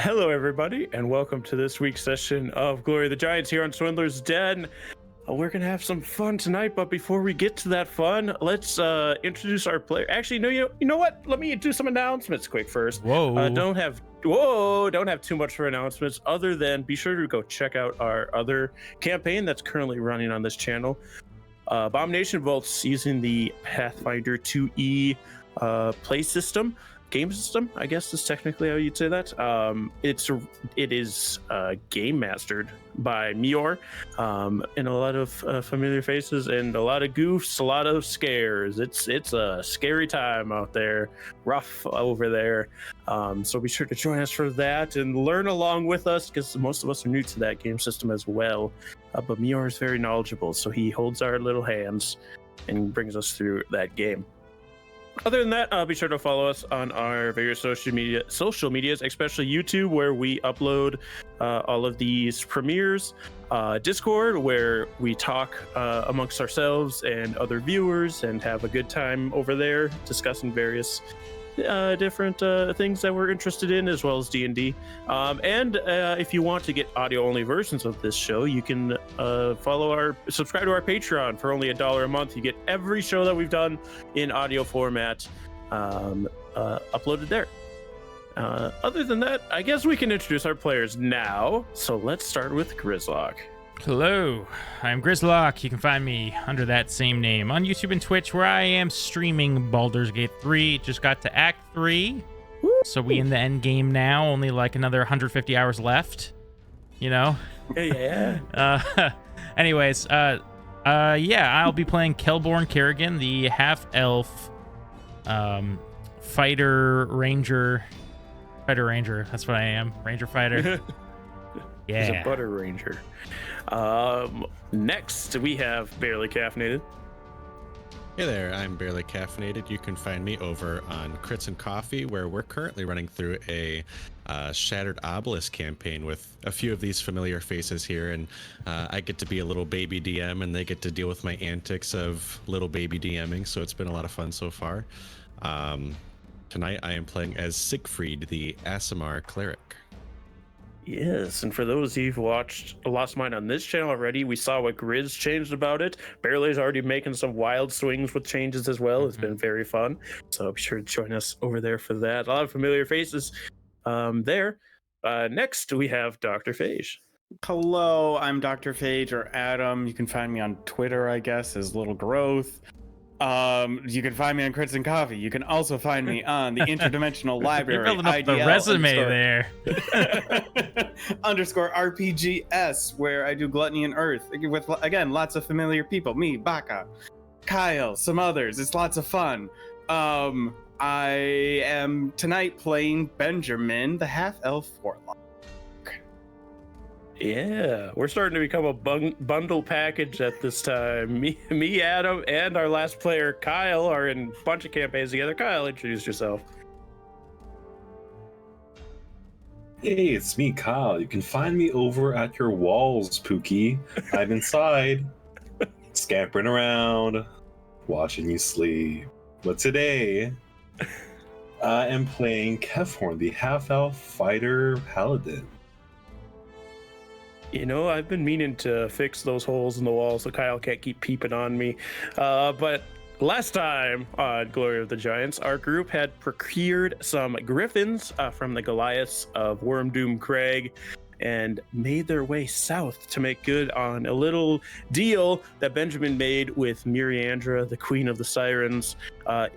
Hello, everybody, and welcome to this week's session of Glory of the Giants here on Swindler's Den. We're going to have some fun tonight, but before we get to that fun, let's introduce our player. Actually, no, you know what? Let me do some announcements quick first. Don't have too much for announcements other than be sure to go check out our other campaign that's currently running on this channel. Abomination Vaults using the Pathfinder 2E play system. Game system, I guess is technically how you'd say that. It is game mastered by Mior, and a lot of familiar faces and a lot of goofs, a lot of scares. It's a scary time out there, rough over there. So be sure to join us for that and learn along with us, because most of us are new to that game system as well. But Mior is very knowledgeable, so he holds our little hands and brings us through that game. Other than that, be sure to follow us on our various social medias, especially YouTube, where we upload all of these premieres, Discord, where we talk amongst ourselves and other viewers and have a good time over there discussing various different things that we're interested in, as well as D&D. And if you want to get audio-only versions of this show, you can subscribe to our Patreon for only $1 a month. You get every show that we've done in audio format uploaded there. Other than that, I guess we can introduce our players now. So let's start with Grizlocke. Hello, I'm Grizlocke. You can find me under that same name on YouTube and Twitch, where I am streaming Baldur's Gate 3. Just got to Act 3, so we in the end game now. Only like another 150 hours left, you know? Yeah. Anyways, I'll be playing Kelborn Kerrigan, the half-elf fighter ranger. That's what I am, ranger fighter. Yeah. He's a butter ranger. Next, we have Barely Caffeinated. Hey there, I'm Barely Caffeinated. You can find me over on Crits and Coffee, where we're currently running through a Shattered Obelisk campaign with a few of these familiar faces here, and I get to be a little baby DM, and they get to deal with my antics of little baby DMing, so it's been a lot of fun so far. Tonight I am playing as Siegfried, the Aasimar cleric. Yes, and for those who've watched Lost Mine on this channel already, we saw what Grizz changed about it. Barely's already making some wild swings with changes as well. It's been very fun, so be sure to join us over there for that. A lot of familiar faces there. Next, we have DrPhage. Hello, I'm DrPhage, or Adam. You can find me on Twitter, I guess, as Little Growth. You can find me on Crits and Coffee. You can also find me on the Interdimensional Library. You're building up the resume there. _RPGS, where I do Gluttony and Earth with, again, lots of familiar people. Me, Baka, Kyle, some others. It's lots of fun. I am tonight playing Benjamin, the half-elf warlock. Yeah, we're starting to become a bundle package at this time. Me, Adam, and our last player, Kyle, are in a bunch of campaigns together. Kyle, introduce yourself. Hey, it's me, Kyle. You can find me over at your walls, Pookie. I'm inside, scampering around, watching you sleep. But today, I am playing Kefhorn, the half-elf fighter paladin. You know, I've been meaning to fix those holes in the wall so Kyle can't keep peeping on me. But last time on Glory of the Giants, our group had procured some griffins from the Goliaths of Wormdoom Crag and made their way south to make good on a little deal that Benjamin made with Miriandra, the Queen of the Sirens,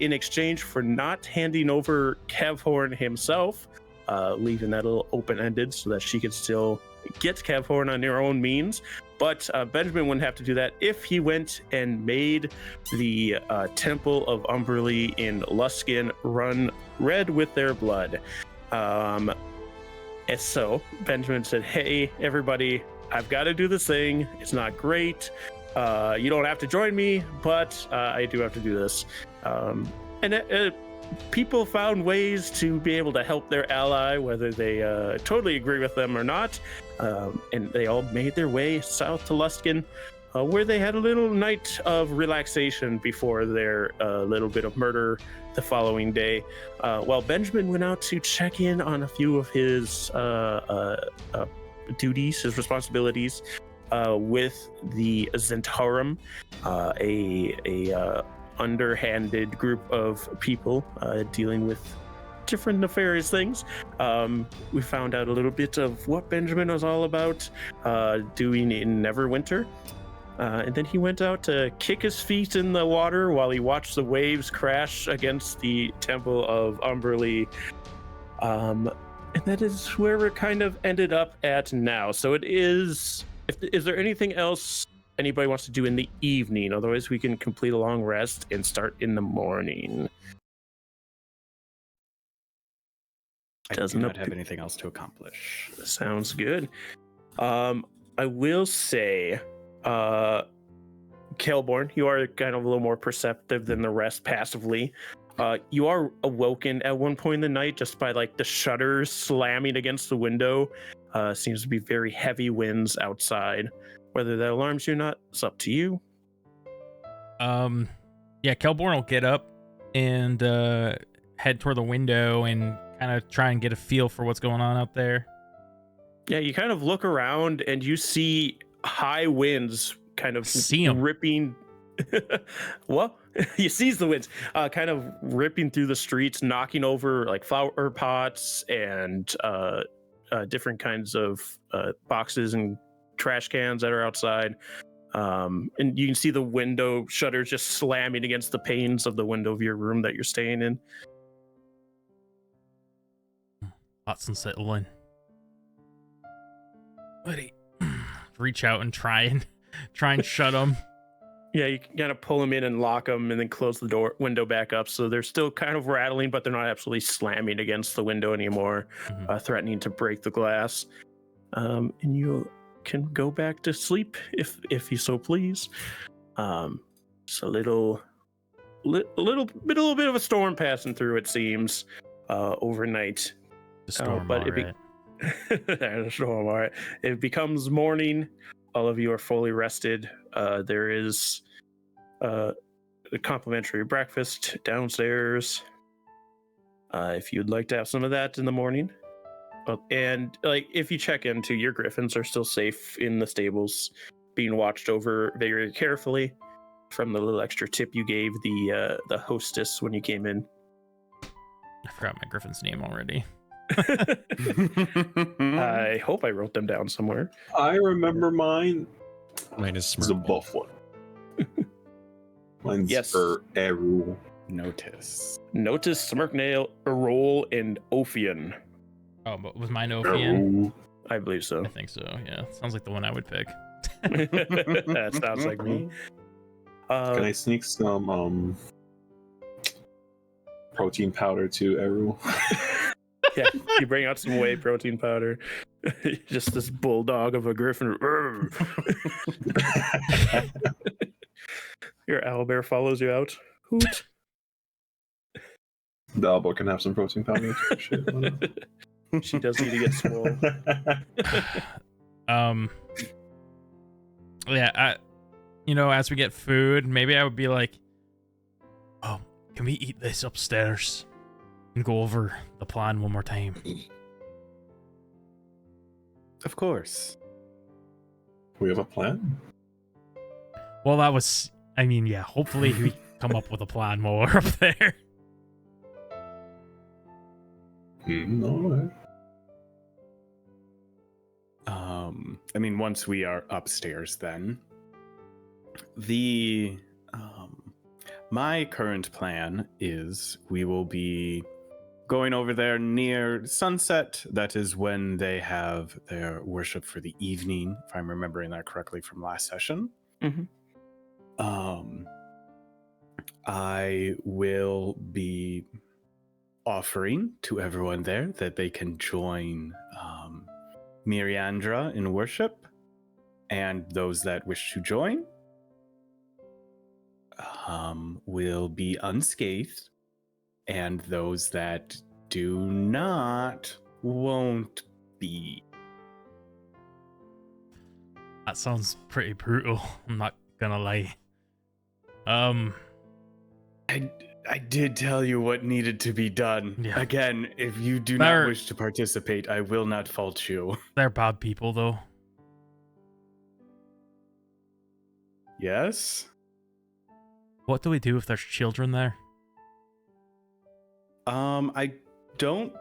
in exchange for not handing over Kefhorn himself, leaving that a little open-ended so that she could still get Kefhorn on her own means. But Benjamin wouldn't have to do that if he went and made the Temple of Umberly in Luskin run red with their blood. And so Benjamin said, hey, everybody, I've got to do this thing. It's not great. You don't have to join me, but I do have to do this. People found ways to be able to help their ally, whether they totally agree with them or not. And they all made their way south to Luskin. where they had a little night of relaxation before their little bit of murder the following day. While Benjamin went out to check in on a few of his duties, his responsibilities, with the Zentarum, a underhanded group of people dealing with different nefarious things. We found out a little bit of what Benjamin was all about doing in Neverwinter. And then he went out to kick his feet in the water while he watched the waves crash against the Temple of Umberly. And that is where we're kind of ended up at now. So it is... Is there anything else anybody wants to do in the evening? Otherwise, we can complete a long rest and start in the morning. I do not have anything else to accomplish. Sounds good. I will say, Kelborn, you are kind of a little more perceptive than the rest passively. You are awoken at one point in the night just by like the shutters slamming against the window. Seems to be very heavy winds outside. Whether that alarms you or not, it's up to you. Yeah, Kelborn will get up and head toward the window and kind of try and get a feel for what's going on out there. Yeah, you kind of look around and you see high winds kind of ripping. Well, you sees the winds kind of ripping through the streets, knocking over like flower pots and different kinds of boxes and trash cans that are outside. And you can see the window shutters just slamming against the panes of the window of your room that you're staying in. Lots unsettling. Buddy, reach out and try and shut them. Yeah, you can kind of pull them in and lock them and then close the window back up. So they're still kind of rattling, but they're not absolutely slamming against the window anymore, threatening to break the glass. And you can go back to sleep if you so please. It's a little bit of a storm passing through, it seems, overnight. The storm, but all right. The storm, all right. It becomes morning. All of you are fully rested. There is a complimentary breakfast downstairs. If you'd like to have some of that in the morning. And like, if you check into, your griffins are still safe in the stables, being watched over very carefully from the little extra tip you gave the hostess when you came in. I forgot my griffin's name already. I hope I wrote them down somewhere. I remember mine. Mine is It's a buff one. Mine's Yes. Eru. Notice, Smirknail, Erol, and Ophian. Oh, but was mine Ophian? I believe so. I think so, yeah. Sounds like the one I would pick. That sounds like me. Can I sneak some protein powder to Eru? Yeah, you bring out some whey protein powder. Just this bulldog of a griffin. Your owlbear follows you out. Hoot. The elbow can have some protein powder. Shit, why not? She does need to get swole. Yeah, as we get food, maybe I would be like, oh, can we eat this upstairs and go over the plan one more time? of course. We have a plan? Well, that was, hopefully we come up with a plan while we're up there. Alright. Once we are upstairs, then my current plan is we will be going over there near sunset. That is when they have their worship for the evening, if I'm remembering that correctly from last session. I will be offering to everyone there that they can join Miriandra in worship, and those that wish to join will be unscathed, and those that do not won't be. That sounds pretty brutal. I'm not gonna lie. I did tell you what needed to be done. Yeah. Again, if you do They're- not wish to participate, I will not fault you. They're bad people, though. Yes? What do we do if there's children there? I don't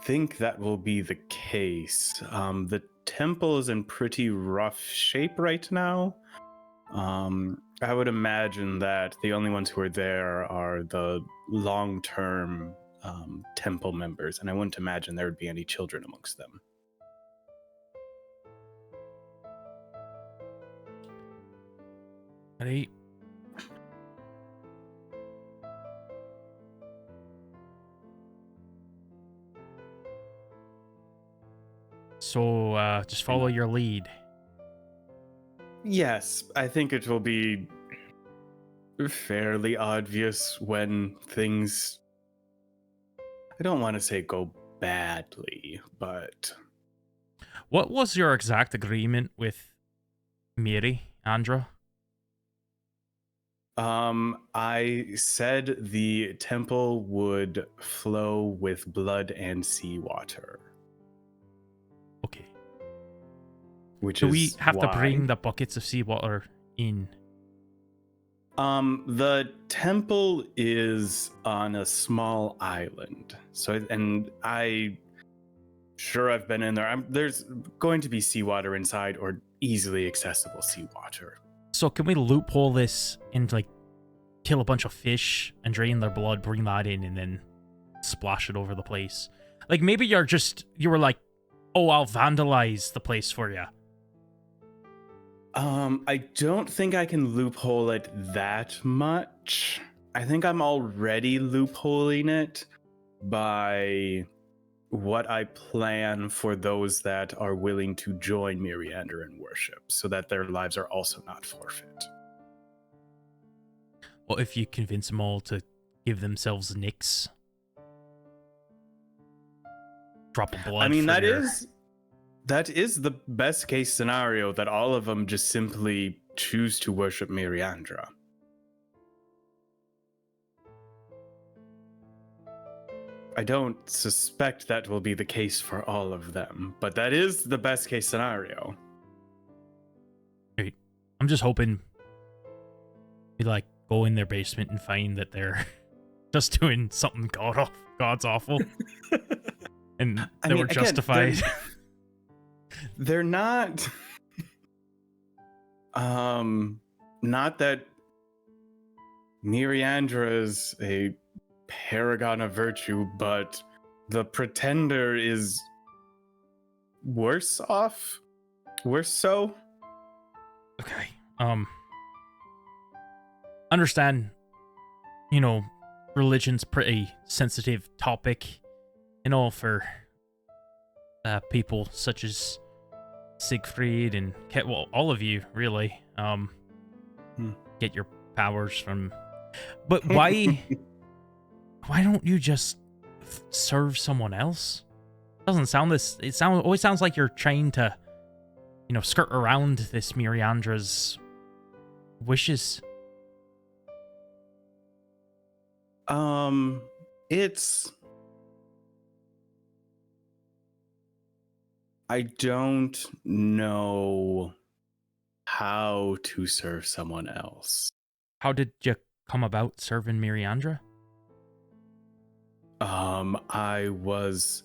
think that will be the case. The temple is in pretty rough shape right now. I would imagine that the only ones who are there are the long-term temple members, and I wouldn't imagine there would be any children amongst them. Right. So, just follow your lead. Yes, I think it will be fairly obvious when things, I don't want to say go badly, but What was your exact agreement with Miri, Andra? I said the temple would flow with blood and seawater. Okay. Which Do is we have to why- bring the buckets of seawater in? The temple is on a small island. So, and I've been in there. There's going to be seawater inside, or easily accessible seawater. So can we loophole this and like kill a bunch of fish and drain their blood, bring that in, and then splash it over the place? Like maybe you were like, oh, I'll vandalize the place for you. I don't think I can loophole it that much. I think I'm already loopholing it by what I plan for those that are willing to join Miriander in worship, so that their lives are also not forfeit. What if you convince them all to give themselves nicks? Drop a blood. I mean, for that is the best case scenario, that all of them just simply choose to worship Miriandra. I don't suspect that will be the case for all of them, but that is the best case scenario. I'm just hoping we like go in their basement and find that they're just doing something God's awful, and they were justified. They're not. Not that Miriandra is a paragon of virtue, but the pretender is worse off. Worse so. Okay. Understand, religion's pretty sensitive topic, for people such as Siegfried and all of you, really. Get your powers from. But why? Why don't you just serve someone else? Doesn't sound this. It always sounds like you're trying to, skirt around this Miriandra's wishes. It's. I don't know how to serve someone else. How did you come about serving Miriandra? I was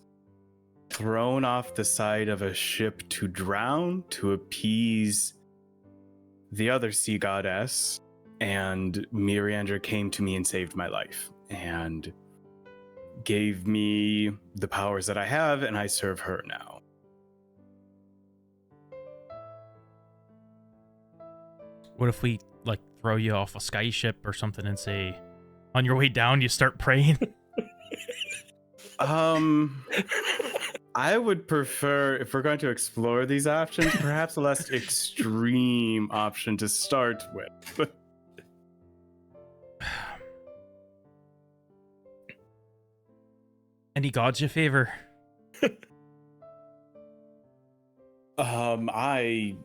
thrown off the side of a ship to drown to appease the other sea goddess, and Miriandra came to me and saved my life and gave me the powers that I have, and I serve her now. What if we throw you off a sky ship or something and say, on your way down you start praying? I would prefer, if we're going to explore these options, perhaps a less extreme option to start with. Any gods you favor? I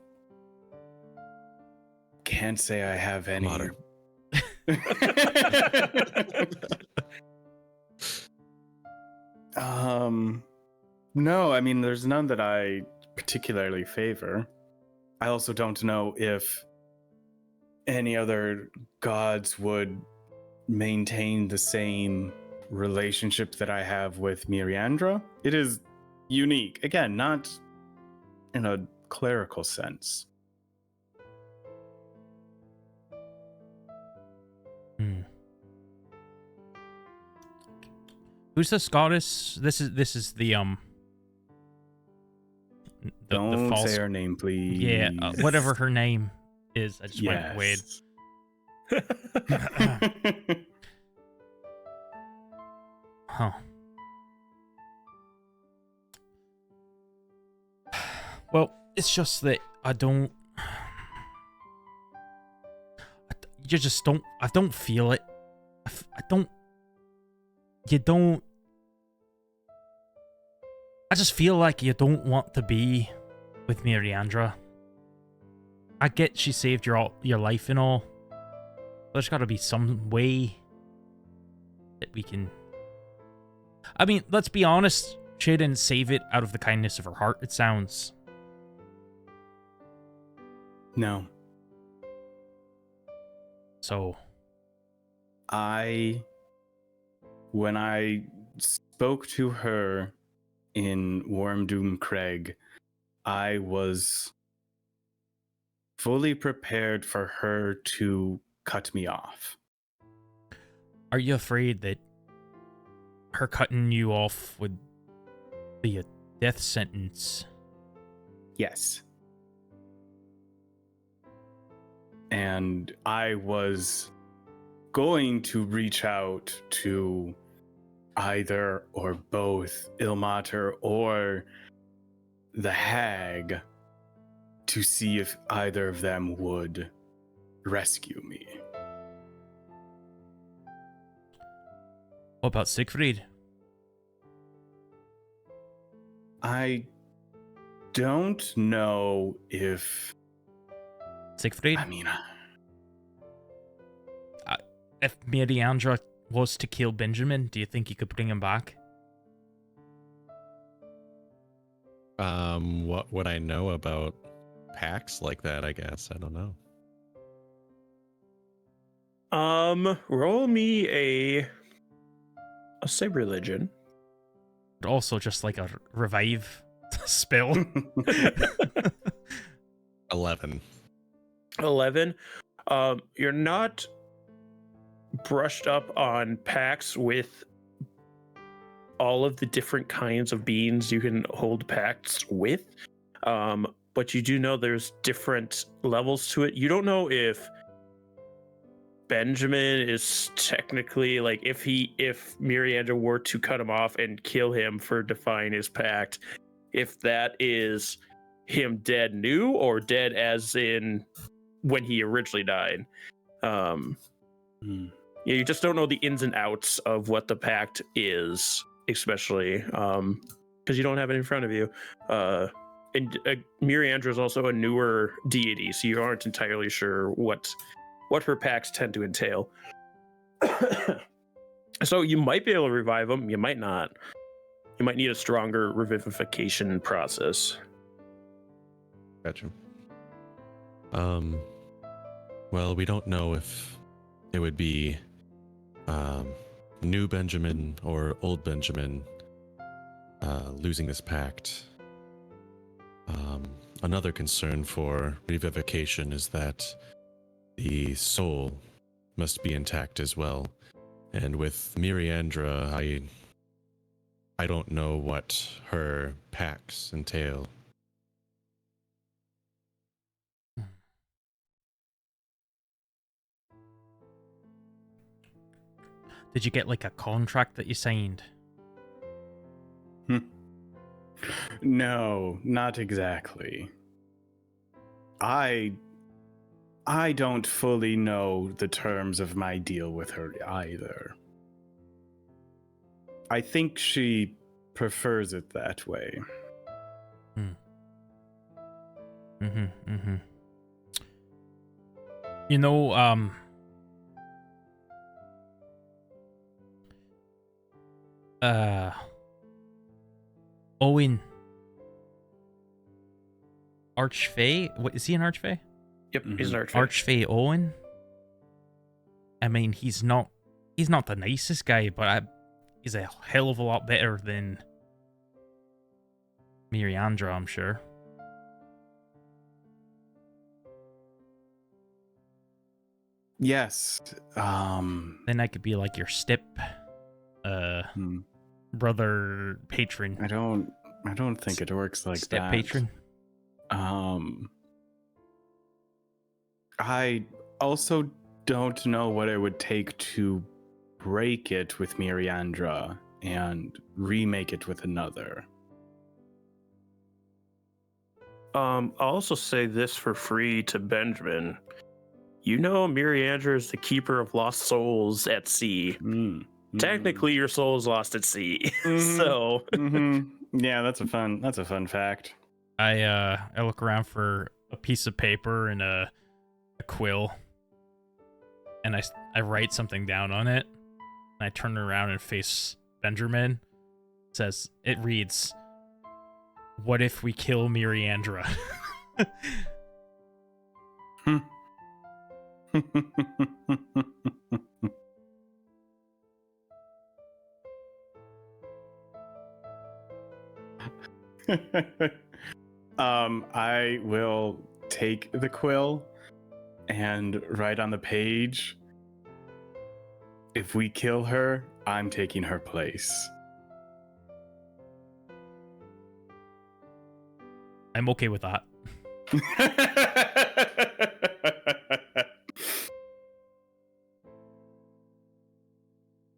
can't say I have any. Modern. No, I mean, there's none that I particularly favor. I also don't know if any other gods would maintain the same relationship that I have with Miriandra. It is unique. Again, not in a clerical sense. Who's this goddess? This is the Don't false... say her name, please. Yeah, whatever her name is. I just went weird. Huh. Well, it's just that I don't... You just don't... I don't feel it. I don't... You don't... I just feel like you don't want to be with Miriandra. I get she saved your life and all. But there's got to be some way that we can... I mean, let's be honest. She didn't save it out of the kindness of her heart, it sounds. No. So... When I spoke to her in Wormdoom Craig, I was fully prepared for her to cut me off. Are you afraid that her cutting you off would be a death sentence? Yes. And I was going to reach out to either or both Ilmater or the Hag to see if either of them would rescue me. What about Siegfried? I don't know if... Siegfried? I mean... If Miriandra was to kill Benjamin, do you think you could bring him back? What would I know about packs like that, I guess? I don't know. Roll me I'll say religion. But also just like a revive spell. 11. 11. You're not brushed up on pacts with all of the different kinds of beings you can hold pacts with, but you do know there's different levels to it. You don't know if Benjamin is technically, like, if Miriandra were to cut him off and kill him for defying his pact, if that is him dead new or dead as in when he originally died. Yeah, you just don't know the ins and outs of what the pact is, especially because you don't have it in front of you. And Miriandra is also a newer deity, so you aren't entirely sure what her pacts tend to entail. So you might be able to revive them, you might not. You might need a stronger revivification process. Gotcha. Well, we don't know if it would be new Benjamin or old Benjamin losing this pact. Another concern for revivification is that the soul must be intact as well. And with Miriandra, I don't know what her pacts entail. Did you get like a contract that you signed? No, not exactly. I don't fully know the terms of my deal with her either. I think she prefers it that way. You know, Owen. Archfey? What, is he an Archfey? Yep, he's an archfey. Archfey Owen? I mean, he's not the nicest guy, but he's a hell of a lot better than Miriandra, I'm sure. Yes. Then I could be like your step brother patron. I don't think it works like step that. patron. I also don't know what it would take to break it with Miriandra and remake it with another. I'll also say this for free to Benjamin. You know, Miriandra is the keeper of lost souls at sea. Technically, your soul is lost at sea. So, yeah, that's a fun fact. I look around for a piece of paper and a quill, and I write something down on it. And I turn around and face Benjamin. It reads, "What if we kill Miriandra?" I will take the quill and write on the page, if we kill her, I'm taking her place. I'm okay with that.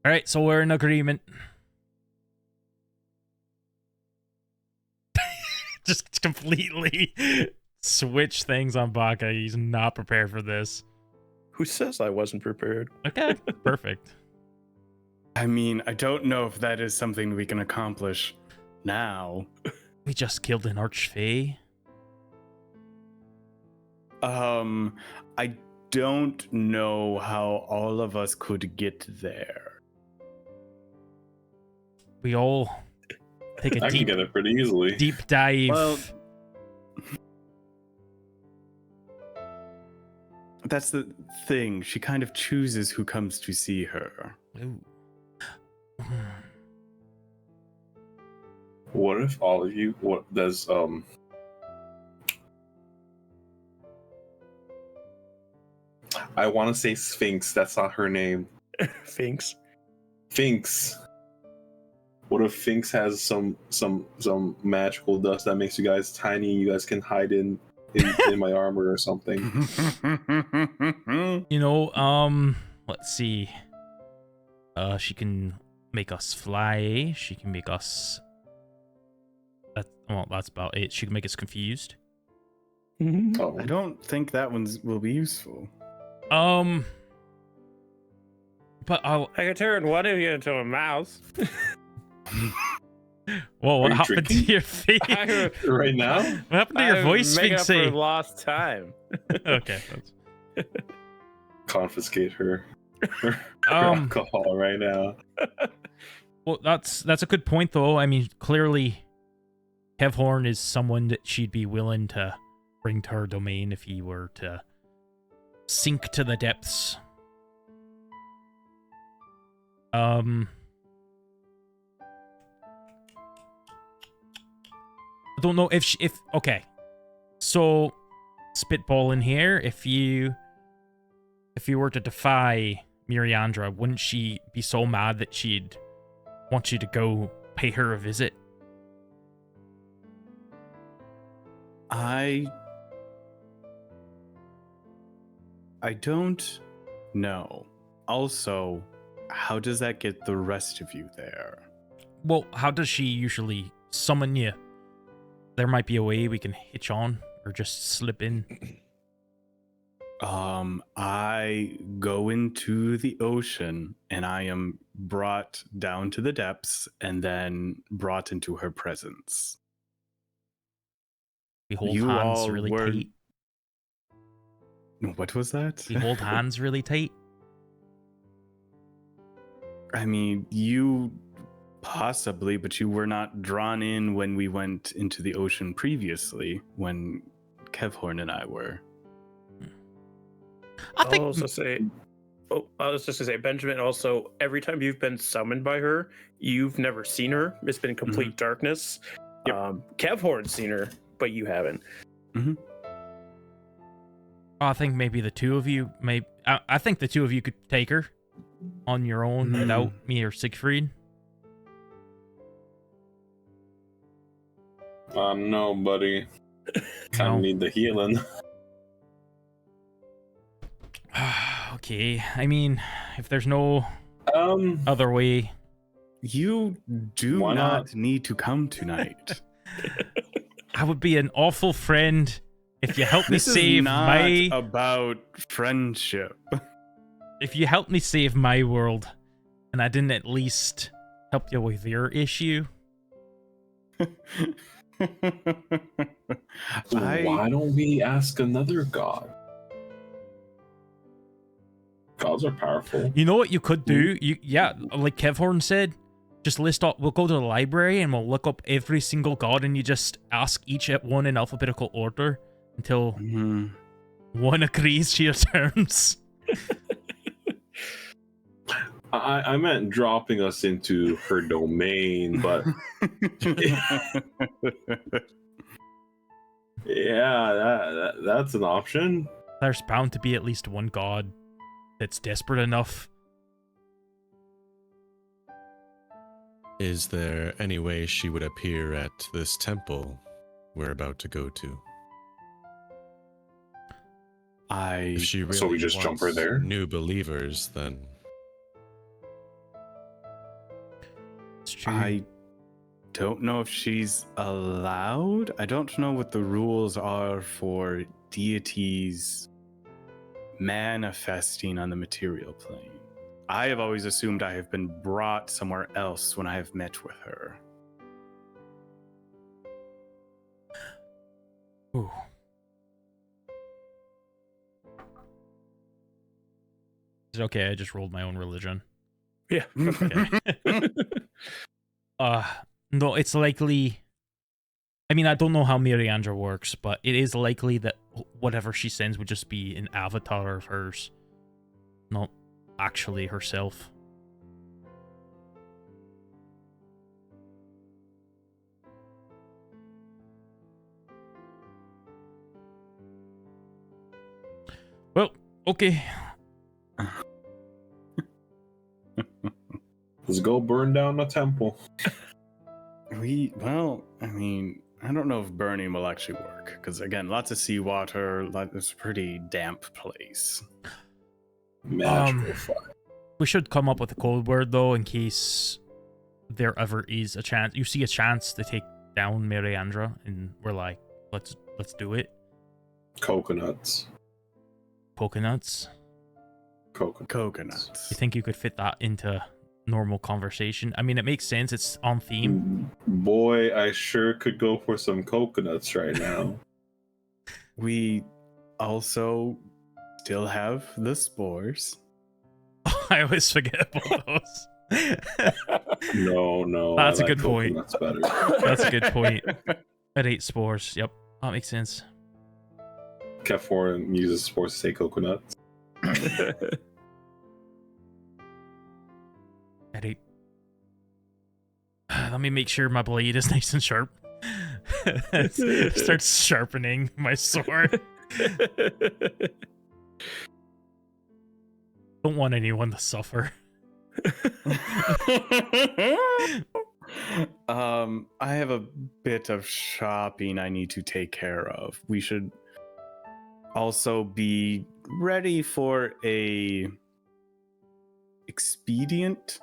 All right, so we're in agreement. Just completely switch things on Baka. He's not prepared for this. who says I wasn't prepared? Okay, perfect. I mean, I don't know if that is something we can accomplish now. We just killed an Archfey. I don't know how all of us could get there. We all take a I can get it pretty easily. deep dive. Well, that's the thing. She kind of chooses who comes to see her. Ooh. What if all of you? What does I want to say Sphinx. That's not her name. Finks. Sphinx. What if Sphinx has some magical dust that makes you guys tiny? You guys can hide in my armor or something. You know, let's see. She can make us fly. She can make us. That's about it. She can make us confused. Oh. I don't think that will be useful. But I can turn one of you into a mouse. Whoa, what you happened to drinking? your feet? Right now? What happened to your voice, Make up Sphinxy? for lost time. Okay. Confiscate her Um, alcohol right now. Well, that's a good point, though. I mean, clearly, Kevhorn is someone that she'd be willing to bring to her domain if he were to sink to the depths. I don't know if okay. So, spitball in here. If you were to defy Miriandra, wouldn't she be so mad that she'd want you to go pay her a visit? I don't know. Also, how does that get the rest of you there? Well, how does she usually summon you? There might be a way we can hitch on or just slip in. I go into the ocean and I am brought down to the depths and then brought into her presence. We hold You hands all really were- tight. What was that? We hold hands really tight. I mean, you possibly, but you were not drawn in when we went into the ocean previously, when Kevhorn and I were. I think I'll also say, I was just gonna say, Benjamin. Also, every time you've been summoned by her, you've never seen her. It's been complete darkness. Yep. Kevhorn's seen her, but you haven't. I think maybe the two of you I think the two of you could take her on your own without me or Siegfried. No, buddy. Kind No. of need the healing. Okay, I mean, if there's no other way. You do Why not not? need to come tonight. I would be an awful friend if you help me This save is not my about friendship. if you helped me save my world and I didn't at least help you with your issue. Why don't we ask another god? Gods are powerful. You know what you could do? Like Kevhorn said, just list up. We'll go to the library and we'll look up every single god, and you just ask each one in alphabetical order until one agrees to your terms. I meant dropping us into her domain, but yeah, that's an option. There's bound to be at least one god that's desperate enough. Is there any way she would appear at this temple we're about to go to? If she really So we just jump her wants there? new believers, then It's true. I don't know if she's allowed. I don't know what the rules are for deities manifesting on the material plane. I have always assumed I have been brought somewhere else when I have met with her. Ooh. It's okay, I just rolled my own religion. Yeah. Okay. No, it's likely. I mean, I don't know how Miriandra works, but it is likely that whatever she sends would just be an avatar of hers, not actually herself. Well, okay. Let's go burn down the temple. Well, I mean, I don't know if burning will actually work, because again, lots of seawater, it's a pretty damp place. Magical fire. We should come up with a code word though, in case there ever is a chance. You see a chance to take down Miriandra, and we're like, let's do it. Coconuts. Coconuts. Coconuts. You think you could fit that into normal conversation? I mean, it makes sense. It's on theme. Boy, I sure could go for some coconuts right now. We also still have the spores. I always forget about those. No. That's I a like good point. coconuts better. That's a good point. At 8 spores. Yep, that makes sense. Kevhorn uses spores to say coconuts. At 8. Let me make sure my blade is nice and sharp. Starts sharpening my sword. Don't want anyone to suffer. I have a bit of shopping I need to take care of. We should also be ready for a expedient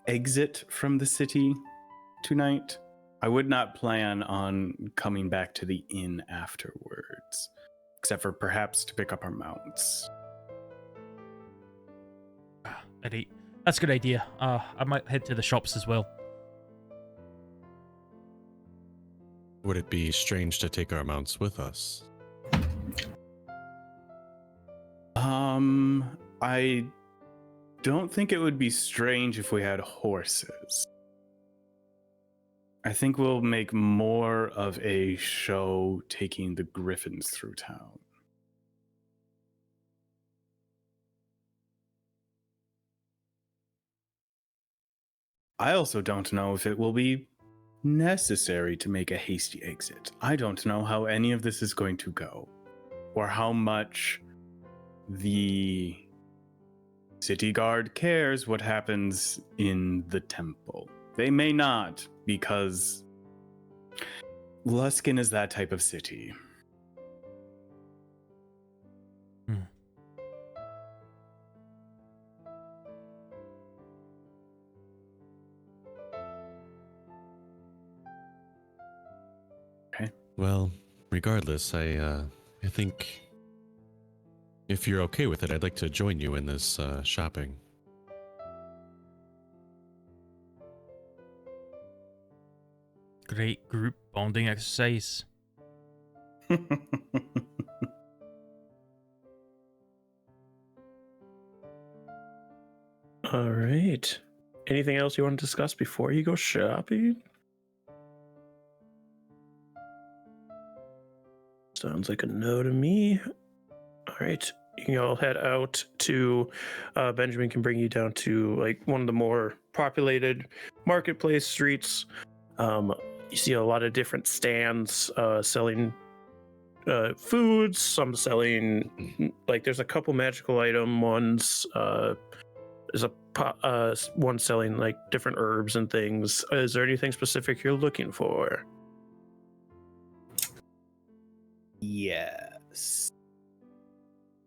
exit from the city tonight. I would not plan on coming back to the inn afterwards, except for perhaps to pick up our mounts. At 8. That's a good idea. I might head to the shops as well. Would it be strange to take our mounts with us? I don't think it would be strange if we had horses. I think we'll make more of a show taking the griffins through town. I also don't know if it will be necessary to make a hasty exit. I don't know how any of this is going to go, or how much the city guard cares what happens in the temple. They may not, because Luskin is that type of city. Okay. Well, regardless, I think if you're okay with it, I'd like to join you in this shopping. Great group bonding exercise. All right. Anything else you want to discuss before you go shopping? Sounds like a no to me. All right. You can all head out to Benjamin can bring you down to like one of the more populated marketplace streets. You see a lot of different stands selling foods, some selling like there's a couple magical item ones. There's a one selling like different herbs and things. Is there anything specific you're looking for? Yes.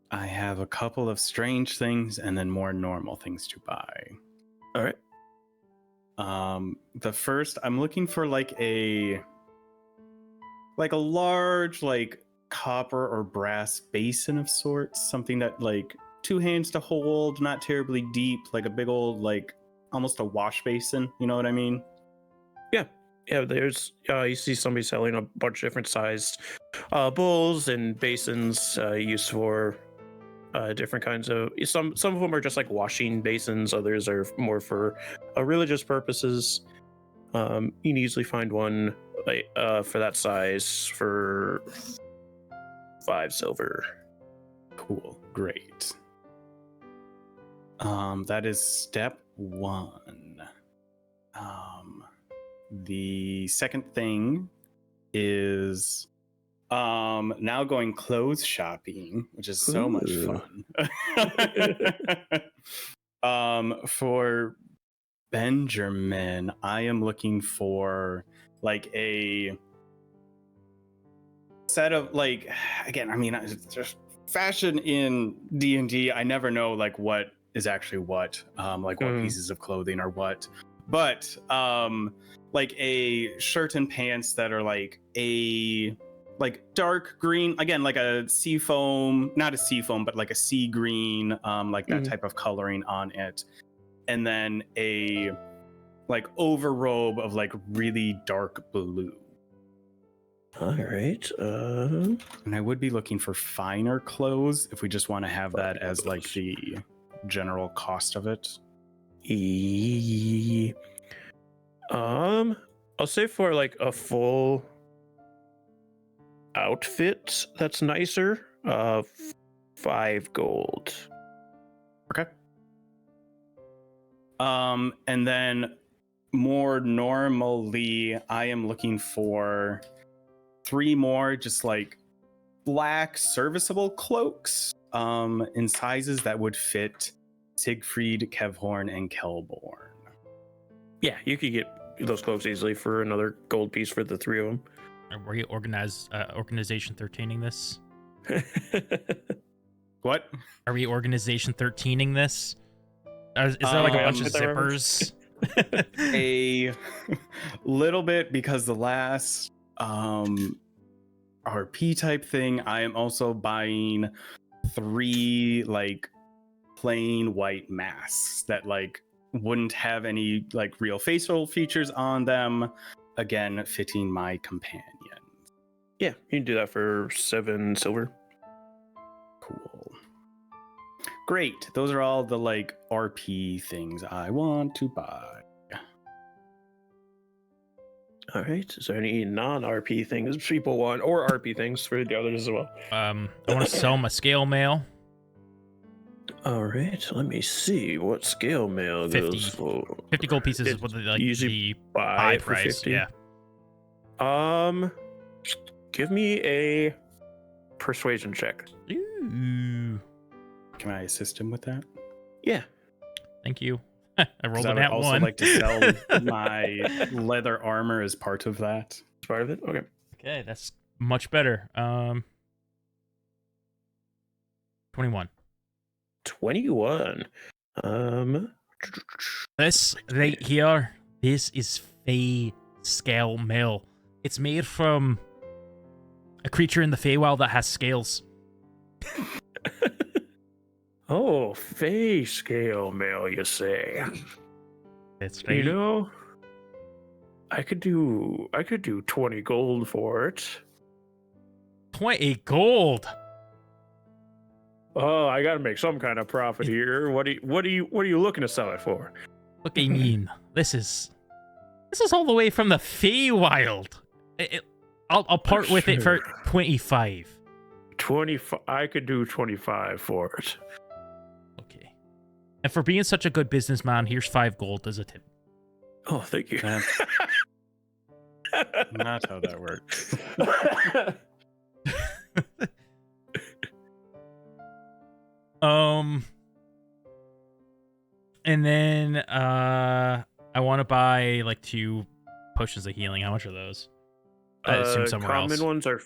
I have a couple of strange things and then more normal things to buy. All right. The first, I'm looking for like a large like copper or brass basin of sorts, something that like 2 hands to hold, not terribly deep, like a big old like almost a wash basin. You know what I mean? Yeah, there's you see somebody selling a bunch of different sized bowls and basins used for different kinds of some of them are just like washing basins, others are more for religious purposes. You can easily find one like for that size for 5 silver. Cool, great. That is step 1. The second thing is now going clothes shopping, which is so much fun. For Benjamin, I am looking for like a set of like, again, I mean, just fashion in D&D, I never know like what is actually what, like what pieces of clothing are what, but like a shirt and pants that are like a like dark green, again, like a sea foam, not a sea foam, but like a sea green, like that type of coloring on it. And then a like overrobe of like really dark blue. All right. And I would be looking for finer clothes if we just want to have that as like the general cost of it. I'll say for like a full outfit that's nicer, 5 gold. Okay. And then more normally, I am looking for 3 more just like black serviceable cloaks in sizes that would fit Siegfried, Kevhorn, and Kelborn. Yeah, you could get those cloaks easily for another gold piece for the 3 of them. Were you organization 13ing this? What? Are we organization 13ing this? Is there like a bunch of zippers? A little bit, because the last RP type thing, I am also buying 3 like plain white masks that like wouldn't have any like real facial features on them, again fitting my companion. Yeah, you can do that for 7 silver. Cool. Great. Those are all the like RP things I want to buy. All right. Is there any non-RP things people want, or RP things for the others as well? I want to sell my scale mail. All right. Let me see what scale mail 50. goes for. 50 gold pieces is It's what the usually buy buy it for price. 50. Yeah. Give me a persuasion check. Ooh. Can I assist him with that? Yeah. Thank you. I rolled I a would nat also one. like to sell my leather armor as part of that. Part of it. Okay. Okay, that's much better. 21. 21. This right here, this is Fey scale mail. It's made from a creature in the Feywild that has scales. Oh, Fey scale mail, you say? That's right. You know, I could do 20 gold for it. 20 gold. Oh, I got to make some kind of profit here. What are you looking to sell it for? Look, I mean, this is all the way from the Feywild. I'll part with it for 25. 25. I could do 25 for it. Okay. And for being such a good businessman, here's 5 gold as a tip. Oh, thank you. That's not how that works. And then I want to buy like 2 potions of healing. How much are those? I assume somewhere common else. ones are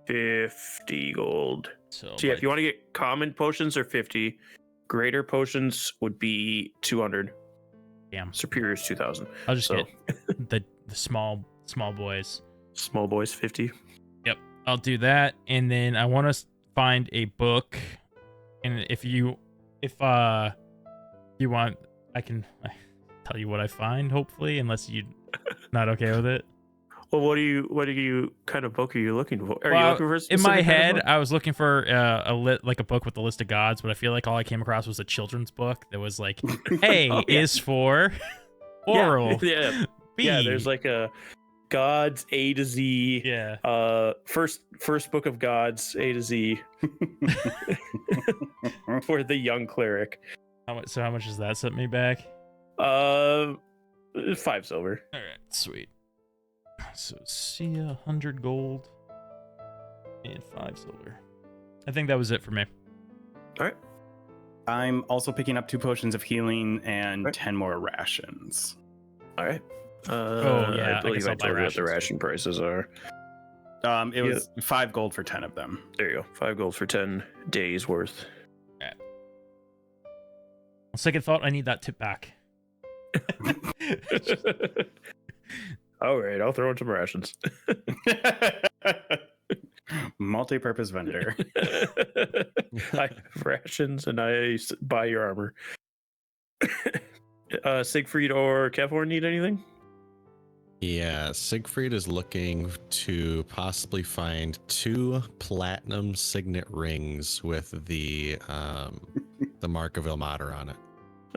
50 gold. So Yeah, if you want to get common potions, are 50. Greater potions would be 200. Damn. Superior is 2,000. I'll just So get the small boys. small boys 50. Yep, I'll do that. And then I want to find a book. And if you want, I can tell you what I find. Hopefully, unless you're not okay with it. Well, what kind of book are you looking for? Are Well, you looking for a in specific my kind of head, book? I was looking for a book with the list of gods, but I feel like all I came across was a children's book that was like, A Oh, yeah. is for oral. Yeah. B. Yeah, there's like a gods A to Z. Yeah. First book of gods A to Z for the young cleric. How much does that set me back? 5 silver. All right, sweet. So see 100 gold and 5 silver. I think that was it for me. All right. I'm also picking up 2 potions of healing and Right. 10 more rations. All right. Yeah, I I believe guess I I'll buy told you what the rations. ration prices are. It was 5 gold for 10 of them. There you go. 5 gold for 10 days worth. On second thought, I need that tip back. All right, I'll throw in some rations. Multi-purpose vendor. I have rations and I buy your armor. Siegfried or Kevor need anything? Yeah, Siegfried is looking to possibly find 2 platinum signet rings with the mark of Ilmater on it.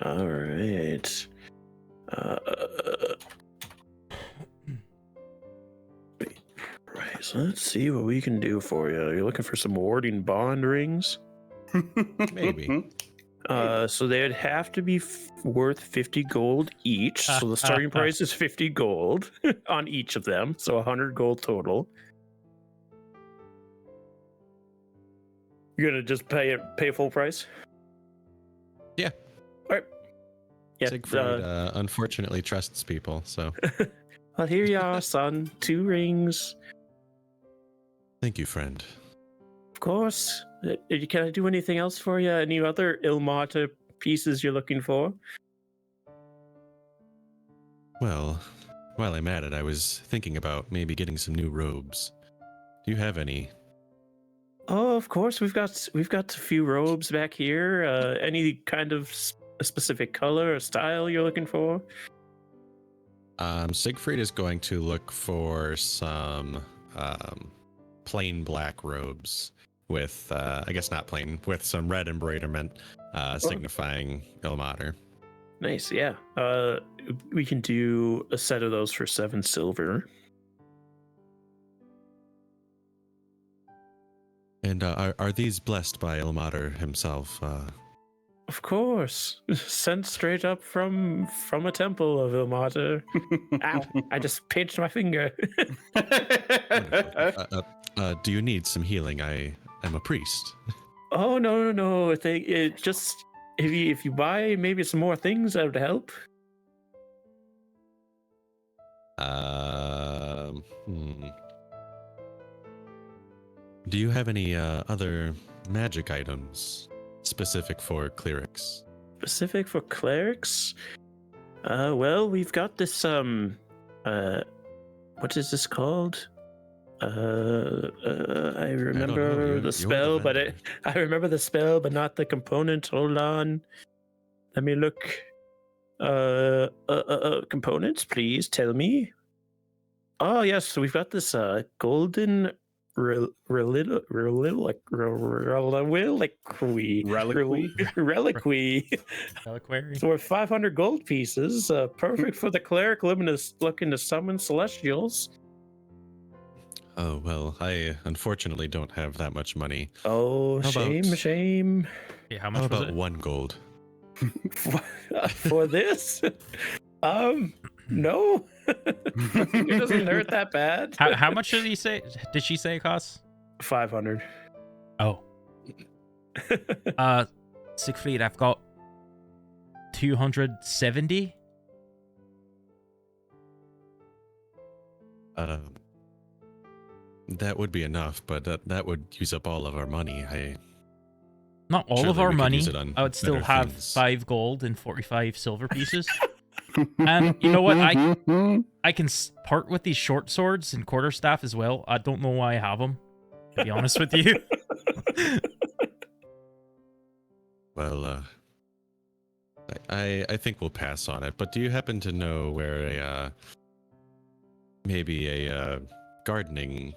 All right. Right, so let's see what we can do for you. You're looking for some warding bond rings? Maybe. So they'd have to be worth 50 gold each. So the starting price is 50 gold on each of them. So 100 gold total. You're gonna just pay full price? Yeah. All right. Yeah. Siegfried unfortunately trusts people, so Well, here you are, son. 2 rings. thank you, friend. Of course. Can I do anything else for you? Any other Ilmater pieces you're looking for? Well, while I'm at it, I was thinking about maybe getting some new robes. Do you have any? Oh, of course. We've got a few robes back here. Any kind of specific color or style you're looking for? Siegfried is going to look for some plain black robes with, I guess not plain, with some red embroiderment signifying Ilmater. Nice, yeah. We can do a set of those for 7 silver. And are these blessed by Ilmater himself? Of course, sent straight up from a temple of Ilmater. Ow! I just pinched my finger. Do you need some healing? I am a priest. Oh no! It just if you buy maybe some more things that would help. Do you have any other magic items specific for clerics? Specific for clerics? Well, we've got this what is this called? I remember the spell, but I remember the spell, but not the component. Hold on, let me look. Components, please tell me. Oh yes, so we've got this golden reliquary. So we're 500 gold pieces, perfect for the cleric looking to summon celestials. Oh, well, I unfortunately don't have that much money. Oh, shame. Yeah, how much How was about it? 1 gold? For this? No. It doesn't hurt that bad. How much did he say? Did she say it costs? 500. Oh. Siegfried, I've got 270. That would be enough, but that would use up all of our money. Not all Surely of our we could money. use it on I would still better have things. 5 gold and 45 silver pieces. And you know what? I can part with these short swords and quarterstaff as well. I don't know why I have them, to be honest with you. Well, I think we'll pass on it. But do you happen to know where maybe a gardening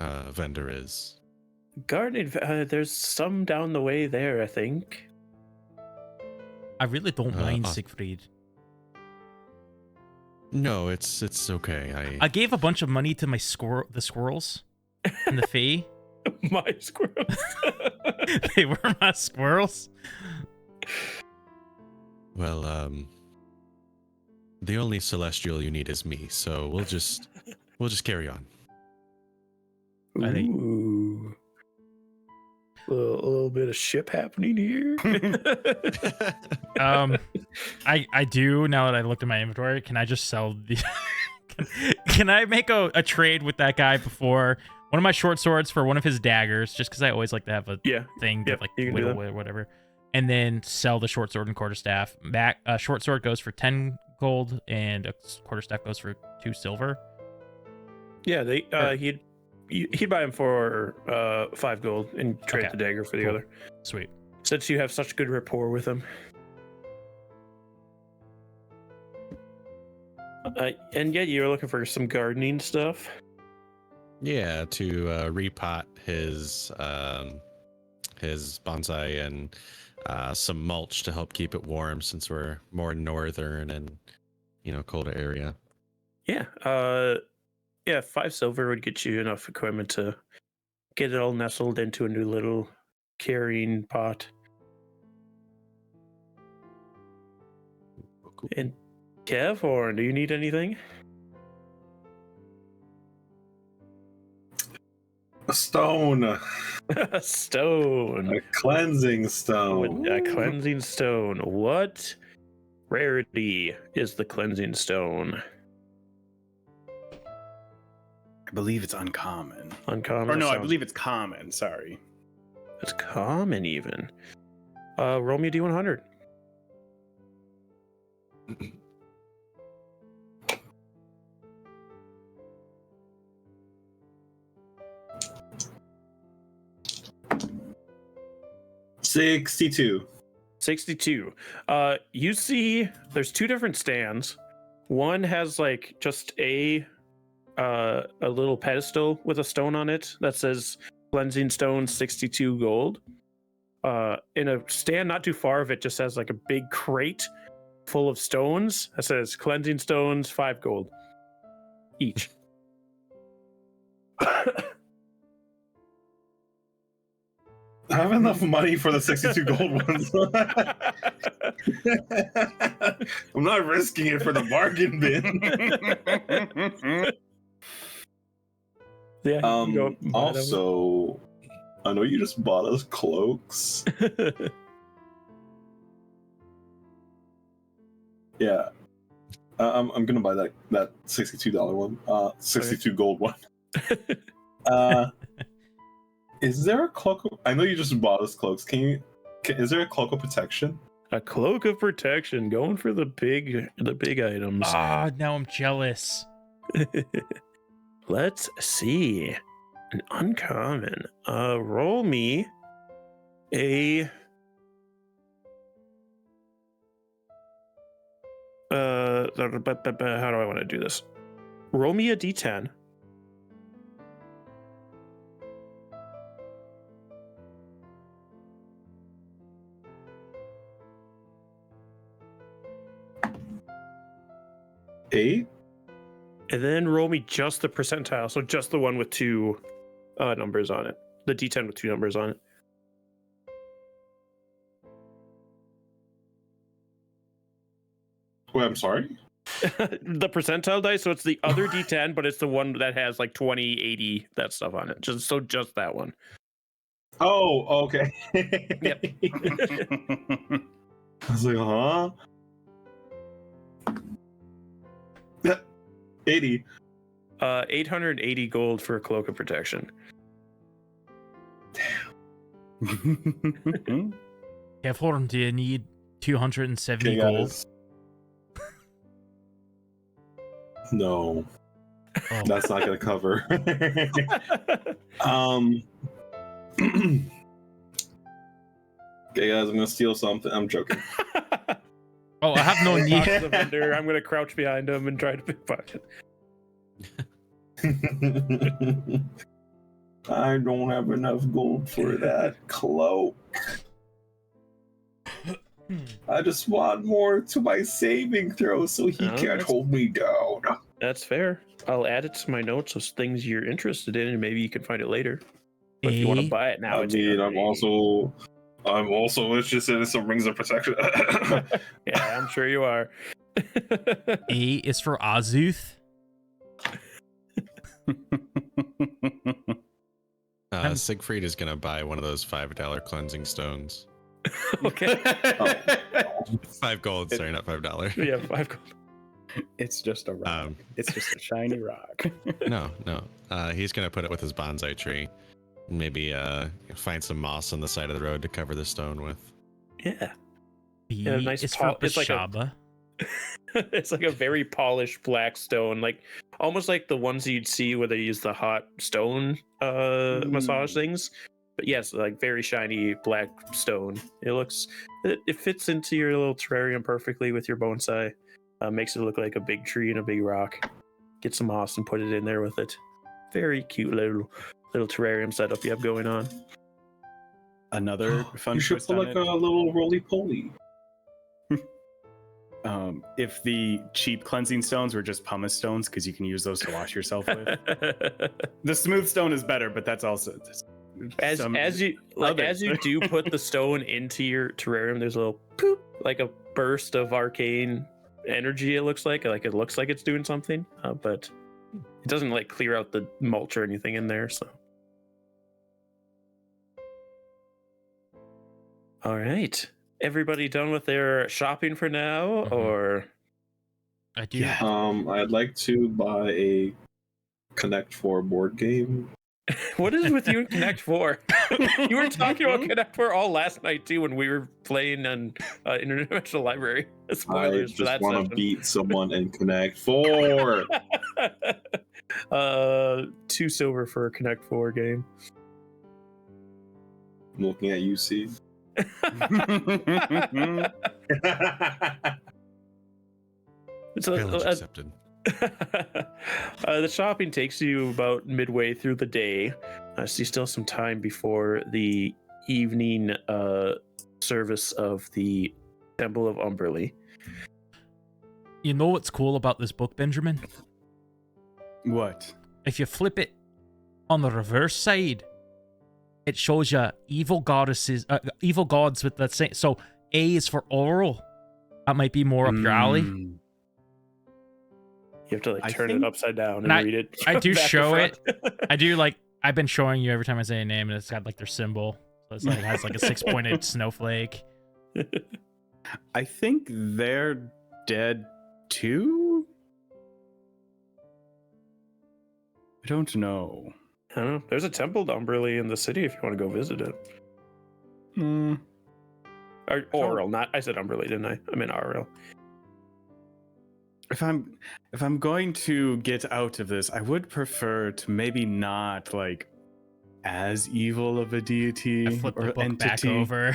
vendor is? Gardening, there's some down the way there, I think. I really don't mind Siegfried. No, it's okay. I gave a bunch of money to the squirrels and the Fae. My squirrels. They were my squirrels. Well, the only celestial you need is me, so we'll just carry on. I think- Ooh. A little bit of ship happening here. I do, now that I looked at my inventory. Can I just sell the can I make a trade with that guy before one of my short swords for one of his daggers, just because I always like to have a thing Yep, to like you can do whittle that. or whatever, and then sell the short sword and quarterstaff. Short sword goes for 10 gold and a quarterstaff goes for 2 silver. Yeah, he'd buy him for 5 gold and trade Okay, the dagger for the cool. other. Sweet. Since you have such good rapport with him. And yet you're looking for some gardening stuff. Yeah, to repot his bonsai and some mulch to help keep it warm, since we're more northern and colder area. Yeah. 5 silver would get you enough equipment to get it all nestled into a new little carrying pot. Cool. And Kev, or do you need anything? A stone. A stone. A cleansing stone. A cleansing stone. What rarity is the cleansing stone? I believe it's uncommon. Uncommon. Or no, I sounds- believe it's common. Sorry. It's common even. Roll me a D100. $62. 62. You see there's 2 different stands. One has like just a a little pedestal with a stone on it that says cleansing stone 62 gold. In a stand not too far of it just has like a big crate full of stones that says cleansing stones 5 gold each. I have enough money for the 62 gold ones. I'm not risking it for the bargain bin. Yeah. you can go buy them. Also, I know you just bought us cloaks. Yeah. I'm gonna buy that $62 one. 62 gold one. Is there a cloak I know you just bought us cloaks. Is there a cloak of protection? A cloak of protection, going for the big items. Ah, now I'm jealous. Let's see. An uncommon. Roll me a how do I want to do this? Roll me a d10. Eight? And then roll me just the percentile, so just the one with 2 numbers on it. The d10 with 2 numbers on it. Wait, I'm sorry? The percentile dice, so it's the other d10, but it's the one that has like 20, 80, that stuff on it. Just that one. Oh, okay. Yep. I was like, huh? 80. 880 gold for a cloak of protection. Yeah, Faerun, do you need 270 Okay, gold? guys. No, Oh. that's not gonna cover. Okay, guys, I'm gonna steal something. I'm joking. Oh, I have no Talk need. to the vendor. I'm gonna crouch behind him and try to pickpocket. I don't have enough gold for that cloak. I just want more to my saving throw so he Oh, can't that's- hold me down. That's fair. I'll add it to my notes of things you're interested in, and maybe you can find it later. But if you want to buy it now, I it's mean, gonna I'm be- also interested in some rings of protection. Yeah, I'm sure you are. A is for Azuth. Siegfried is gonna buy one of those $5 cleansing stones. Okay. 5 gold, sorry, not $5. Yeah, 5 gold. It's just a rock. It's just a shiny rock. No. He's gonna put it with his bonsai tree. Maybe find some moss on the side of the road to cover the stone with. Yeah. B Yeah, nice is for it's like a- Bashaba. It's like a very polished black stone, like almost like the ones you'd see where they use the hot stone massage things. But yes, like very shiny black stone. It fits into your little terrarium perfectly with your bonsai. Makes it look like a big tree and a big rock. Get some moss and put it in there with it. Very cute little terrarium setup you have going on. Another fun You should twist put on like it. a little roly-poly. If the cheap cleansing stones were just pumice stones, because you can use those to wash yourself with. The smooth stone is better, but that's also as you do put the stone into your terrarium, there's a little poop, like a burst of arcane energy. It looks like it's doing something, but it doesn't like clear out the mulch or anything in there. So, all right, everybody done with their shopping for now, Mhm. or I do. Yeah. I'd like to buy a Connect 4 board game. what is with you and Connect 4? You were talking about Connect 4 all last night too when we were playing on Interdimensional Library. I Spoilers for just that want session. to beat someone in Connect 4. 2 silver for a Connect 4 game. I'm looking at UC. So, Challenge accepted. The shopping takes you about midway through the day, so you still have some time before the evening service of the Temple of Umberly. You know what's cool about this book, Benjamin? What? If you flip it on the reverse side, it shows you evil goddesses, evil gods with that same. So A is for oral. That might be more up your alley. You have to like I turn think- it upside down And and read it. I do back to show it. front. I do like. I've been showing you every time I say a name, and it's got like their symbol. So it's like it has like a 6-pointed snowflake. I think they're dead too? I don't know. I don't know. There's a temple to Umberly in the city if you want to go visit it. Hmm. Or Oral, not I said Umberly, didn't I? I meant Aril. If I'm going to get out of this, I would prefer to maybe not like as evil of a deity I flipped or the book entity. back over.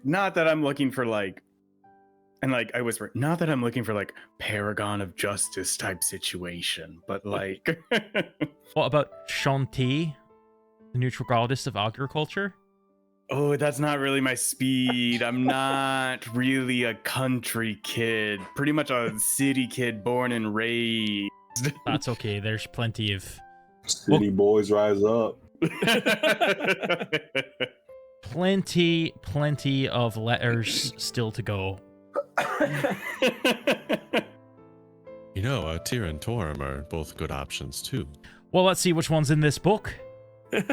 Not that I'm looking for like, and like I whisper, not that I'm looking for like paragon of justice type situation, but like What about Shanti, the neutral goddess of agriculture? oh, that's not really my speed. I'm not really a country kid. Pretty much a city kid born and raised. That's okay. There's plenty of City boys rise up. plenty of letters still to go. You know, Tyr and Torm are both good options too. Well, let's see which one's in this book. Well,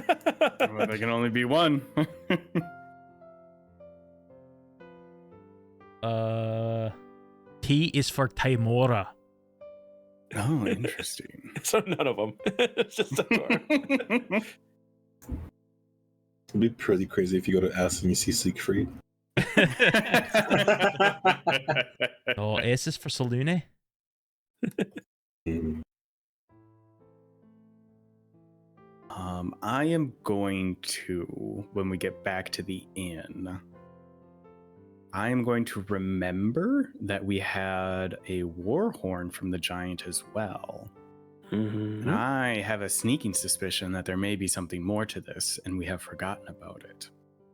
there can only be one. T is for Timora. Oh, interesting. So none of them. It's just a door. It'd be pretty crazy if you go to S and you see Siegfried. Oh, S is for Salune. Mm. I am going to, when we get back to the inn, I am going to remember that we had a war horn from the giant as well. Mhm. And I have a sneaking suspicion that there may be something more to this, and we have forgotten about it.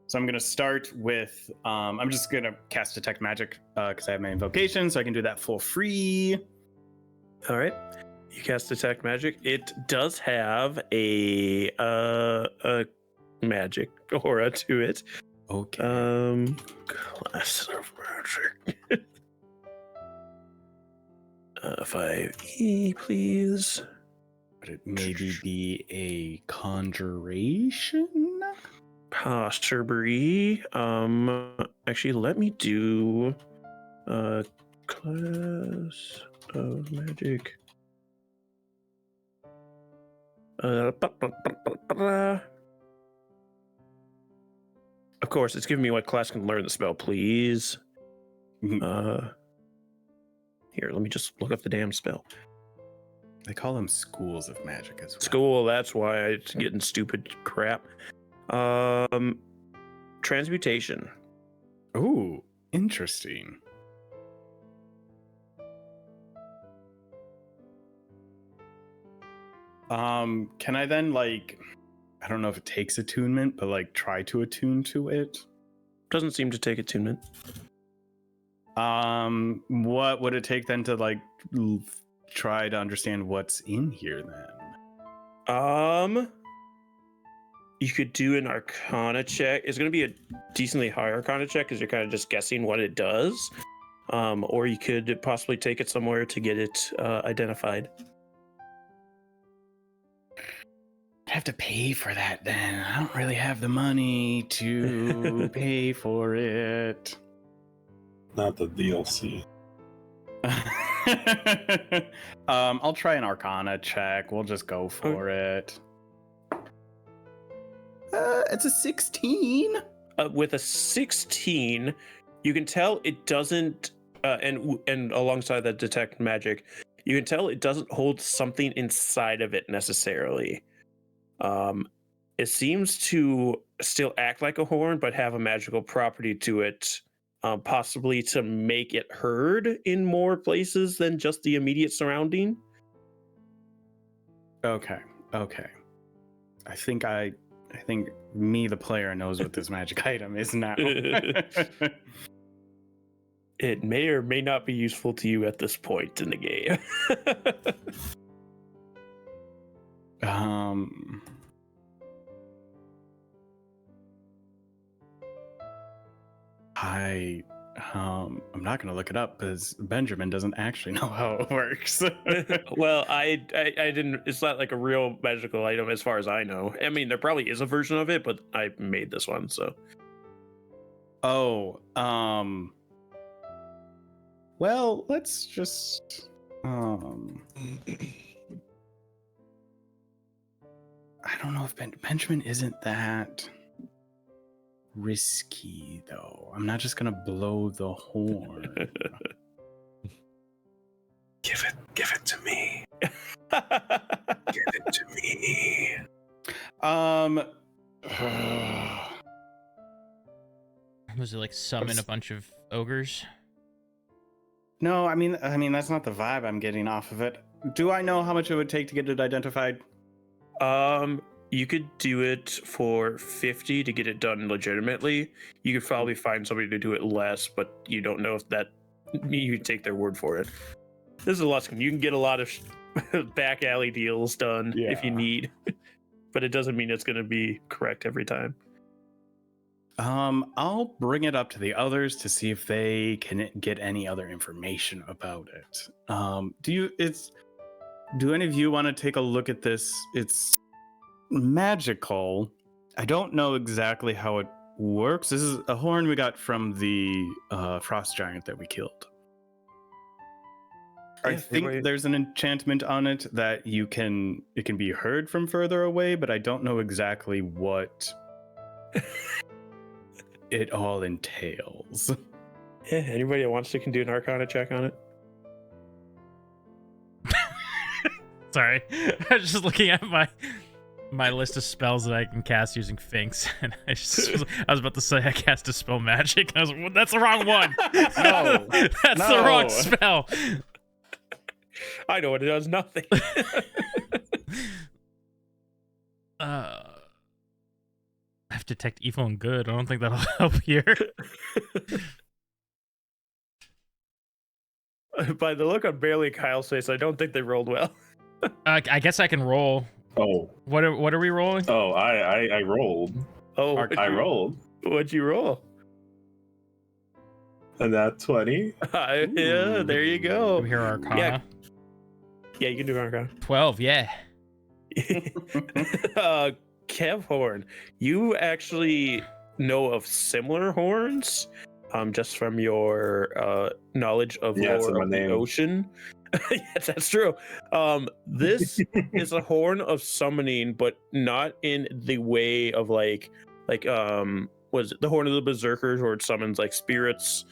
So I'm going to start with, I'm just going to cast Detect Magic because I have my invocation, so I can do that full free. All right. You cast Detect Magic. It does have a magic aura to it. Okay. Class of magic. 5e, please. Would it maybe be a conjuration? Possibly. Actually, let me do class of magic. Of course, it's giving me what class can learn the spell, please. Here, let me just look up the damn spell. They call them schools of magic as well. School, that's why it's getting stupid crap. Transmutation. Ooh, interesting. Can I then like, I don't know if it takes attunement, but like try to attune to it? Doesn't seem to take attunement. What would it take then to like try to understand what's in here then? You could do an Arcana check. It's going to be a decently high Arcana check because you're kind of just guessing what it does. Or you could possibly take it somewhere to get it identified. I'd have to pay for that then. I don't really have the money to pay for it. Not the DLC. I'll try an Arcana check. We'll just go for it. It's a 16. With a 16, you can tell it doesn't, and alongside that detect magic, you can tell it doesn't hold something inside of it necessarily. It seems to still act like a horn, but have a magical property to it possibly to make it heard in more places than just the immediate surrounding. Okay. I think me, the player, knows what this magic item is now. It may or may not be useful to you at this point in the game. I'm not gonna look it up because Benjamin doesn't actually know how it works. Well, I didn't. It's not like a real magical item as far as I know. I mean, there probably is a version of it, but I made this one, so. Oh, well, let's just I don't know if Benjamin isn't that risky though. I'm not just gonna blow the horn. Give it to me. Give it to me. Was it like summon a bunch of ogres? No, I mean that's not the vibe I'm getting off of it. Do I know how much it would take to get it identified? You could do it for 50 to get it done legitimately. You could probably find somebody to do it less, but you don't know if that you take their word for it. This is a lot. You can get a lot of back alley deals done if you need, but it doesn't mean it's going to be correct every time. I'll bring it up to the others to see if they can get any other information about it. Do any of you want to take a look at this? It's magical. I don't know exactly how it works. This is a horn we got from the frost giant that we killed. I think there's an enchantment on it that it can be heard from further away, but I don't know exactly what it all entails. Yeah, anybody that wants to can do an Arcana check on it. Sorry, I was just looking at my list of spells that I can cast using Finks, and I was about to say I cast Dispel Magic, and I was like, well, that's the wrong one. No, that's the wrong spell. I know it does nothing. I have to detect evil and good. I don't think that'll help here. By the look on Bailey Kyle's face, I don't think they rolled well. I guess I can roll. Oh. What are we rolling? Oh, I rolled. Oh, I rolled. What'd you roll? And that 20. Yeah, there you go. Here are Arcana. Yeah, you can do Arcana. 12, yeah. Kev Horn, you actually know of similar horns, just from your knowledge of lore of the ocean. Yes, that's true. This is a horn of summoning, but not in the way of like was it the horn of the berserkers, where it summons like spirits.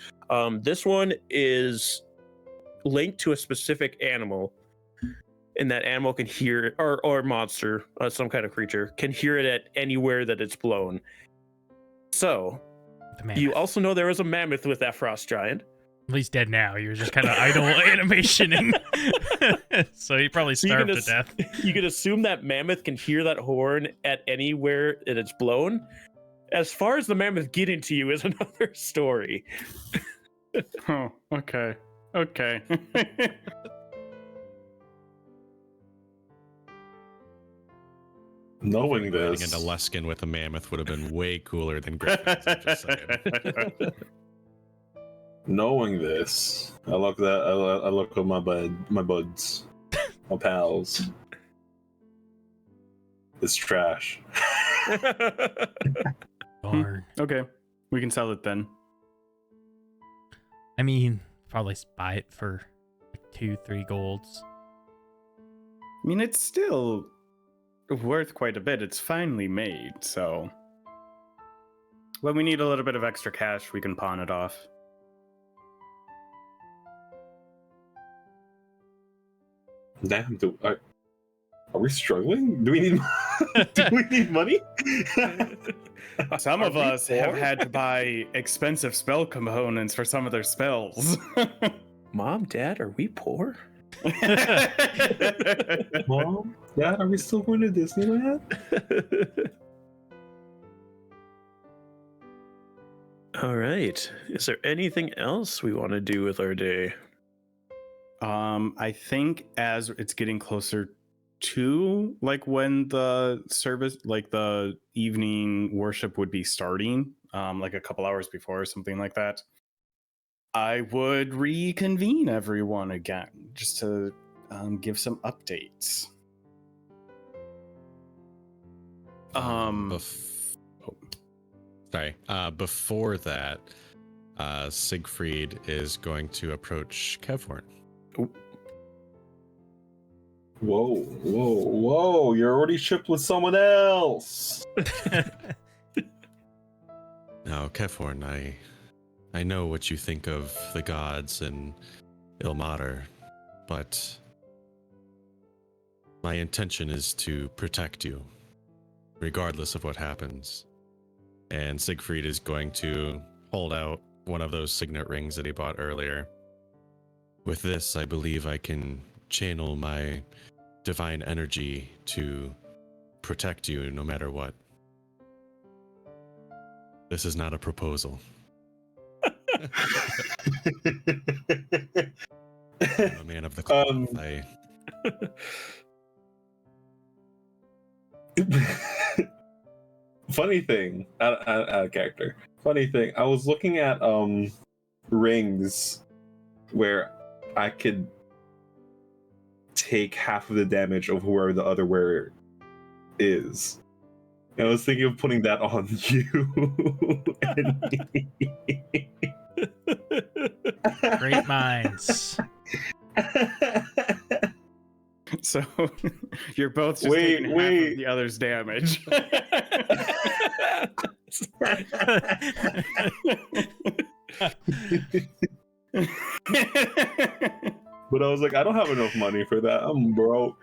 This one is linked to a specific animal, and that animal can hear, or monster, some kind of creature, can hear it at anywhere that it's blown. So, you also know there was a mammoth with that frost giant. Well, he's dead now. He was just kind of idle animationing. So he probably starved to death. You can assume that mammoth can hear that horn at anywhere that it's blown. As far as the mammoth getting to you is another story. Oh, okay. Knowing this, getting into Luskin with a mammoth would have been way cooler than Griffins. I'm just saying. Knowing this, I look at my buds, my pals. It's trash. Darn. Okay, we can sell it then. I mean, probably buy it for like 2-3 golds. I mean, it's still worth quite a bit. It's finely made, so when we need a little bit of extra cash, we can pawn it off. Damn, are we struggling? Do we need money? Some Are of we us have poor? had to buy expensive spell components for some of their spells. Mom, Dad, are we poor? Mom, Dad, are we still going to Disneyland? All right. Is there anything else we want to do with our day? I think as it's getting closer to like when the service, like the evening worship would be starting, like a couple hours before or something like that, I would reconvene everyone again just to give some updates. Before that, Siegfried is going to approach Kevhorn. Whoa! You're already shipped with someone else. Now, Kevhorn, I know what you think of the gods and Ilmater, but my intention is to protect you, regardless of what happens. And Siegfried is going to hold out one of those signet rings that he bought earlier. With this, I believe I can channel my divine energy to protect you no matter what. This is not a proposal. I'm a man of the cloth. Funny thing, out of character. Funny thing, I was looking at rings where I could take half of the damage of whoever the other wearer is. And I was thinking of putting that on you and me. Great minds. So you're both just taking half of the other's damage. But I was like, I don't have enough money for that. I'm broke.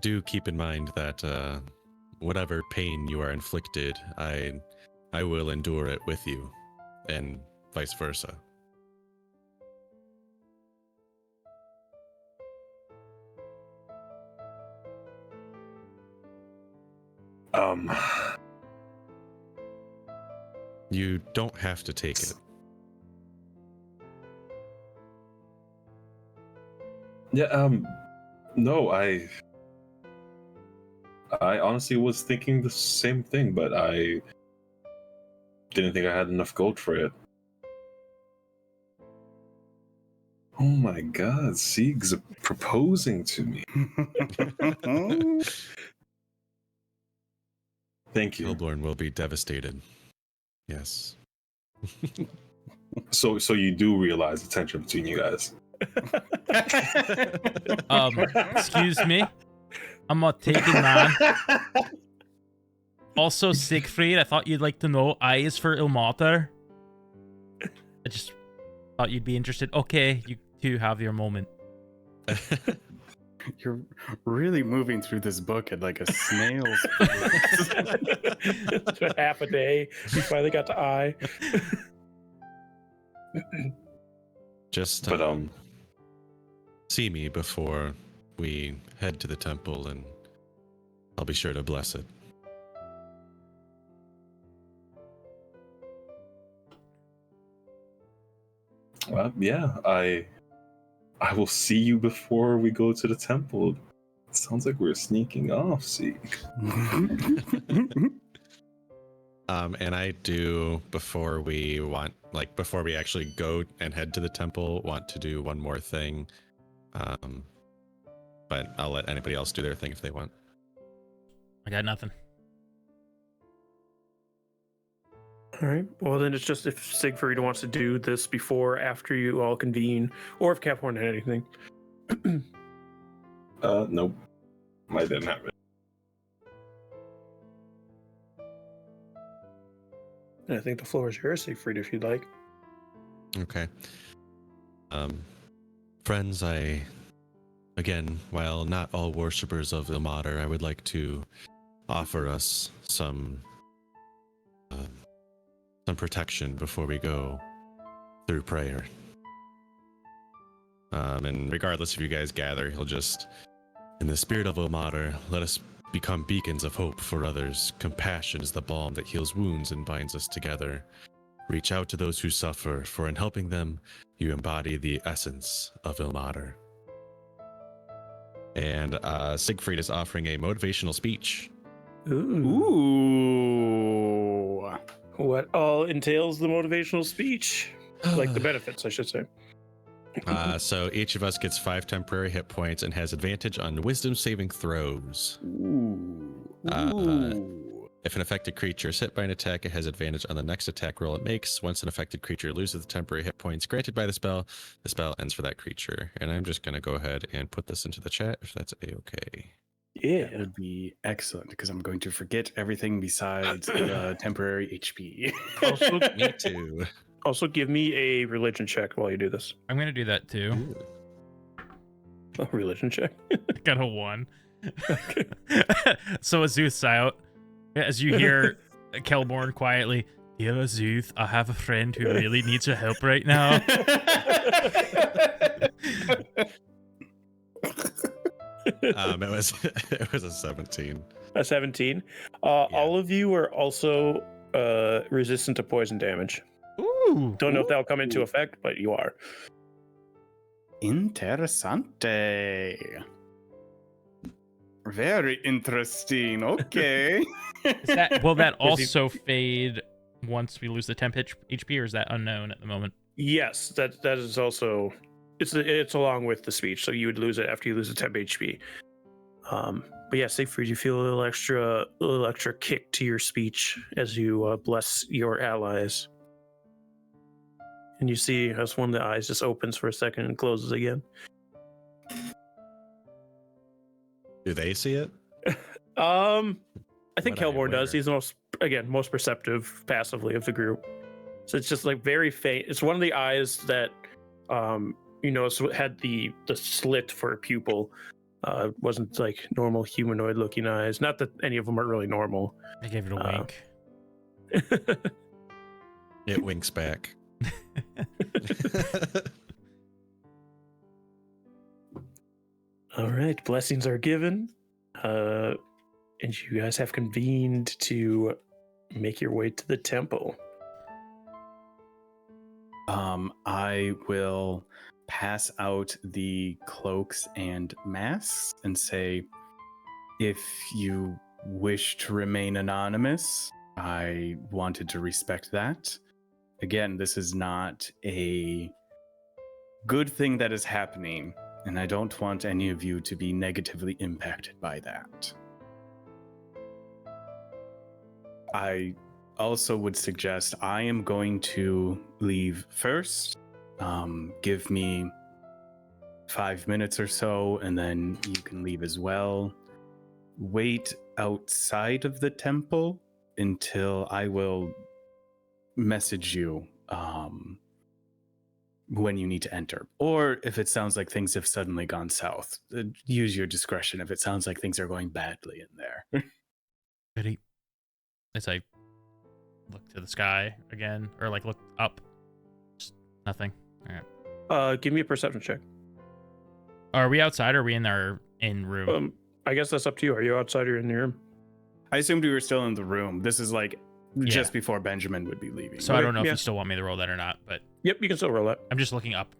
Do keep in mind that whatever pain you are inflicted, I will endure it with you, and vice versa. You don't have to take it. Yeah, no, I honestly was thinking the same thing, but I didn't think I had enough gold for it. Oh my god, Sieg's proposing to me. Thank you. Hellborn will be devastated. Yes. So you do realize the tension between you guys. Excuse me. I'm not taking man. Also, Siegfried, I thought you'd like to know I is for Ilmater. I just thought you'd be interested. Okay, you two have your moment. You're really moving through this book at like a snail's pace. Half a day. We finally got to I. Just see me before we head to the temple, and I'll be sure to bless it. Well, yeah, I will see you before we go to the temple. It sounds like we're sneaking off, Sieg. And I do, before we actually go and head to the temple, want to do one more thing. But I'll let anybody else do their thing if they want. I got nothing. All right. Well, then it's just if Siegfried wants to do this before, or after you all convene, or if Caphorn had anything. Nope. I didn't have it. And I think the floor is yours, Siegfried, if you'd like. Okay. Friends, again, while not all worshippers of Ilmater, I would like to offer us some protection before we go through prayer. And regardless if you guys gather, he'll just, in the spirit of Ilmater, let us become beacons of hope for others. Compassion is the balm that heals wounds and binds us together. Reach out to those who suffer, for in helping them, you embody the essence of Ilmater. And Siegfried is offering a motivational speech. Ooh. What all entails the motivational speech? Like the benefits, I should say. So each of us gets 5 temporary hit points and has advantage on wisdom saving throws. Ooh. If an affected creature is hit by an attack, it has advantage on the next attack roll it makes. Once an affected creature loses the temporary hit points granted by the spell ends for that creature. And I'm just going to go ahead and put this into the chat if that's a-okay. That would be excellent, because I'm going to forget everything besides the temporary HP. Also, Me too. Also, give me a religion check while you do this. I'm gonna do that too. Ooh. A religion check. Got a 1. So Azuth's out. As you hear Kelborn quietly, "Dear Azuth, I have a friend who really needs your help right now." It was a 17. A 17. All of you are also resistant to poison damage. Ooh. Don't know if that'll come into effect, but you are. Interessante. Very interesting. Okay. Will that also fade once we lose the temp HP, or is that unknown at the moment? Yes, that is also it's along with the speech, so you would lose it after you lose the temp HP. But yeah, Siegfried, you feel a little extra kick to your speech as you bless your allies. And you see as one of the eyes just opens for a second and closes again. Do they see it? I think What Kelborn does. where? He's the most perceptive passively of the group. So it's just like very faint. It's one of the eyes that had the slit for a pupil. Wasn't like normal humanoid looking eyes. Not that any of them are really normal. I gave it a wink. It winks back. All right, blessings are given, and you guys have convened to make your way to the temple. I will pass out the cloaks and masks and say, if you wish to remain anonymous, I wanted to respect that. Again, this is not a good thing that is happening, and I don't want any of you to be negatively impacted by that. I also would suggest I am going to leave first. Give me 5 minutes or so, and then you can leave as well. Wait outside of the temple until I will message you when you need to enter. Or if it sounds like things have suddenly gone south, use your discretion if it sounds like things are going badly in there. Goody. As I look to the sky again, or like look up. Just nothing. All right. Give me a perception check. Are we outside or are we in our room? I guess that's up to you. Are you outside or in the room? I assumed we were still in the room. This is like just before Benjamin would be leaving. So I don't know if you still want me to roll that or not, but Yep, you can still roll that. I'm just looking up.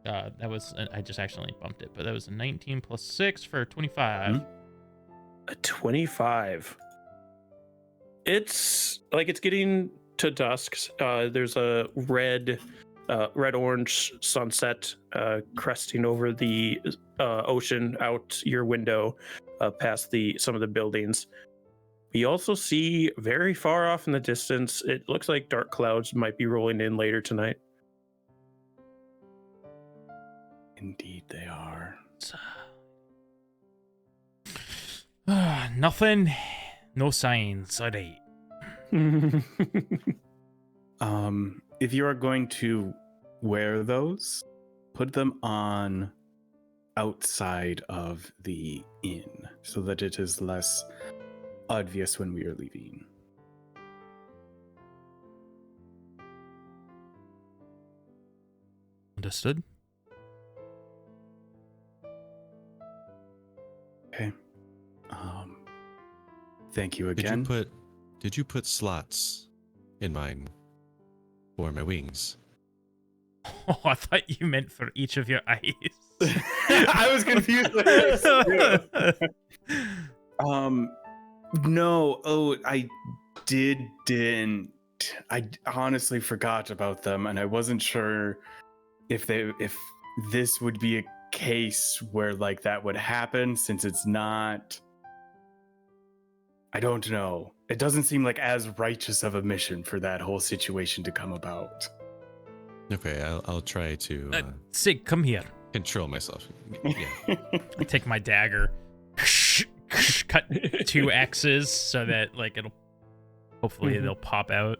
That was, I just accidentally bumped it, but that was a 19 plus 6 for 25. Mm-hmm. A 25. It's getting to dusk. There's a red-orange sunset cresting over the ocean out your window, past some of the buildings. You also see very far off in the distance, it looks like dark clouds might be rolling in later tonight. Indeed they are. Nothing. No signs. All right. If you are going to wear those, put them on outside of the inn so that it is less obvious when we are leaving. Understood. Okay. Thank you again. Did you put slots in mine for my wings? Oh, I thought you meant for each of your eyes. I was confused. No. Oh, I didn't. I honestly forgot about them, and I wasn't sure if this would be a case where like that would happen, since it's not. I don't know. It doesn't seem like as righteous of a mission for that whole situation to come about. Okay, I'll try to Sig, come here. control myself. Yeah. I take my dagger, cut 2 X's so that like it'll hopefully they'll pop out.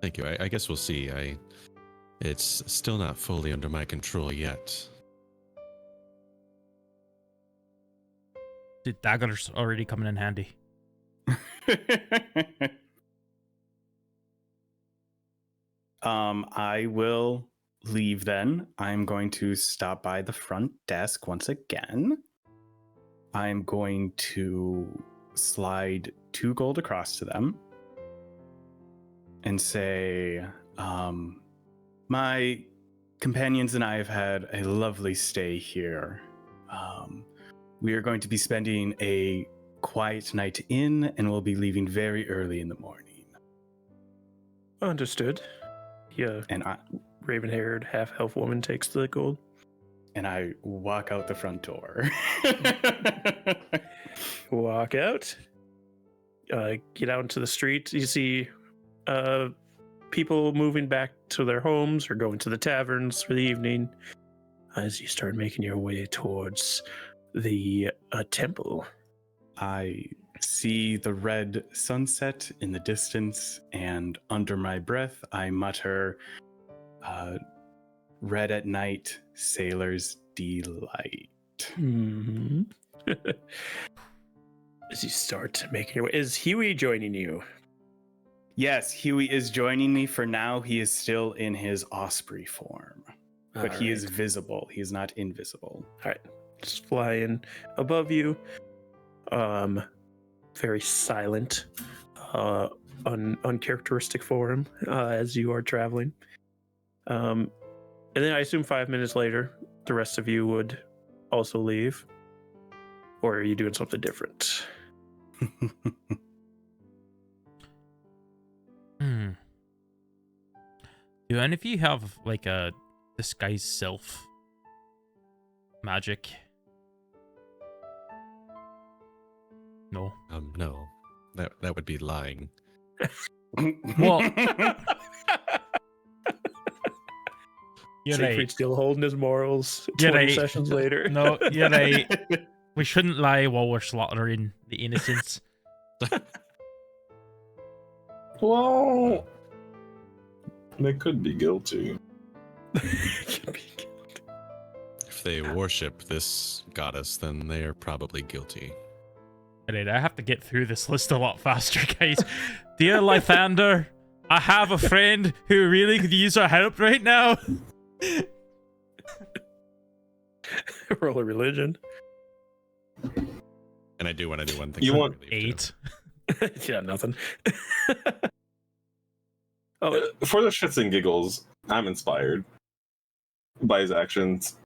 Thank you. I guess we'll see. It's still not fully under my control yet. The dagger's already coming in handy. I will leave then. I'm going to stop by the front desk once again. I'm going to slide 2 gold across to them and say, my companions and I have had a lovely stay here. We are going to be spending a quiet night in, and we'll be leaving very early in the morning. Understood. Yeah. And Raven-haired half-elf woman takes the gold. And I walk out the front door. Walk out. Get out into the street. You see people moving back to their homes or going to the taverns for the evening as you start making your way towards the temple. I see the red sunset in the distance, and under my breath, I mutter, red at night, sailor's delight. Mm-hmm. As you start making your way, is Huey joining you? Yes, Huey is joining me. For now, he is still in his osprey form, but he is visible. He is not invisible. All right. Just flying above you. Very silent, uncharacteristic for him as you are traveling. And then I assume 5 minutes later, the rest of you would also leave. Or are you doing something different? Do any of you have like a disguise self magic? No. No. That would be lying. Well, you're Siegfried's right. still holding his morals You're 20 right. sessions later. No, you're right. We shouldn't lie while we're slaughtering the innocents. Well, they could be guilty. If they worship this goddess, then they are probably guilty. Alright, I have to get through this list a lot faster, guys. Dear Lythander, I have a friend who really could use our help right now. Roll a religion. And I do want to do one thing. You want 8. Yeah, nothing. For the shits and giggles, I'm inspired by his actions.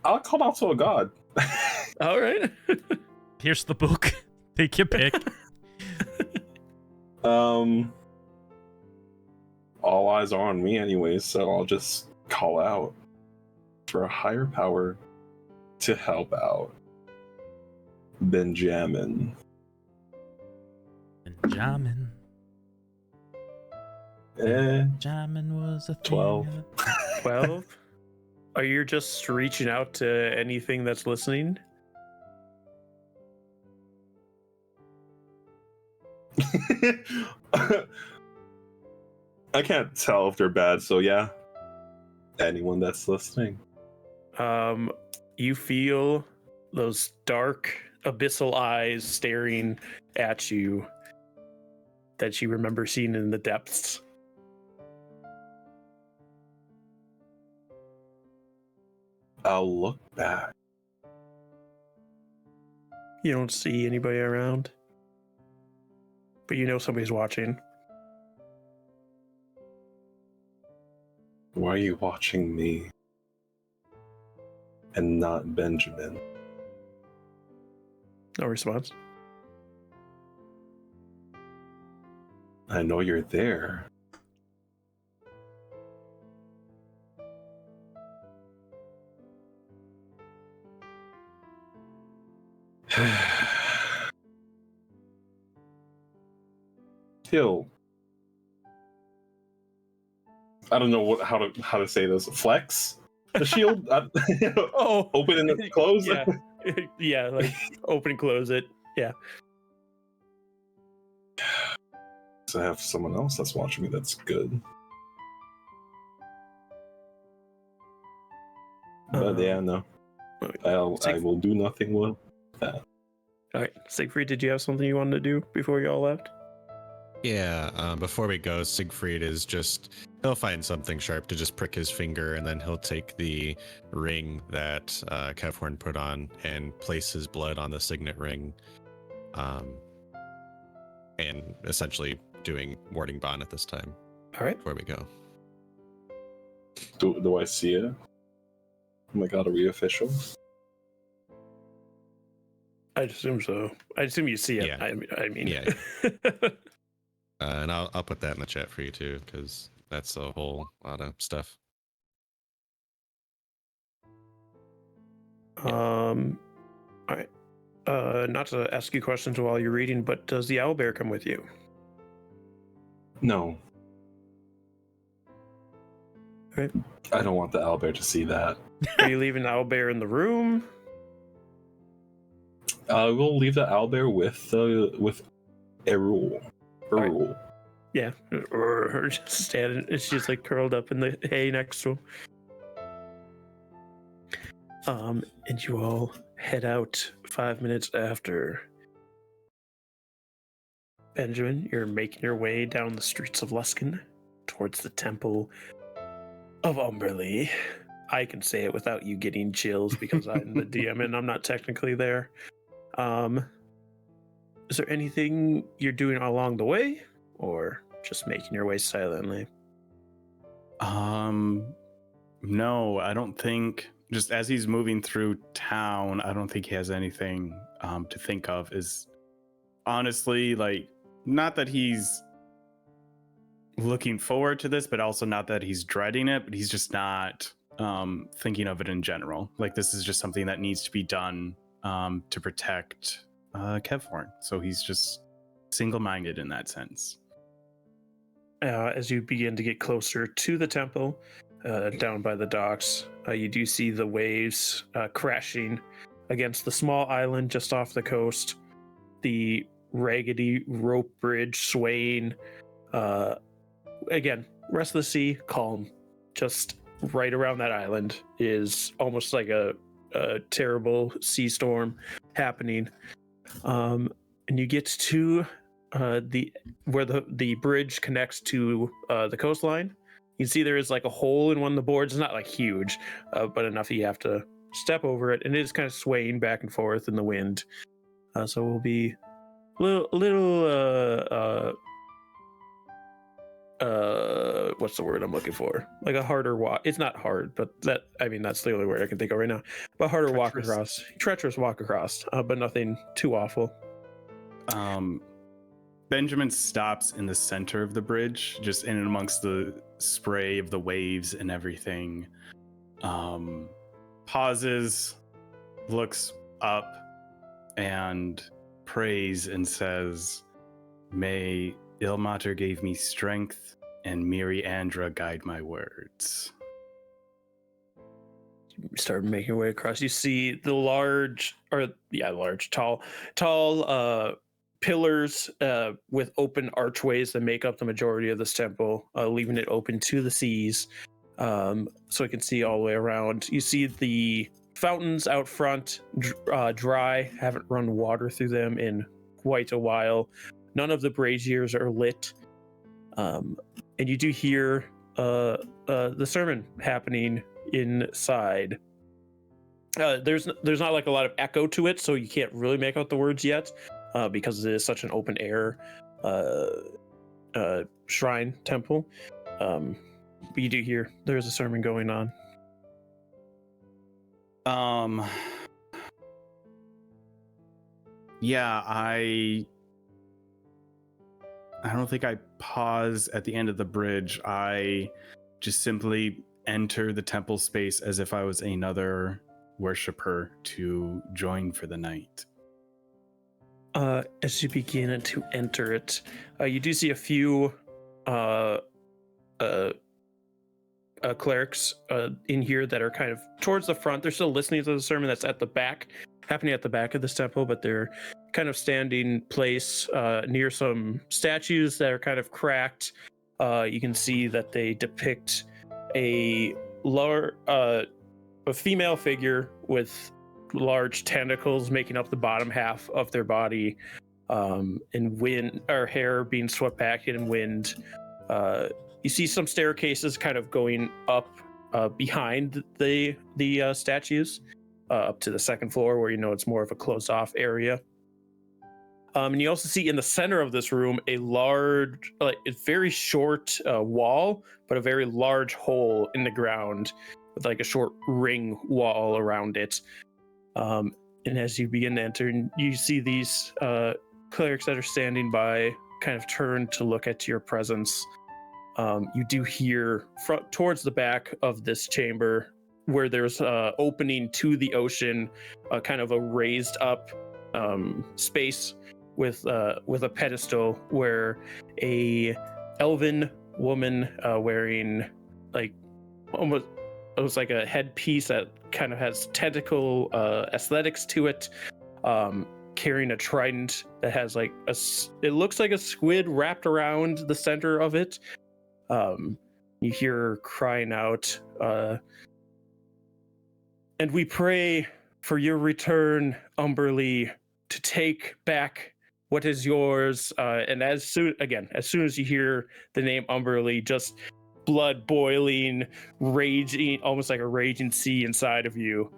I'll call out to a god. All right. Here's the book. Take your pick. All eyes are on me anyways, so I'll just call out for a higher power to help out Benjamin. Benjamin. Benjamin was a 12. 12. Are you just reaching out to anything that's listening? I can't tell if they're bad, so yeah. Anyone that's listening. You feel those dark abyssal eyes staring at you that you remember seeing in the depths. I'll look back. You don't see anybody around, but you know somebody's watching. Why are you watching me and not Benjamin? No response. I know you're there. Hill. I don't know how to say this. Flex the shield. Oh, Open and close. Yeah, yeah, like open and close it. Yeah. So I have someone else that's watching me. That's good. But yeah, no. I will do nothing with that. All right, Siegfried, did you have something you wanted to do before you all left? Yeah, before we go, Siegfried is he'll find something sharp to just prick his finger, and then he'll take the ring that Kevhorn put on and place his blood on the signet ring, and essentially doing warding bond at this time. All right. Before we go. Do I see it? Oh my god, are we official? I assume so. I assume you see it. Yeah. I mean. Yeah. And I'll put that in the chat for you too, because that's a whole lot of stuff. All right. Not to ask you questions while you're reading, but does the owlbear come with you? No. Okay. I don't want the owlbear to see that. Are you leaving the owlbear in the room? We'll leave the owlbear with Erul. Erul. Yeah. Or her just standing. She's like curled up in the hay next to him. And you all head out 5 minutes after. Benjamin, you're making your way down the streets of Luskan towards the Temple of Umberlee. I can say it without you getting chills because I'm the DM and I'm not technically there. Is there anything you're doing along the way, or just making your way silently? No, I don't think. Just as he's moving through town, I don't think he has anything to think of. Is honestly like not that he's looking forward to this, but also not that he's dreading it. But he's just not thinking of it in general. Like this is just something that needs to be done to protect Kevhorn. So he's just single-minded in that sense. As you begin to get closer to the temple, down by the docks, you do see the waves crashing against the small island just off the coast. The raggedy rope bridge swaying. Again, rest of the sea calm. Just right around that island is almost like a terrible sea storm happening. And you get to where the bridge connects to the coastline. You can see there is like a hole in one of the boards. It's not like huge, but enough that you have to step over it, and it is kind of swaying back and forth in the wind. So we'll be what's the word I'm looking for? Like a harder walk. It's not hard, but that's the only word I can think of right now. But harder walk across, treacherous walk across, but nothing too awful. Benjamin stops in the center of the bridge, just in and amongst the spray of the waves and everything. Pauses, looks up, and prays and says, "May Ilmater gave me strength, and Miri Andra guide my words." You start making your way across. You see the tall pillars with open archways that make up the majority of this temple, leaving it open to the seas. so you can see all the way around. You see the fountains out front, dry, haven't run water through them in quite a while. None of the braziers are lit. And you do hear the sermon happening inside. There's not like a lot of echo to it, so you can't really make out the words yet, because it is such an open air shrine temple. But you do hear there's a sermon going on. Yeah, I don't think I pause at the end of the bridge. I just simply enter the temple space as if I was another worshiper to join for the night. As you begin to enter it, you do see a few clerics in here that are kind of towards the front. They're still listening to the sermon that's at the back, happening at the back of this temple, but they're kind of standing place near some statues that are kind of cracked. You can see that they depict a female figure with large tentacles making up the bottom half of their body, and wind or hair being swept back in wind. You see some staircases kind of going up behind the statues up to the second floor, where you know it's more of a closed off area. And you also see in the center of this room a large, it's very short wall, but a very large hole in the ground with like a short ring wall around it. And as you begin to enter, you see these clerics that are standing by kind of turn to look at your presence. You do hear towards the back of this chamber, where there's opening to the ocean, kind of a raised up space with a pedestal, where a elven woman wearing like almost like a headpiece that kind of has tentacle aesthetics to it, carrying a trident that has like it looks like a squid wrapped around the center of it. You hear her crying out, and we pray for your return, Umberlee, to take back what is yours. And as soon as you hear the name Umberlee, just blood boiling, raging, almost like a raging sea inside of you,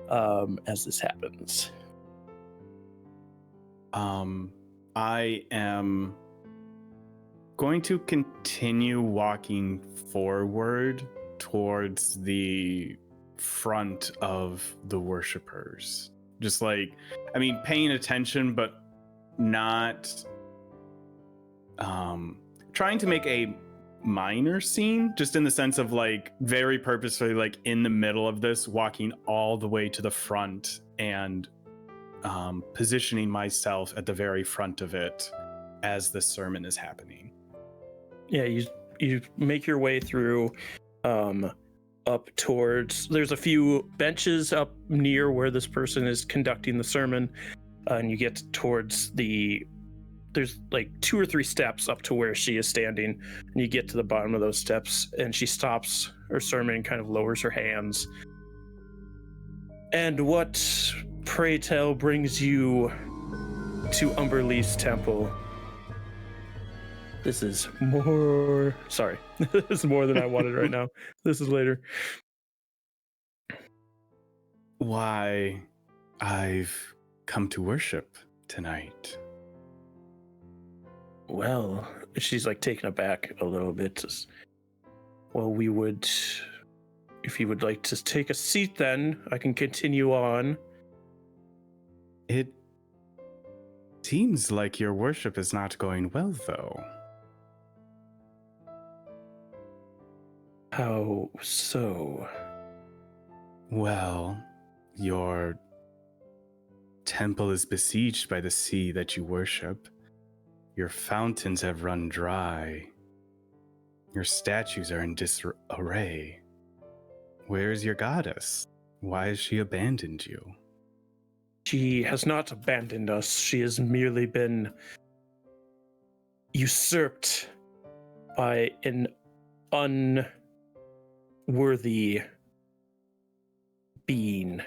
as this happens. I am going to continue walking forward towards the front of the worshippers. Just like, paying attention, but not trying to make a minor scene, just in the sense of like very purposefully, like in the middle of this, walking all the way to the front and positioning myself at the very front of it as the sermon is happening. Yeah, you make your way through up towards, there's a few benches up near where this person is conducting the sermon, and you get towards there's like 2 or 3 steps up to where she is standing, and you get to the bottom of those steps, and she stops her sermon and kind of lowers her hands. And what, pray tell, brings you to Umberlee's temple? This is more... Sorry. This is more than I wanted right now. This is later. Why, I've come to worship tonight. Well, she's like taken aback a little bit. Well, we would... If you would like to take a seat, then I can continue on. It seems like your worship is not going well, though. How so? Well, your temple is besieged by the sea that you worship. Your fountains have run dry. Your statues are in disarray. Where is your goddess? Why has she abandoned you? She has not abandoned us. She has merely been usurped by an worthy being?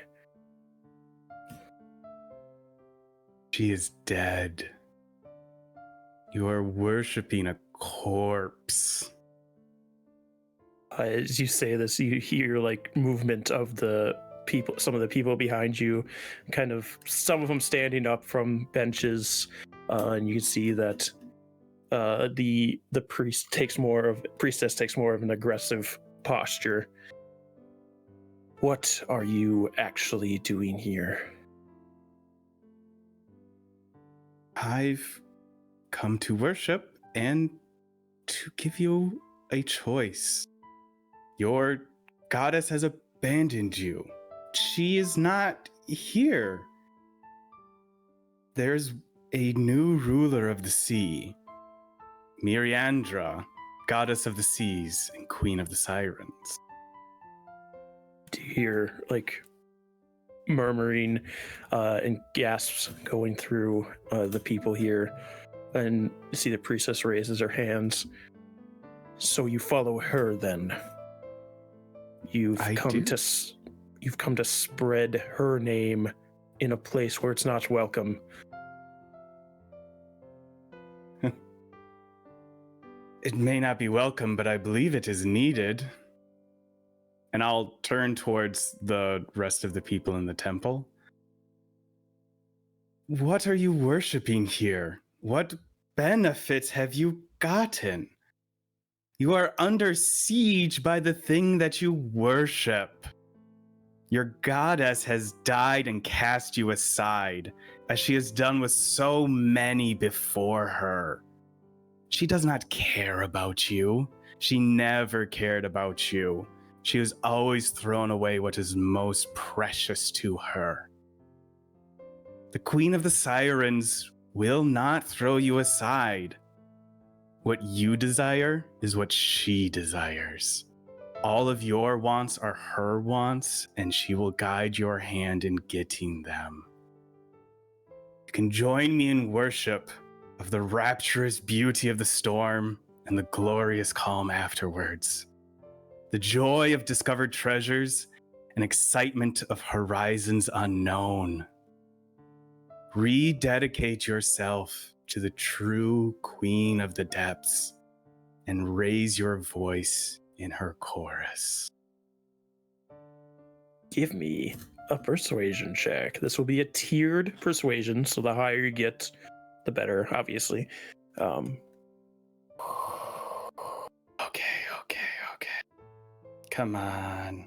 She is dead. You are worshipping a corpse. As you say this, you hear like movement of the people, some of the people behind you, kind of some of them standing up from benches, and you can see that the priestess takes more of an aggressive posture. What are you actually doing here? I've come to worship and to give you a choice. Your goddess has abandoned you. She is not here. There's a new ruler of the sea, Miriandra, goddess of the seas and queen of the sirens. Do you hear like murmuring and gasps going through the people here, and you see the priestess raises her hands. So you follow her then? You've come to spread her name in a place where it's not welcome. It may not be welcome, but I believe it is needed. And I'll turn towards the rest of the people in the temple. What are you worshiping here? What benefits have you gotten? You are under siege by the thing that you worship. Your goddess has died and cast you aside, as she has done with so many before her. She does not care about you. She never cared about you. She has always thrown away what is most precious to her. The Queen of the Sirens will not throw you aside. What you desire is what she desires. All of your wants are her wants, and she will guide your hand in getting them. You can join me in worship of the rapturous beauty of the storm and the glorious calm afterwards. The joy of discovered treasures and excitement of horizons unknown. Rededicate yourself to the true Queen of the Depths and raise your voice in her chorus. Give me a persuasion check. This will be a tiered persuasion, so the higher you get, the better, obviously. Okay. Come on.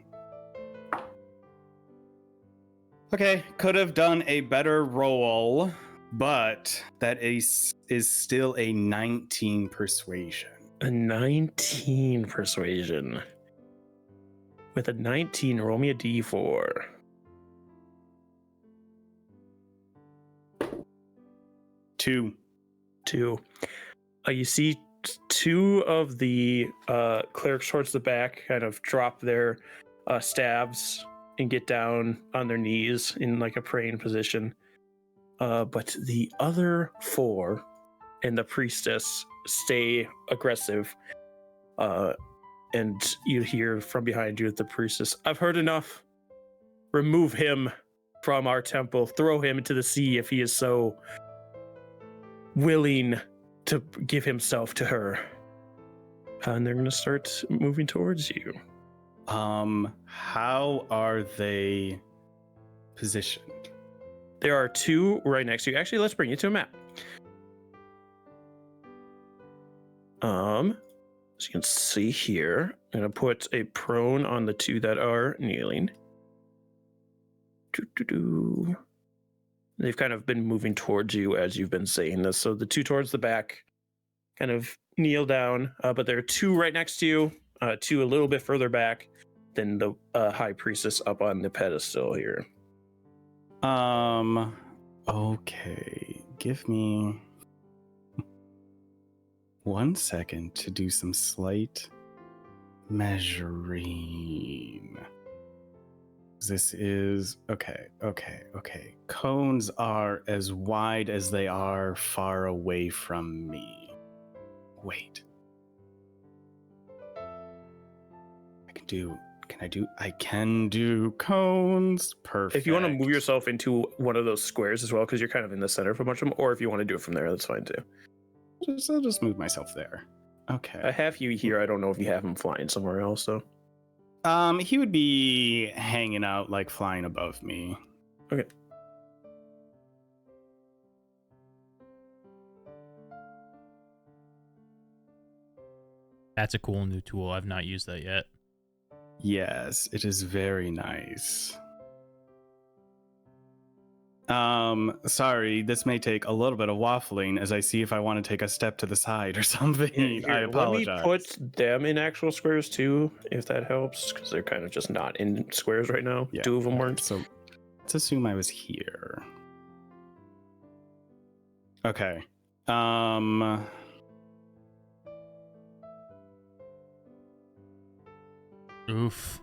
Okay, could have done a better roll, but that is still a 19 persuasion. A 19 persuasion. With a 19, roll me a d4. 2. You see two of the clerics towards the back kind of drop their staves and get down on their knees in like a praying position. But the other 4 and the priestess stay aggressive. And you hear from behind you the priestess, "I've heard enough. Remove him from our temple. Throw him into the sea if he is so willing to give himself to her." And they're going to start moving towards you. How are they positioned? There are 2 right next to you. Actually, let's bring you to a map. As you can see here, I'm going to put a prone on the 2 that are kneeling. They've kind of been moving towards you as you've been saying this. So the 2 towards the back kind of kneel down, but there are 2 right next to you, 2 a little bit further back than the high priestess up on the pedestal here. Okay. Give me 1 second to do some slight measuring. This is okay. Cones are as wide as they are far away from me. Wait. I can I can do cones. Perfect. If you want to move yourself into one of those squares as well, because you're kind of in the center of a bunch of them, or if you want to do it from there, that's fine too. I'll just move myself there. Okay. I have you here. I don't know if you have him flying somewhere else though. He would be hanging out, like flying above me. Okay. That's a cool new tool. I've not used that yet. Yes, it is very nice. Sorry, this may take a little bit of waffling as I see if I want to take a step to the side or something. Here, I apologize. Let me put them in actual squares too, if that helps, because they're kind of just not in squares right now. Yeah. 2 of them weren't. So let's assume I was here. Okay. Oof.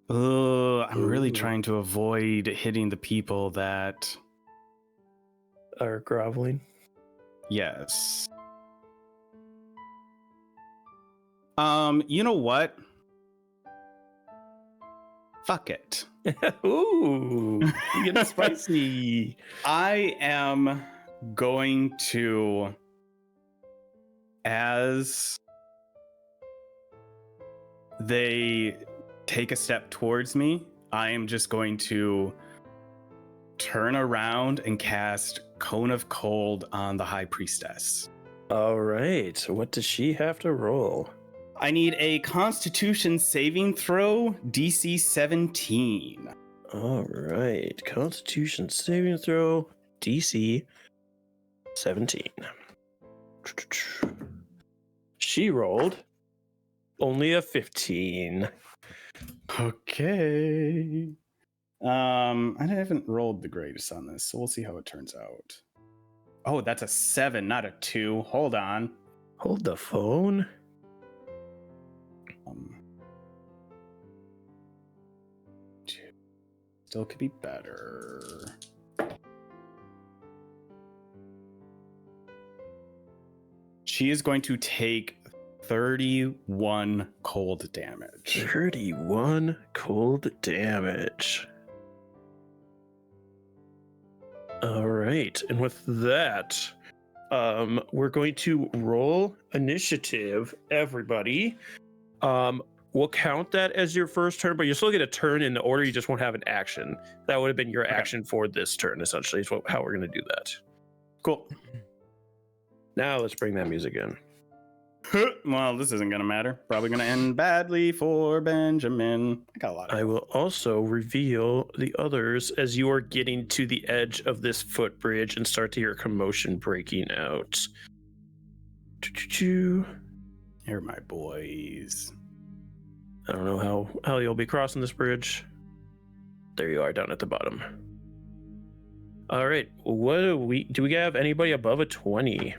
I'm really Ooh. trying to avoid hitting the people that. Are groveling. Yes. You know what? Fuck it. Ooh, you getting spicy. I am going to, as they take a step towards me, I am just going to turn around and cast Cone of Cold on the High Priestess. All right. So what does she have to roll? I need a Constitution saving throw, DC 17. All right. Constitution saving throw, DC 17. She rolled only a 15. Okay. I haven't rolled the greatest on this, so we'll see how it turns out. Oh, that's a 7, not a 2. Hold on. Hold the phone. Still could be better. She is going to take 31 cold damage. 31 cold damage. All right. And with that, we're going to roll initiative, everybody. We'll count that as your first turn, but you still get a turn in the order. You just won't have an action. That would have been your action for this turn, essentially, is how we're going to do that. Cool. Now let's bring that music in. Well, this isn't going to matter. Probably going to end badly for Benjamin. I got a lot of I will also reveal the others as you are getting to the edge of this footbridge and start to hear commotion breaking out. Here are my boys. I don't know how you'll be crossing this bridge. There you are down at the bottom. All right. What do we have anybody above a 20?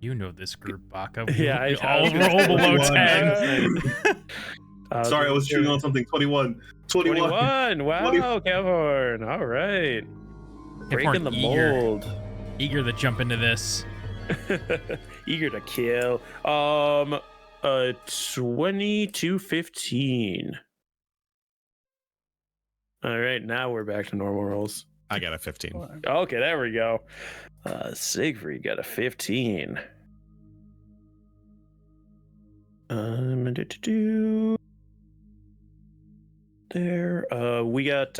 You know this group, Baka. Yeah, I I all was roll below 21. 10. Sorry, I was chewing on something. 21. 21. Wow, 20. Kevhorn. All right. Breaking the mold. Eager to jump into this. Eager to kill. 22-15. All right, now we're back to normal rolls. I got a 15. Okay, there we go. Siegfried got a 15. There. We got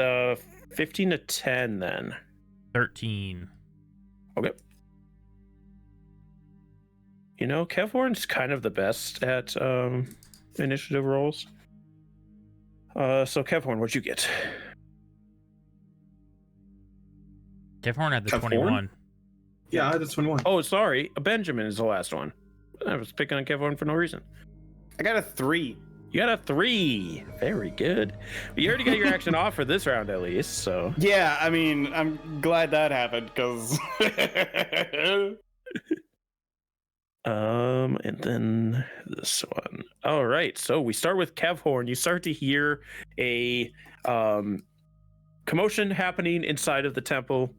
15 to 10 then. 13. Okay. You know, Kevhorn's kind of the best at initiative rolls. So Kevhorn, what'd you get? Kevhorn had the Kevhorn? 21. Yeah, I had the 21. Oh, sorry. Benjamin is the last one. I was picking on Kevhorn for no reason. I got a 3. You got a 3. Very good. But you already got your action off for this round at least, so. Yeah, I mean, I'm glad that happened because. And then this one. All right. So we start with Kevhorn. You start to hear a commotion happening inside of the temple.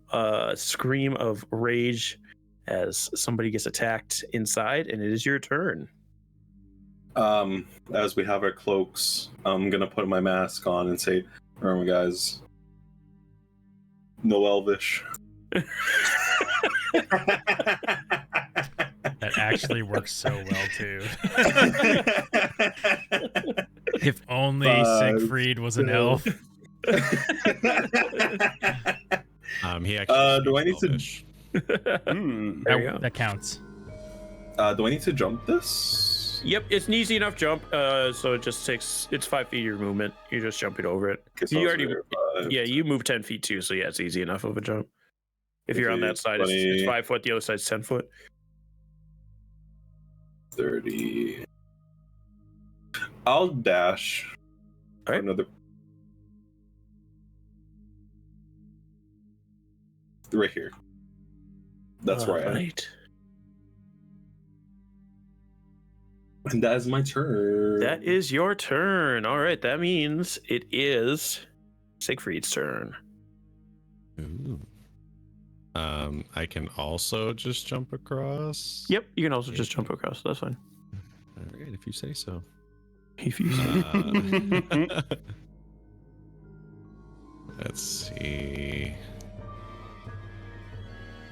Scream of rage as somebody gets attacked inside, and it is your turn. As we have our cloaks, I'm gonna put my mask on and say, remember guys, no Elvish. That actually works so well too. If only Siegfried was an elf. He actually do I need Elvish. There you go. That counts. Do I need to jump this? Yep, it's an easy enough jump. So it just takes, it's 5 feet of your movement. You're just jumping over it. So You already, yeah, you move 10 feet too, so yeah, it's easy enough of a jump. If you're on that side, it's 5 foot. The other side's 10 foot. 30. I'll dash. All right. Another. Right here. That's where I am. Right. And that is my turn. That is your turn. All right, that means it is Siegfried's turn. Ooh. I can also just jump across. Yep, you can also just jump across. That's fine. All right, if you say so. If you Let's see.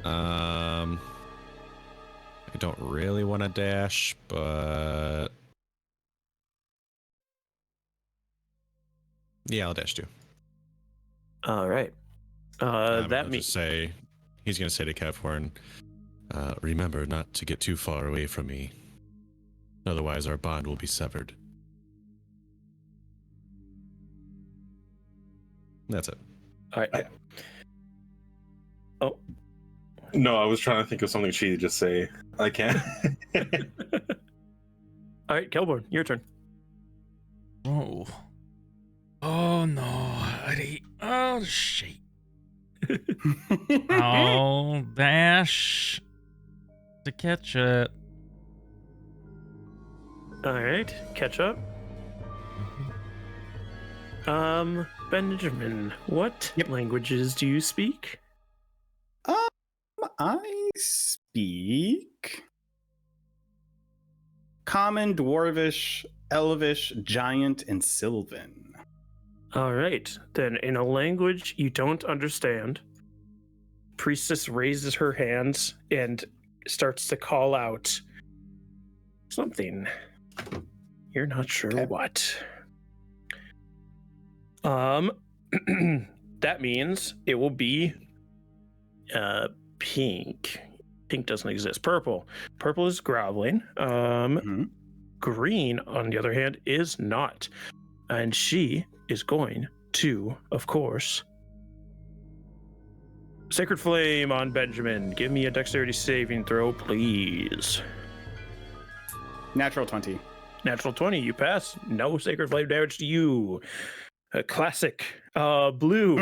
I don't really want to dash, but yeah, I'll dash too. All right. That means say he's gonna say to Kevhorn, remember not to get too far away from me, otherwise our bond will be severed. That's it. all right. Oh, No, I was trying to think of something cheesy to just say. I can't. all right, Kelborn, your turn. Oh. Oh no. Oh shit. I'll dash to catch it. All right, catch up. Benjamin, what languages do you speak? I speak Common, Dwarvish, Elvish, Giant, and Sylvan. All right, then in a language you don't understand, Priestess raises her hands and starts to call out something. You're not sure what. That means it will be pink. Pink doesn't exist. Purple. Purple is groveling. Green, on the other hand, is not. And she is going to, of course, Sacred Flame on Benjamin. Give me a dexterity saving throw, please. Natural 20. Natural 20, you pass. No Sacred Flame damage to you. A classic. Blue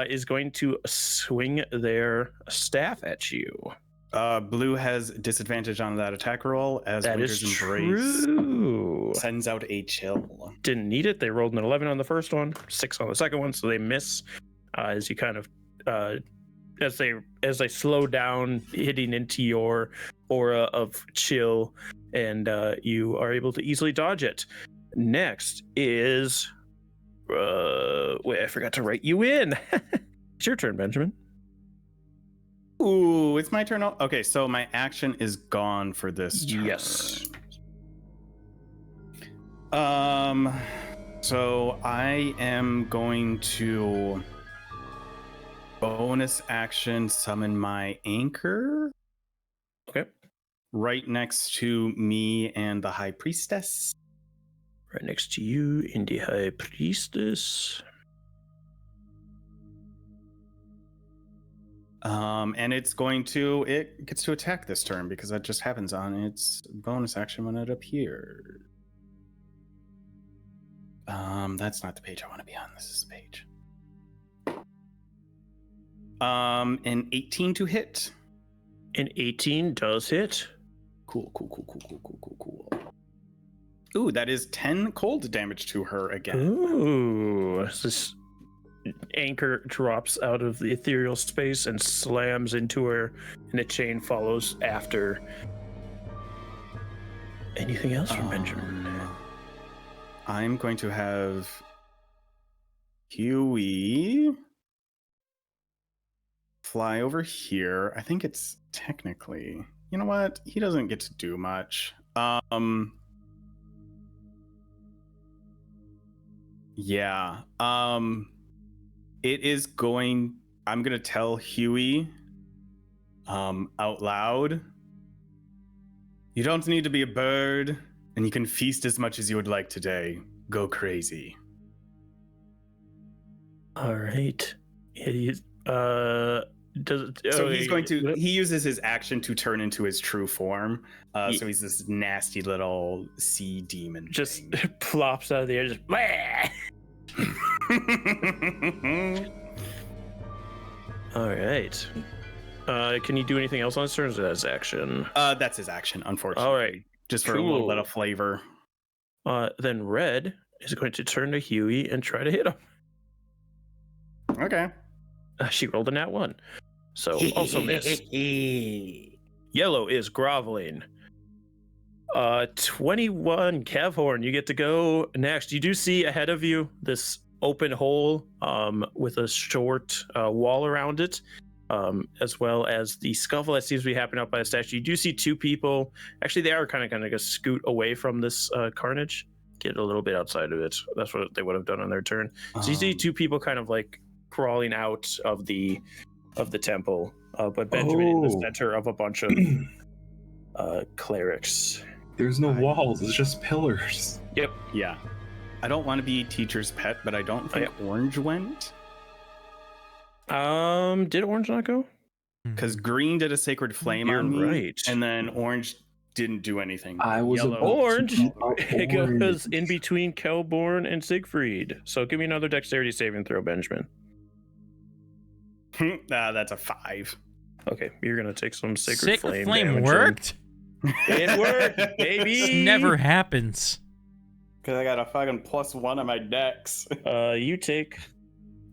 is going to swing their staff at you. Blue has disadvantage on that attack roll as That Winter's is Embrace true. sends out a chill. Didn't need it. They rolled an 11 on the first one, 6 on the second one, so they miss as you kind of as they slow down, hitting into your aura of chill, and you are able to easily dodge it. Next is wait, I forgot to write you in. It's your turn, Benjamin. Ooh, it's my turn. Okay, so my action is gone for this turn. Yes. So I am going to bonus action summon my anchor. Okay. Right next to me and the High Priestess. Right next to you in the High Priestess. And it gets to attack this turn because that just happens on its bonus action when it appears. That's not the page I want to be on. This is the page. An 18 to hit. An 18 does hit. Cool. Ooh, that is 10 cold damage to her again. Ooh, this anchor drops out of the ethereal space and slams into her, and a chain follows after. Anything else from Benjamin? I'm going to have Huey fly over here. I think it's technically, you know what? He doesn't get to do much. Yeah. It is going. I'm gonna tell Huey out loud. You don't need to be a bird, and you can feast as much as you would like today. Go crazy. All right. He's So he's going to. He uses his action to turn into his true form. So he's this nasty little sea demon. Just thing. plops out of the air. Just. All right. Can you do anything else on his turn? Or is that his action? That's his action, unfortunately. All right. Just for a little bit of flavor. Then Red is going to turn to Huey and try to hit him. Okay. She rolled a nat 1. So also miss. Yellow is groveling. 21 Kevhorn, you get to go next. You do see ahead of you this open hole with a short wall around it, as well as the scuffle that seems to be happening up by the statue. You do see two people. Actually, they are kind of going to scoot away from this carnage, get a little bit outside of it. That's what they would have done on their turn. So you see two people kind of like crawling out of the temple, but Benjamin in the center of a bunch of clerics. There's no walls, it's just pillars. Yep. Yeah. I don't want to be teacher's pet, but I don't think Orange went. Did Orange not go? Because Green did a sacred flame on me, right. And then Orange didn't do anything. I was Yellow. Orange. It goes in between Kelborn and Siegfried. So give me another dexterity saving throw, Benjamin. That's a 5. Okay, you're gonna take some sacred flame. Flame worked. It worked, baby. This never happens. Because I got a fucking +1 on my dex. You take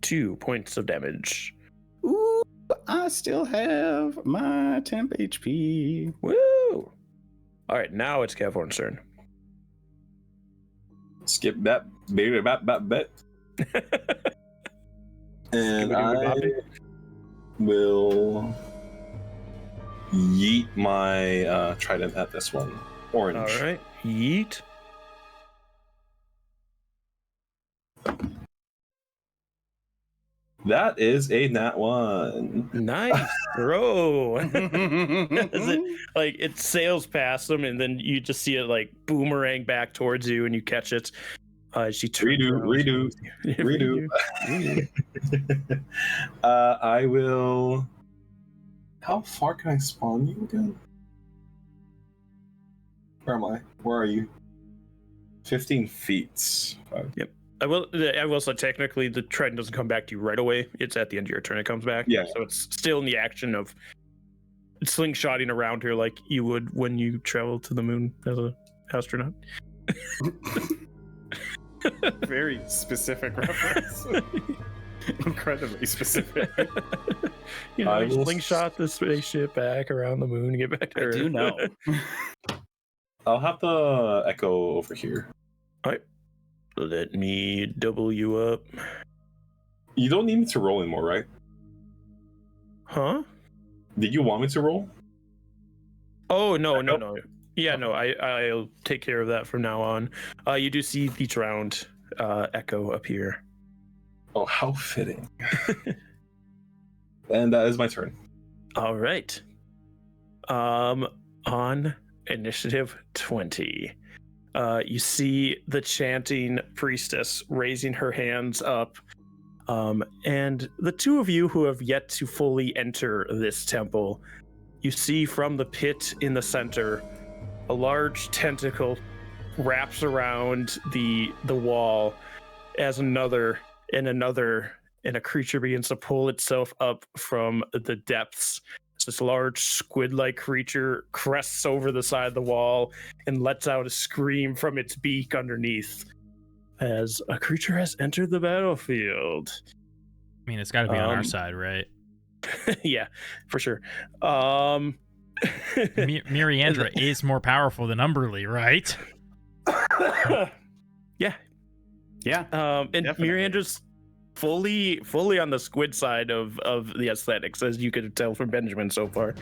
2 points of damage. Ooh, I still have my temp HP. Woo! All right, now it's Kevhorn's turn. Skip that, baby, bet. And I will yeet my trident at this one. Orange. All right, yeet. That is a nat 1. Nice throw. It sails past them, and then you just see it like boomerang back towards you, and you catch it. She redo. I will. How far can I spawn you again? Where am I? Where are you? 15 feet. Yep. I will say technically the trident doesn't come back to you right away. It's at the end of your turn it comes back. Yeah. So it's still in the action of slingshotting around here like you would when you travel to the moon as an astronaut. Very specific reference. Incredibly specific. You know, you slingshot the spaceship back around the moon and get back there. I do know. I'll have the echo over here. All right. Let me double you up. You don't need me to roll anymore, right? Huh? Did you want me to roll? Oh, no. Yeah, no, I'll take care of that from now on. You do see the drowned echo appear. Oh, how fitting. And that is my turn. All right. On initiative 20. You see the chanting priestess raising her hands up, and the two of you who have yet to fully enter this temple, you see from the pit in the center, a large tentacle wraps around the wall as another, and a creature begins to pull itself up from the depths, This large squid-like creature crests over the side of the wall and lets out a scream from its beak underneath as a creature has entered the battlefield. I mean, it's got to be on our side, right? Yeah, for sure. Miriandra is more powerful than Umberly, right? Yeah. And Definitely. Mirandra's fully on the squid side of the aesthetics, as you could tell from Benjamin so far.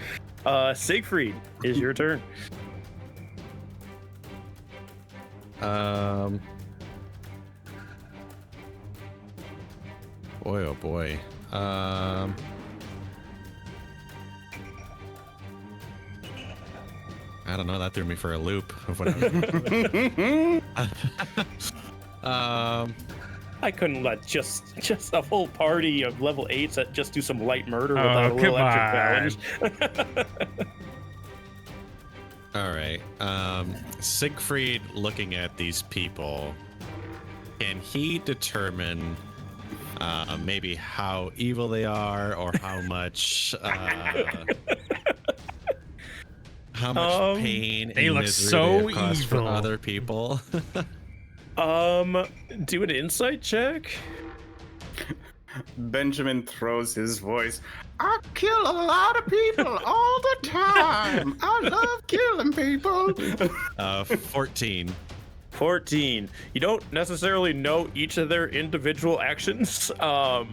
Siegfried, is your turn. Boy, oh boy. I don't know. That threw me for a loop of what I was. I couldn't let just a whole party of level 8s that just do some light murder without a little extra challenge. All right. Siegfried, looking at these people, can he determine maybe how evil they are, or how much pain they and look misery so they have caused for evil. other people? Do an insight check. Benjamin throws his voice. I kill a lot of people all the time. I love killing people. 14. 14. You don't necessarily know each of their individual actions, but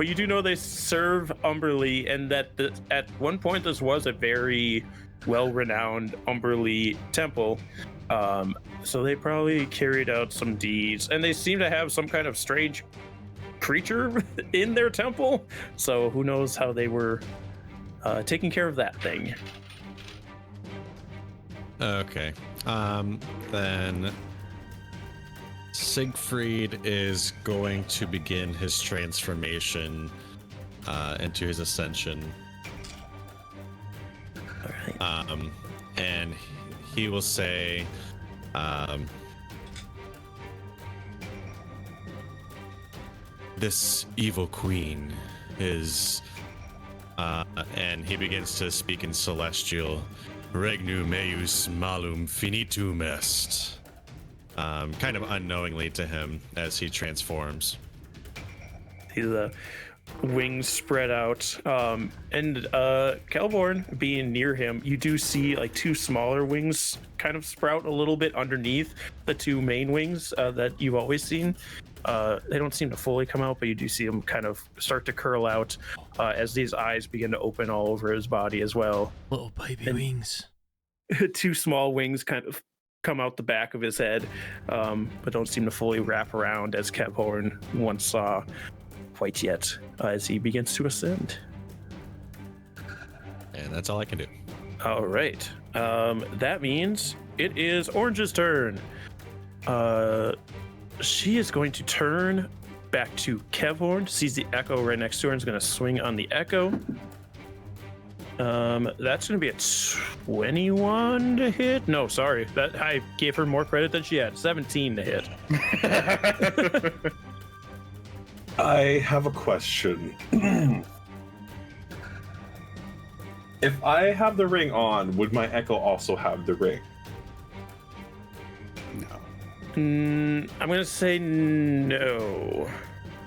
you do know they serve Umberly, and that at one point this was a very well-renowned Umberly temple. So they probably carried out some deeds, and they seem to have some kind of strange creature in their temple. So who knows how they were taking care of that thing. Okay. Then Siegfried is going to begin his transformation into his ascension. All right. And he will say, this evil queen is, and he begins to speak in Celestial, Regnu meus malum finitum est. Kind of unknowingly to him as he transforms. His wings spread out, and Kelborn being near him, you do see like two smaller wings kind of sprout a little bit underneath the two main wings that you've always seen. They don't seem to fully come out, but you do see them kind of start to curl out as these eyes begin to open all over his body as well. Little baby wings. Two small wings kind of come out the back of his head, but don't seem to fully wrap around as Kelborn once saw quite yet as he begins to ascend. And that's all I can do. All right. That means it is Orange's turn. She is going to turn back to Kevhorn, sees the echo right next to her, and is going to swing on the echo. That's going to be a 21 to hit. No, sorry. That I gave her more credit than she had. 17 to hit. I have a question. If I have the ring on, would my echo also have the ring? I'm gonna say no,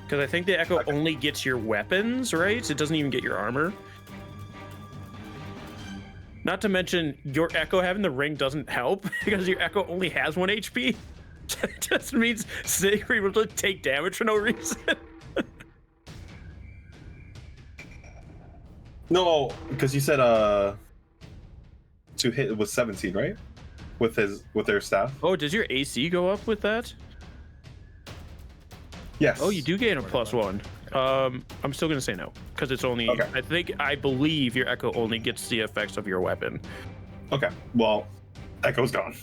because I think the echo only gets your weapons, right? It doesn't even get your armor. Not to mention, your echo having the ring doesn't help because your echo only has 1 HP. It just means Siegfried will just take damage for no reason. No, because you said to hit was 17, right? With their staff. Oh, does your AC go up with that? Yes. Oh, you do gain a +1. I'm still gonna say no because it's only. Okay. I believe your echo only gets the effects of your weapon. Okay. Well, echo's gone.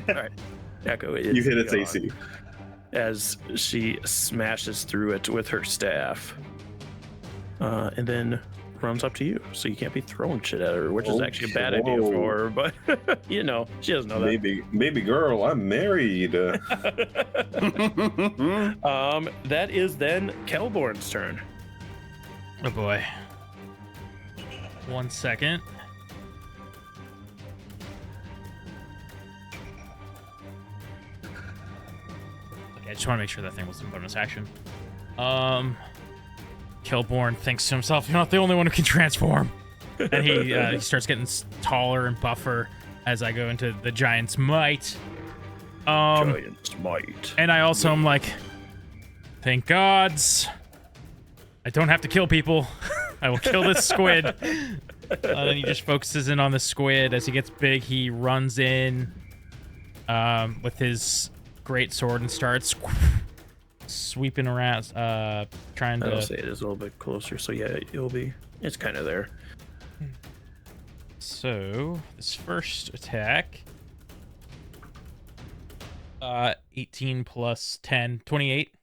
All right. Echo is. You hit its gone AC. as she smashes through it with her staff, and then runs up to you. So you can't be throwing shit at her, which is actually a bad idea for her. But you know, she doesn't know that. Baby girl, I'm married. That is then Kelborn's turn. Oh boy. 1 second. Okay, I just want to make sure that thing was in bonus action. Killborn thinks to himself, "You're not the only one who can transform." And he starts getting taller and buffer as I go into the Giant's Might. Giant's Might. And I also am like, thank gods, I don't have to kill people. I will kill this squid. And he just focuses in on the squid. As he gets big, he runs in with his great sword and starts sweeping around, trying to... I'll say it is a little bit closer, so yeah, it's kind of there. So, this first attack, 18 plus 10, 28.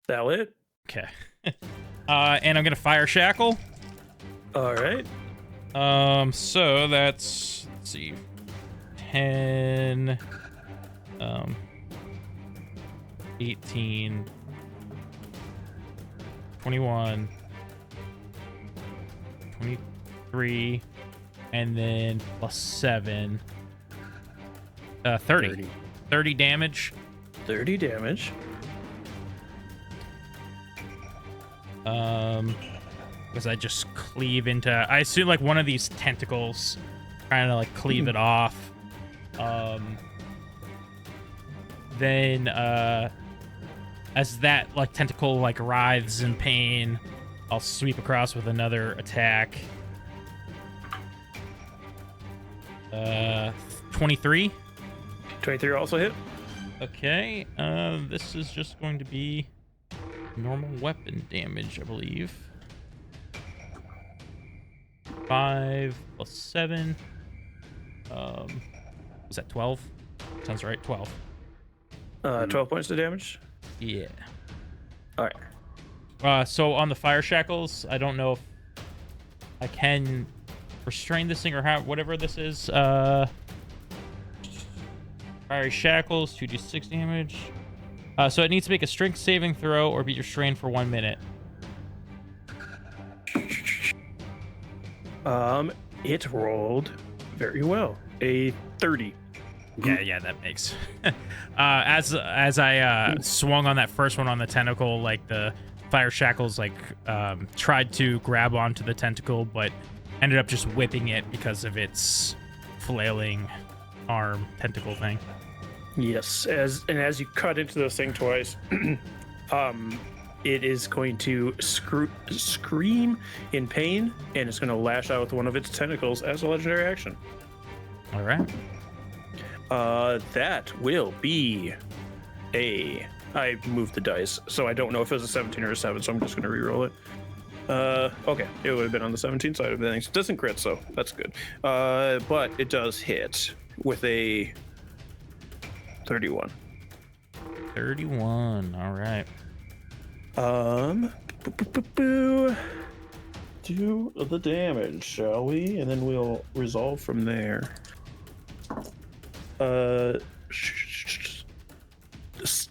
That it? Okay. And I'm gonna fire shackle. All right. So that's, let's see, 10, 18, 21, 23, and then plus 7, 30. 30 damage. 30 damage. Because I just cleave into, I assume like one of these tentacles, trying to like cleave it off. Then as that like tentacle like writhes in pain, I'll sweep across with another attack. 23. 23 also hit. Okay, this is just going to be normal weapon damage, I believe. 5 plus 7. Was that 12? Sounds right, 12. 12 points of damage. Yeah. All right. So on the fire shackles, I don't know if I can restrain this thing or how, whatever this is. Fiery shackles, 2d6 damage. So it needs to make a strength saving throw or be restrained for 1 minute. It rolled very well. A 30. Yeah, that makes. As I swung on that first one on the tentacle, like the fire shackles like tried to grab onto the tentacle, but ended up just whipping it because of its flailing arm tentacle thing. Yes, as you cut into this thing twice, it is going to scream in pain, and it's going to lash out with one of its tentacles as a legendary action. All right. That will be I moved the dice, so I don't know if it was a 17 or a 7, so I'm just going to re-roll it. Okay, it would have been on the 17 side of things. It doesn't crit, so that's good. But it does hit with a 31. 31, all right. Do the damage, shall we? And then we'll resolve from there.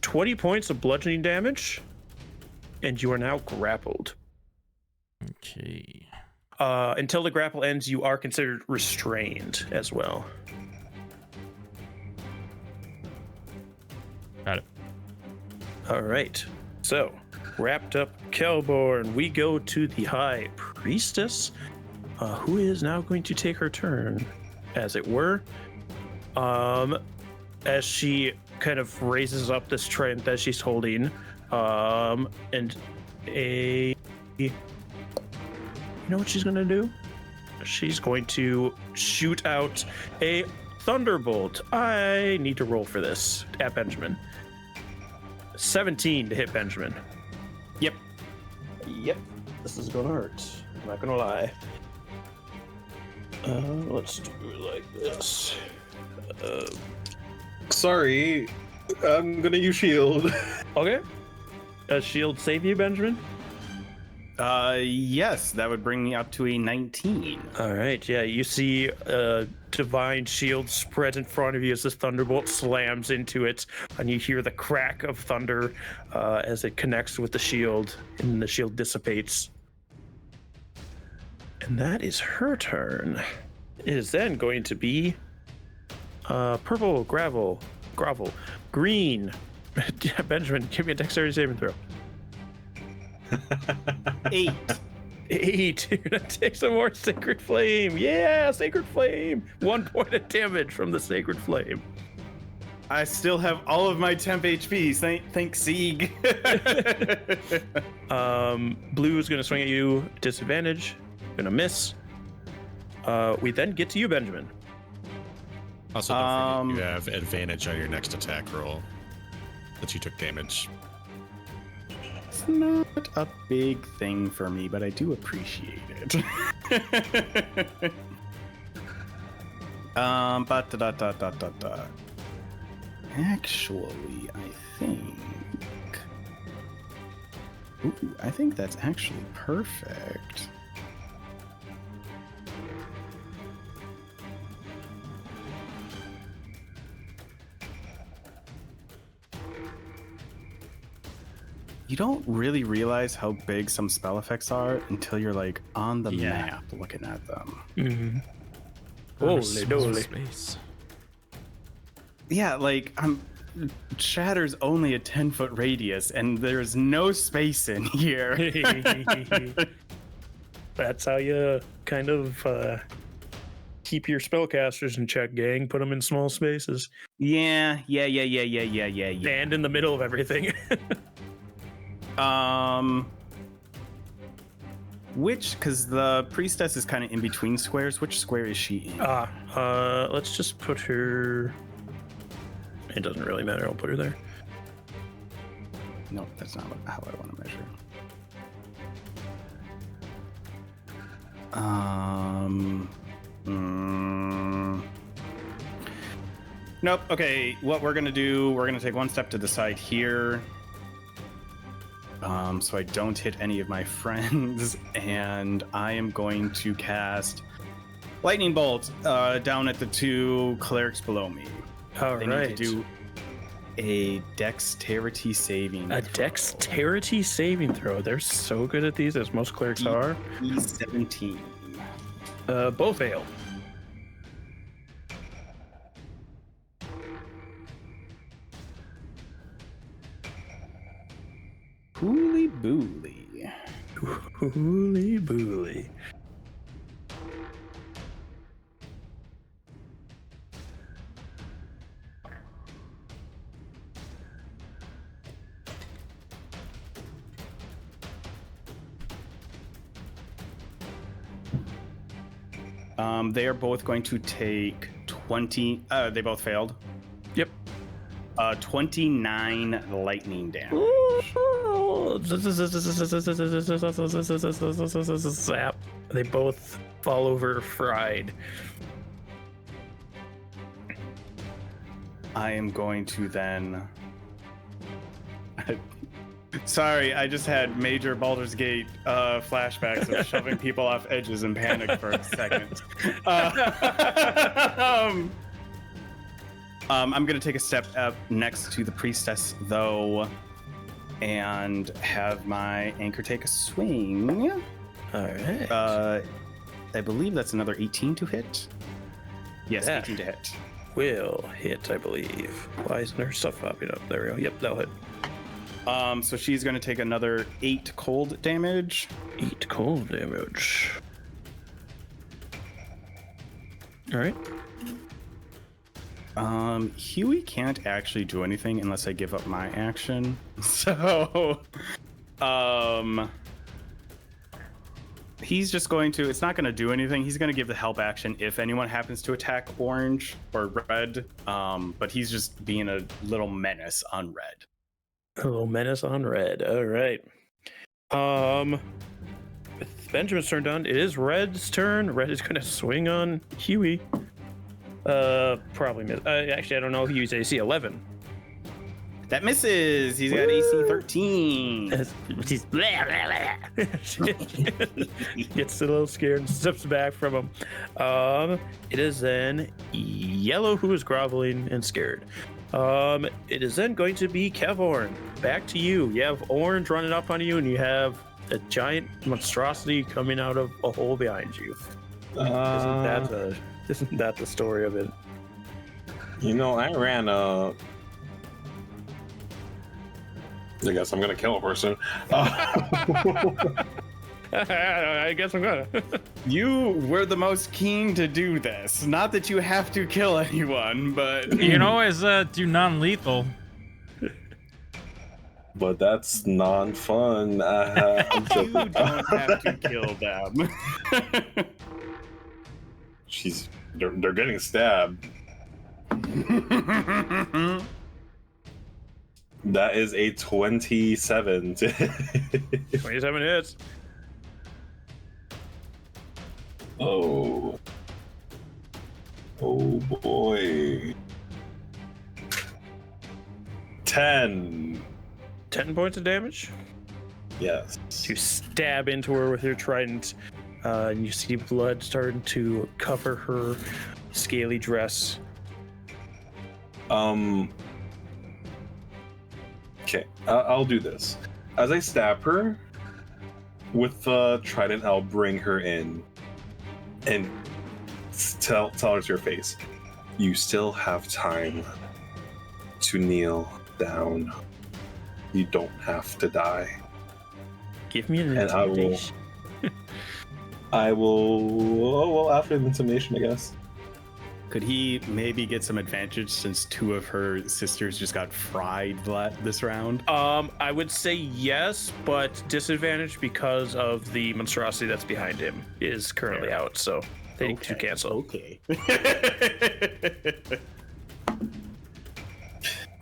20 points of bludgeoning damage, and you are now grappled. Okay. Until the grapple ends, you are considered restrained as well. Got it. All right. So, wrapped up Kelborn, we go to the High Priestess, who is now going to take her turn, as it were. As she kind of raises up this trident that she's holding, and you know what she's gonna do? She's going to shoot out a thunderbolt. I need to roll for this at Benjamin. 17 to hit Benjamin. Yep. This is gonna hurt. I'm not gonna lie. Let's do it like this. Sorry, I'm gonna use shield. Okay. Does shield save you, Benjamin? Yes, that would bring me up to a 19. All right. Yeah, you see a divine shield spread in front of you as this thunderbolt slams into it, and you hear the crack of thunder as it connects with the shield, and the shield dissipates. And that is her turn. It is then going to be purple, grovel, green. Benjamin, give me a dexterity saving throw. 8. 8. You're gonna take some more Sacred Flame. Yeah, Sacred Flame. 1 point of damage from the Sacred Flame. I still have all of my temp HP. Thanks, Sieg. Blue is gonna swing at you. Disadvantage. Gonna miss. We then get to you, Benjamin. Also, don't forget you have advantage on your next attack roll that you took damage. It's not a big thing for me, but I do appreciate it. Actually, I think that's actually perfect. You don't really realize how big some spell effects are until you're like on the map looking at them. Mm-hmm. Holy Holy. space. Yeah, like Shatter's only a 10-foot radius, and there's no space in here. That's how you kind of keep your spellcasters in check, gang. Put them in small spaces. Yeah. And in the middle of everything. Because the priestess is kind of in between squares. Which square is she in? Let's just put her. It doesn't really matter. I'll put her there. No, that's not how I want to measure. Nope. Okay, what we're gonna do? We're gonna take one step to the side here. So I don't hit any of my friends, and I am going to cast Lightning Bolt down at the 2 clerics below me. All They right. need to do a dexterity saving A throw. dexterity saving throw. They're so good at these, as most clerics are. E17. Both fail. Hooly booly. Hooly booly. They are both going to take 20. They both failed. Yep. 29 lightning damage. Zap. They both fall over fried. I am going to then. Sorry, I just had major Baldur's Gate flashbacks of shoving people off edges and panic for a second. I'm going to take a step up next to the priestess, though, and have my anchor take a swing. All right. I believe that's another 18 to hit. Yes, Yeah. 18 to hit. Will hit, I believe. Why isn't her stuff popping up? There we go. Yep, that'll hit. So she's going to take another 8 cold damage. 8 cold damage. All right. Huey can't actually do anything unless I give up my action. So, he's just going to, it's not going to do anything. He's going to give the help action if anyone happens to attack orange or red. But he's just being a little menace on red. A little menace on red. All right. With Benjamin's turn done, it is Red's turn. Red is going to swing on Huey. Probably miss. Actually, I don't know if Huey's AC 11. That misses. He's got AC 13. She's blah, blah, blah. Gets a little scared and steps back from him. It is then Yellow who is groveling and scared. It is then going to be Kevorn. Back to you. You have Orange running up on you, and you have a giant monstrosity coming out of a hole behind you. Isn't that the story of it? You know, I ran I guess I'm gonna kill a person. I guess I'm gonna. You were the most keen to do this. Not that you have to kill anyone, but You can always do non-lethal. But that's non-fun. you don't have to kill them. They're getting stabbed. That is a 27. 27 hits. Oh boy. 10. 10 points of damage. Yes. You stab into her with your trident, and you see blood starting to cover her scaly dress. Okay, I'll do this. As I stab her with the trident, I'll bring her in and tell her to her face, you still have time to kneel down. You don't have to die. Give me an And intimidation. I will after the intimidation, I guess. Could he maybe get some advantage since 2 of her sisters just got fried this round? I would say yes, but disadvantage because of the monstrosity that's behind him is currently out, so they need to cancel. Okay.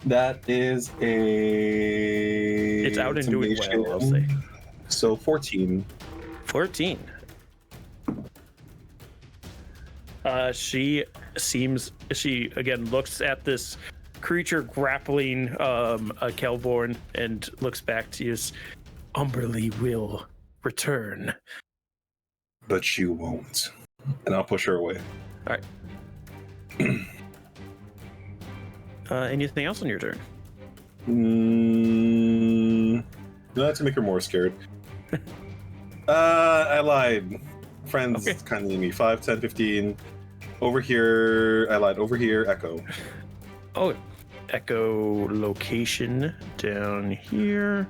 That is a... It's out and doing well, I'll say. So 14. 14. She again looks at this creature grappling a Kelborn and looks back to you. Umberly will return. But you won't. And I'll push her away. All right. Anything else on your turn? Not to make her more scared. I lied. Friends Okay. kind of need me. 5, 10, 15. Over here, I lied. Over here, Echo. Oh, Echo location down here.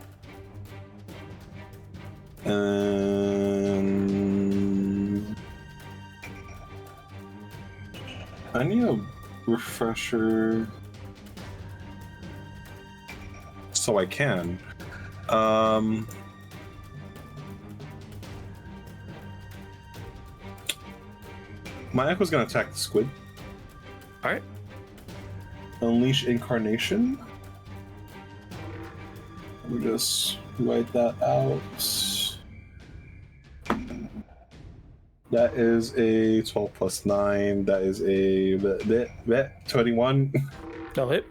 I need a refresher so I can. My Echo's gonna attack the squid. All right. Unleash Incarnation. Let me just write that out. That is a 12 plus 9. That is a 21. That'll hit.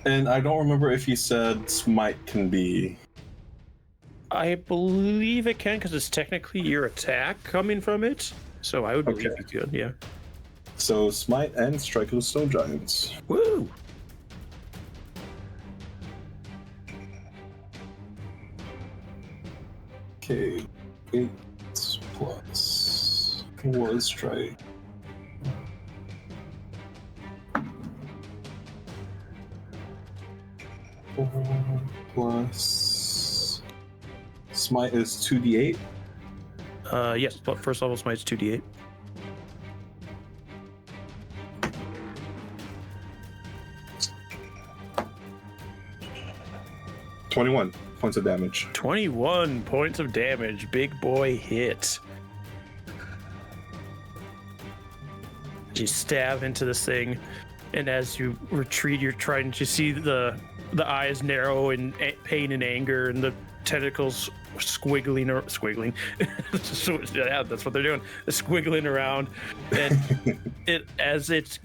And I don't remember if he said Smite can be. I believe it can because it's technically your attack coming from it. So I would believe Okay. you could, yeah. So Smite and Strike of the Snow Giants. Woo! Okay, 8 plus 4 strike. Plus Smite is 2d8. Yes, but first level smite's 2d8. $21 points of damage. 21 points of damage. Big boy hit. You stab into this thing, and as you retreat, you're trying to see the eyes narrow in pain and anger, and the tentacles squiggling. So, yeah, that's what they're doing. They're squiggling around, and as it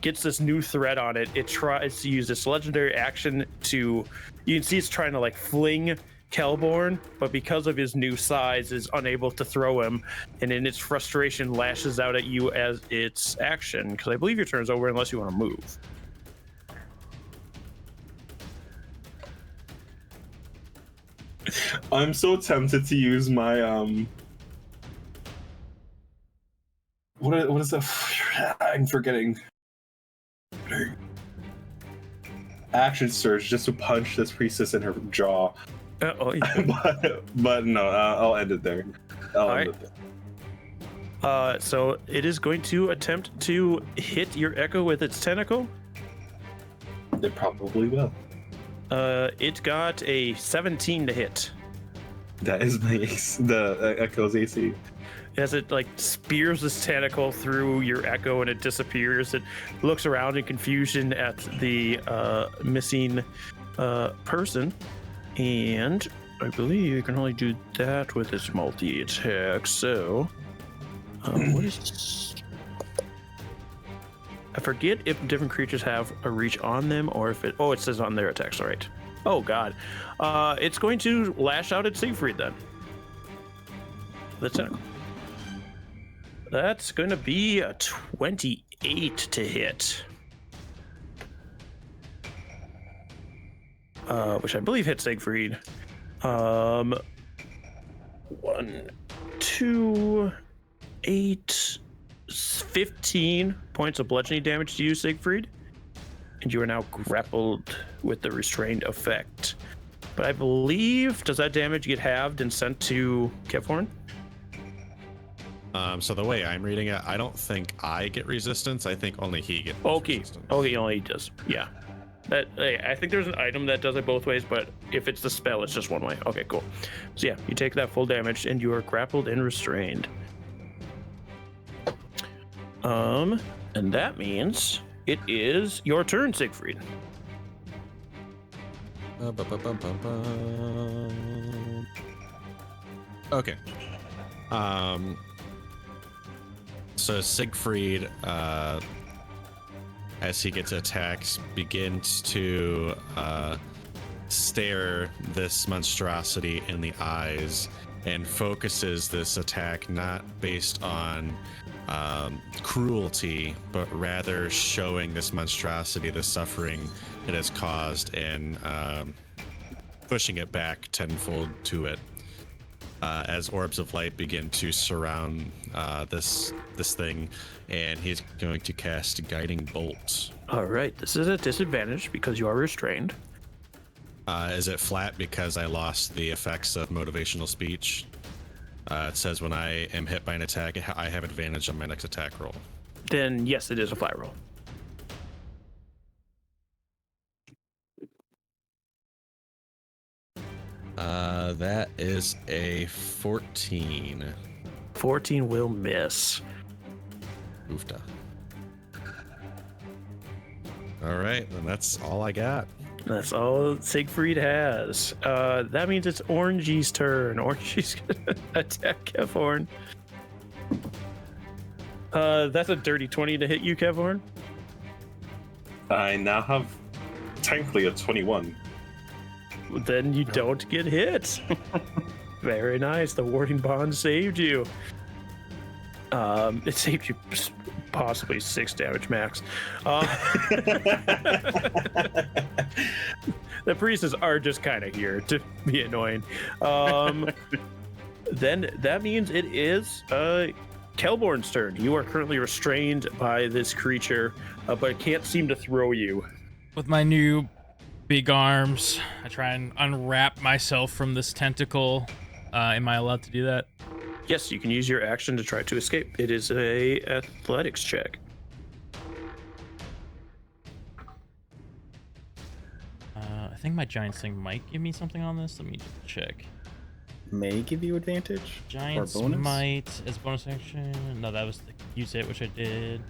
gets this new threat on it, it tries to use this legendary action to. You can see it's trying to like fling Kelborn, but because of his new size, is unable to throw him, and in its frustration, lashes out at you as its action. Because I believe your turn is over unless you want to move. I'm so tempted to use my what is that? I'm forgetting. Action surge just to punch this priestess in her jaw. But no, I'll end it there. So it is going to attempt to hit your echo with its tentacle. It probably will. It got a 17 to hit. That is the echo's AC. As it like spears this tentacle through your echo and it disappears, it looks around in confusion at the missing person, and I believe you can only do that with its multi-attack. So, what is? I forget if different creatures have a reach on them or if it. Oh, it says on their attacks. All right. Oh God, it's going to lash out at Siegfried then. The tentacle. That's going to be a 28 to hit. Which I believe hits Siegfried. 1, 2, 8, 15 points of bludgeoning damage to you, Siegfried. And you are now grappled with the restrained effect. But I believe, does that damage get halved and sent to Kevhorn? So the way I'm reading it, I don't think I get resistance. I think only he gets resistance. Okay, only he does. Yeah. I think there's an item that does it both ways, but if it's the spell, it's just one way. Okay, cool. So yeah, you take that full damage and you are grappled and restrained. And that means it is your turn, Siegfried. Okay. So Siegfried, as he gets attacks, begins to stare this monstrosity in the eyes and focuses this attack not based on cruelty, but rather showing this monstrosity the suffering it has caused and pushing it back tenfold to it. As orbs of light begin to surround this thing, and he's going to cast Guiding Bolt. All right, this is a disadvantage because you are restrained. Is it flat because I lost the effects of motivational speech? It says when I am hit by an attack, I have advantage on my next attack roll. Then yes, it is a flat roll. That is a 14. 14 will miss. Oofta. All right, then that's all I got. That's all Siegfried has. That means it's Orangey's turn. Orangey's gonna attack Kevhorn. That's a dirty 20 to hit you, Kevhorn. I now have technically a 21. Then you don't get hit. Very nice. The warding bond saved you. It saved you possibly 6 damage max. The priestesses are just kind of here to be annoying. Then that means it is Kelborn's turn. You are currently restrained by this creature, but it can't seem to throw you. With my new big arms, I try and unwrap myself from this tentacle. Am I allowed to do that? Yes, you can use your action to try to escape. It is a athletics check. I think my giant thing might give me something on this. Let me just check. May give you advantage? Giant's or bonus? might as bonus action. No, that was the use it, which I did.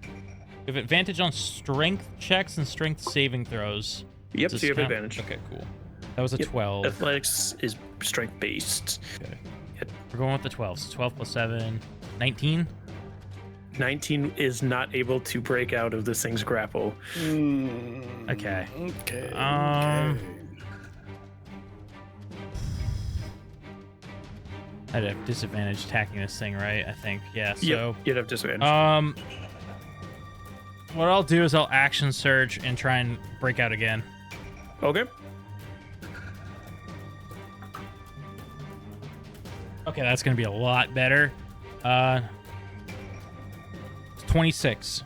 You have advantage on strength checks and strength saving throws. Yep, Does so you have count? advantage. Okay, cool. That was a 12. Athletics is strength based. Okay. We're going with the 12. So 12 plus 7, 19. 19 is not able to break out of this thing's grapple. Okay. Okay. I'd have disadvantage attacking this thing, right? I think. Yeah. So you'd have disadvantage. what I'll do is I'll action surge and try and break out again. Okay. Okay, that's gonna be a lot better. 26.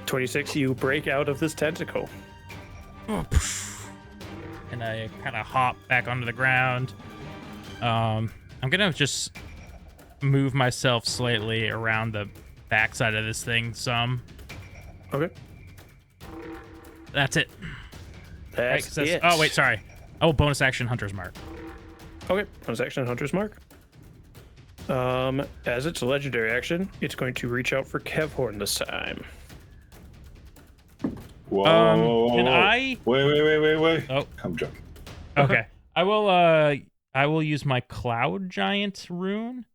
26, you break out of this tentacle. And I kind of hop back onto the ground. I'm gonna just move myself slightly around the backside of this thing some. Okay. That's it. That's Right, it. oh, wait, sorry. Oh, bonus action Hunter's Mark. Okay, bonus action Hunter's Mark. As it's a legendary action, it's going to reach out for Kevhorn this time. Whoa. Can I? Wait. Oh. I'm joking. Okay. I will use my Cloud Giant rune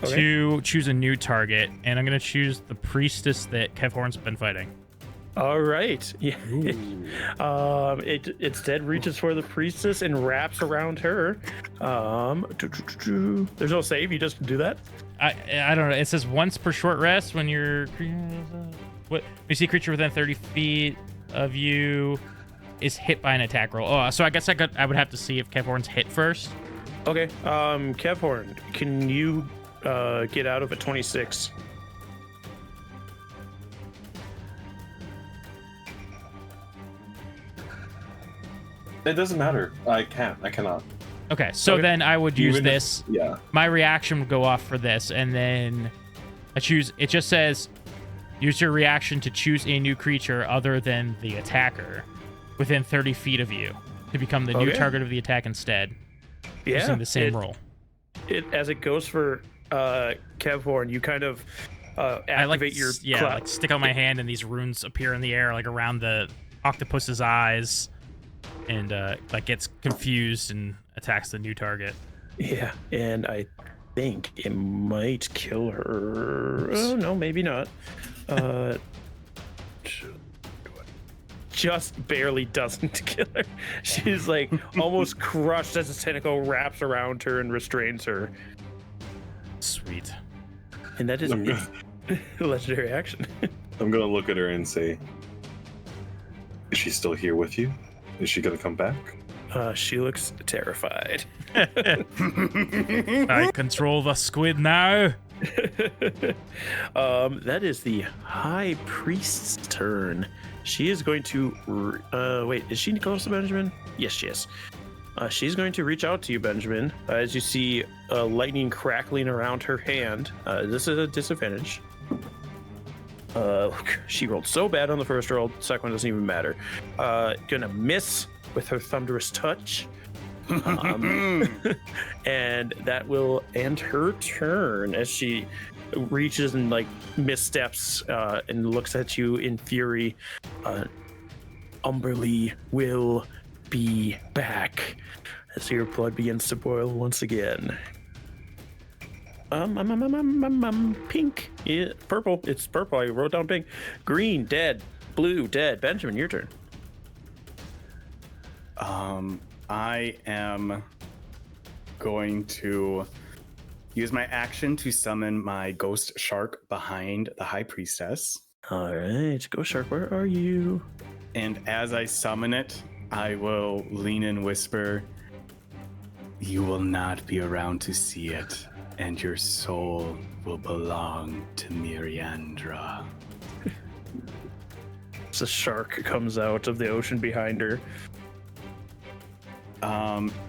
to choose a new target, and I'm gonna choose the priestess that Kevhorn's been fighting. All right. Yeah. It instead reaches for the priestess and wraps around her. There's no save. You just do that. I don't know. It says once per short rest when you're what you see a creature within 30 feet of you is hit by an attack roll. Oh, so I guess I would have to see if Kevhorn's hit first. Okay. Kevhorn, can you get out of a 26? It doesn't matter. I cannot. Okay, so Okay. then I would use Even if- this. Yeah. My reaction would go off for this, and then I choose. It just says use your reaction to choose a new creature other than the attacker within 30 feet of you to become the new Okay. target of the attack instead. Yeah. Using the same roll. As it goes for Kevhorn, you kind of activate your cloud. like stick out my hand and these runes appear in the air like around the octopus's eyes, and like gets confused and attacks the new target. Yeah, and I think it might kill her. Oh no, maybe not. Just barely doesn't kill her. She's like almost crushed as a tentacle wraps around her and restrains her. Sweet. And that is I'm its legendary action. I'm gonna look at her and say, "Is she still here with you? Is she gonna come back?" She looks terrified. I control the squid now. That is the High Priest's turn. She is going to wait, is she close to Benjamin? Yes, she is. She's going to reach out to you, Benjamin, as you see lightning crackling around her hand. This is a disadvantage. She rolled so bad on the first roll, the second one doesn't even matter. Gonna miss with her thunderous touch. And that will end her turn as she reaches and like missteps and looks at you in fury. Umberly will be back as your blood begins to boil once again. Pink. Yeah, purple. It's purple. I wrote down pink. Green, dead. Blue, dead. Benjamin, your turn. I am going to use my action to summon my ghost shark behind the high priestess. All right, go shark. Where are you? And as I summon it, I will lean and whisper, "You will not be around to see it, and your soul will belong to Miriandra." The shark comes out of the ocean behind her.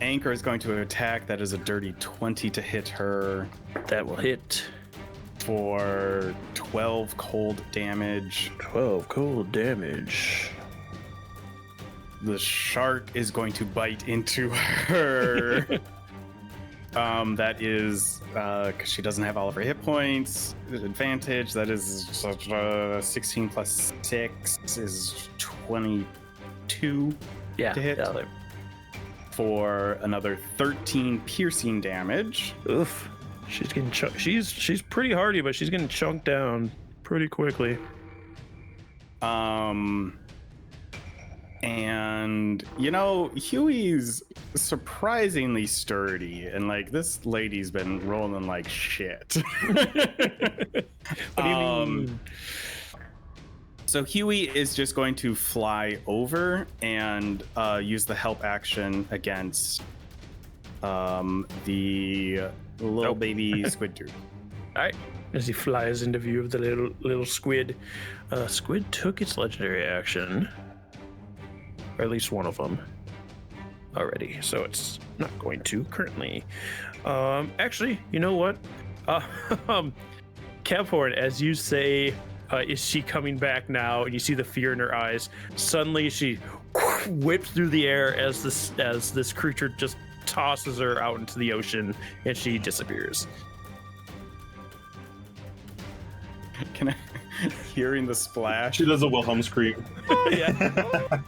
Anchor is going to attack. That is a dirty 20 to hit her That will hit. for 12 cold damage. 12 cold damage. The shark is going to bite into her. That is because she doesn't have all of her hit points. Advantage. That is 16 plus 6 is 22 Yeah. to hit. Yeah, For another 13 piercing damage. oof. She's getting she's pretty hardy, but she's getting chunked down pretty quickly. And you know, Huey's surprisingly sturdy, and like this lady's been rolling like shit. What do you mean? So Huey is just going to fly over and use the help action against the little baby squid dude. All right. As he flies into view of the little squid, squid took its legendary action, or at least one of them already, so it's not going to currently. Actually, you know what? Kevhorn, as you say, is she coming back now? And you see the fear in her eyes. Suddenly, she whips through the air as this creature just tosses her out into the ocean, and she disappears. Can I, hearing the splash? She does a Wilhelm scream. Yeah.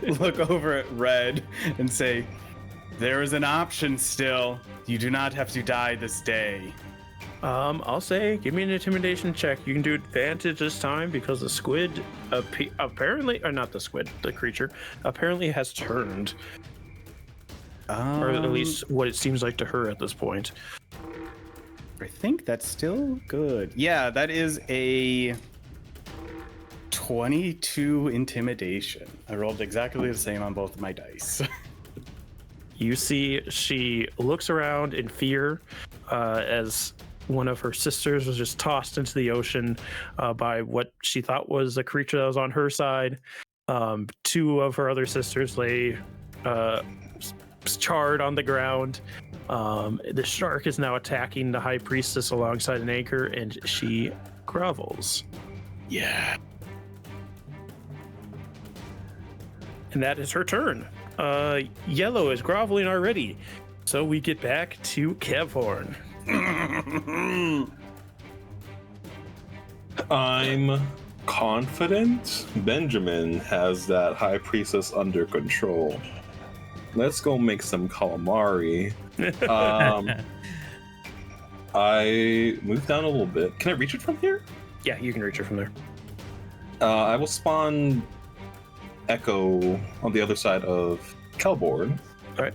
Look over at Red and say, there is an option still. You do not have to die this day. I'll say, give me an intimidation check. You can do advantage this time because the squid apparently, or not the squid, the creature apparently has turned, or at least what it seems like to her at this point. I think that's still good. Yeah, that is a 22 intimidation. I rolled exactly the same on both of my dice. You see, she looks around in fear as one of her sisters was just tossed into the ocean by what she thought was a creature that was on her side. Two of her other sisters lay charred on the ground. The shark is now attacking the high priestess alongside an anchor, and she grovels. Yeah. And that is her turn. Yellow is groveling already. So we get back to Kevhorn. I'm confident Benjamin has that high priestess under control. Let's go make some calamari. I move down a little bit. Can I reach it from here? Yeah, you can reach her from there. I will spawn Echo on the other side of Kelborn. All right.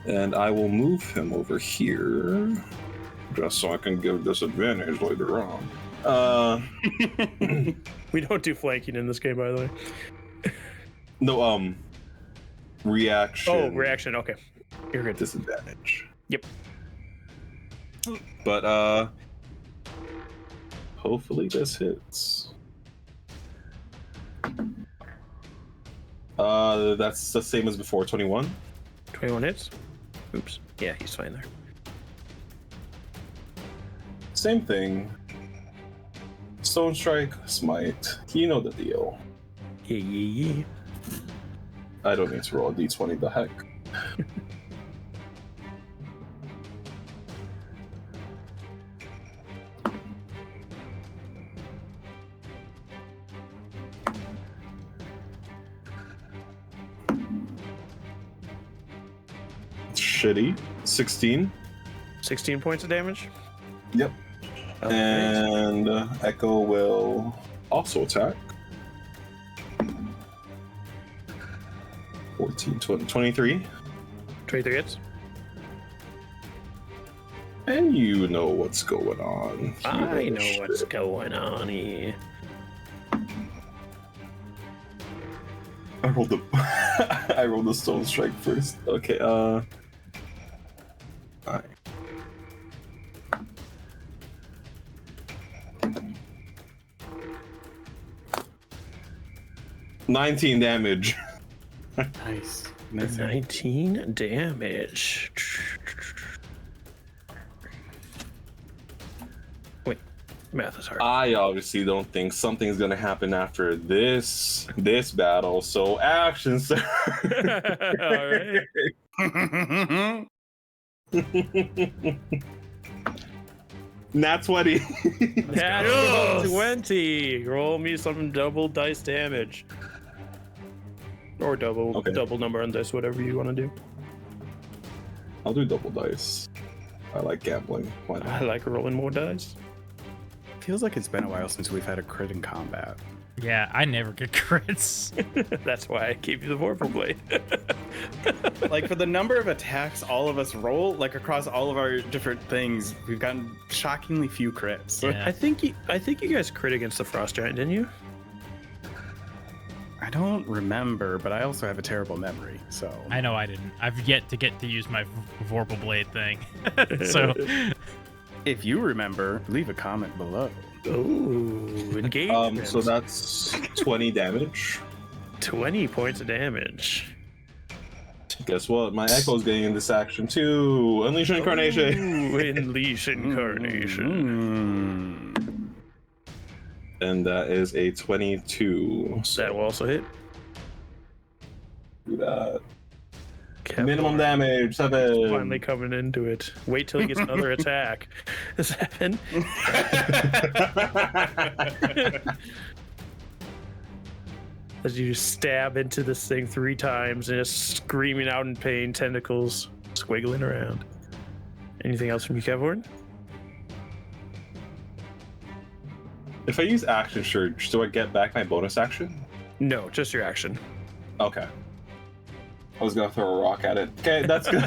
And I will move him over here, just so I can give disadvantage later on. We don't do flanking in this game, by the way. No, reaction. Oh, reaction. Okay. You're good. Disadvantage. Yep. But, hopefully this hits. That's the same as before, 21. 21 hits. Oops. Yeah, he's fine there. Same thing. Stone Strike, Smite. You know the deal. Yeah. I don't need to roll a d20, the heck. Shitty. 16. 16 points of damage. Yep. Okay. And Echo will also attack. 14, 20, 23. 23 hits. And you know what's going on. I know what's going on here. I rolled the I rolled the Stone Strike first. Okay, alright. 19 damage. Nice. 19 damage. Wait, math is hard. I obviously don't think something's gonna happen after this battle, so action, sir. All right. Nat 20. That's 20. Roll me some double dice damage. Or double number on dice, whatever you want to do. I'll do double dice. I like gambling. Why I not? like rolling more dice. Feels like it's been a while since we've had a crit in combat. Yeah, I never get crits. That's why I gave you the Vorpal Blade. Like for the number of attacks all of us roll, like across all of our different things, we've gotten shockingly few crits. Yeah. I think you guys crit against the Frost Giant, didn't you? I don't remember, but I also have a terrible memory, so. I know I didn't. I've yet to get to use my Vorpal Blade thing. So If you remember, leave a comment below. Ooh, engagement. So that's 20 damage. 20 points of damage. Guess what? My Echo's getting in this action too. Unleash Incarnation. Ooh, Unleash Incarnation. And that is a 22. That will also hit. Do that. Kevlar. Minimum damage, 7. Finally coming into it. Wait till he gets another attack. 7. As you stab into this thing 3 times and just screaming out in pain, tentacles squiggling around. Anything else from you, Kevhorn? If I use Action Surge, do I get back my bonus action? No, just your action. Okay. I was gonna throw a rock at it. Okay, that's good.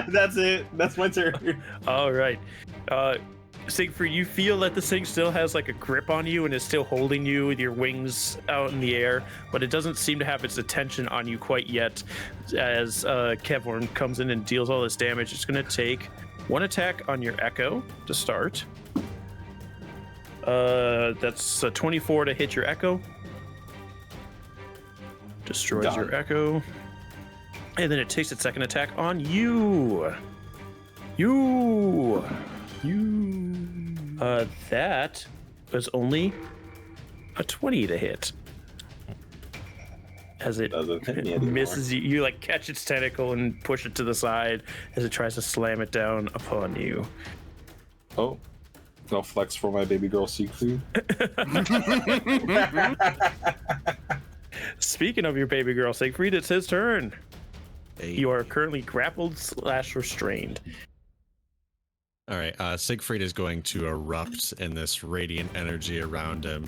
That's it. That's my turn. All right. Siegfried, you feel that this thing still has like a grip on you and is still holding you with your wings out in the air, but it doesn't seem to have its attention on you quite yet. As Kevhorn comes in and deals all this damage, it's going to take 1 attack on your Echo to start. That's a 24 to hit your Echo. Destroys Done. your Echo. And then it takes its second attack on you. That was only a 20 to hit. As it Doesn't hit me anymore. misses you, you like catch its tentacle and push it to the side as it tries to slam it down upon you. Oh, no flex for my baby girl Siegfried. Speaking of your baby girl Siegfried, it's his turn. Hey. You are currently grappled / restrained. All right, Siegfried is going to erupt, and this radiant energy around him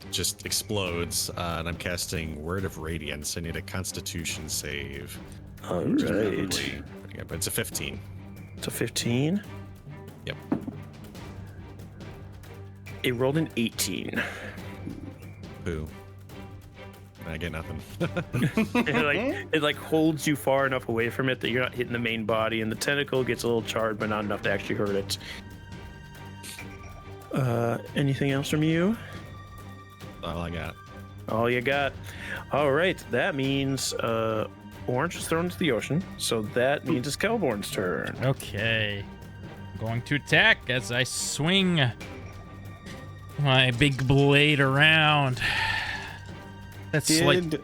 just explodes. And I'm casting Word of Radiance. I need a Constitution save. All right. But it's a 15. It's a 15. Yep. It rolled an 18. Boo. I get nothing. It like holds you far enough away from it that you're not hitting the main body, and the tentacle gets a little charred, but not enough to actually hurt it. Anything else from you? All I got. All you got. All right, that means Orange is thrown into the ocean, so that means it's Kelborn's turn. okay. I'm going to attack as I swing my big blade around. That's like Did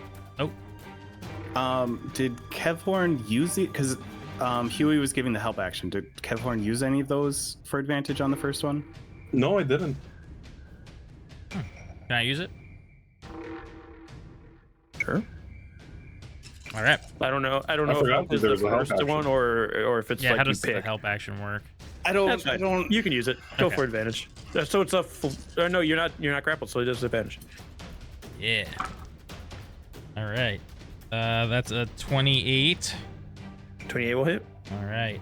Kevhorn use it? Because Huey was giving the help action. Did Kevhorn use any of those for advantage on the first one? No, I didn't. Can I use it? Sure. All right. I don't know forgot if it's there the was a help first one action. or if it's Yeah, like how you does the pick. help action work? I That's don't. I fine. don't. You can use it. Go Okay. for advantage. So it's a full. No, you're not grappled, so it does advantage. Yeah. All right. That's a 28. 28 will hit. All right.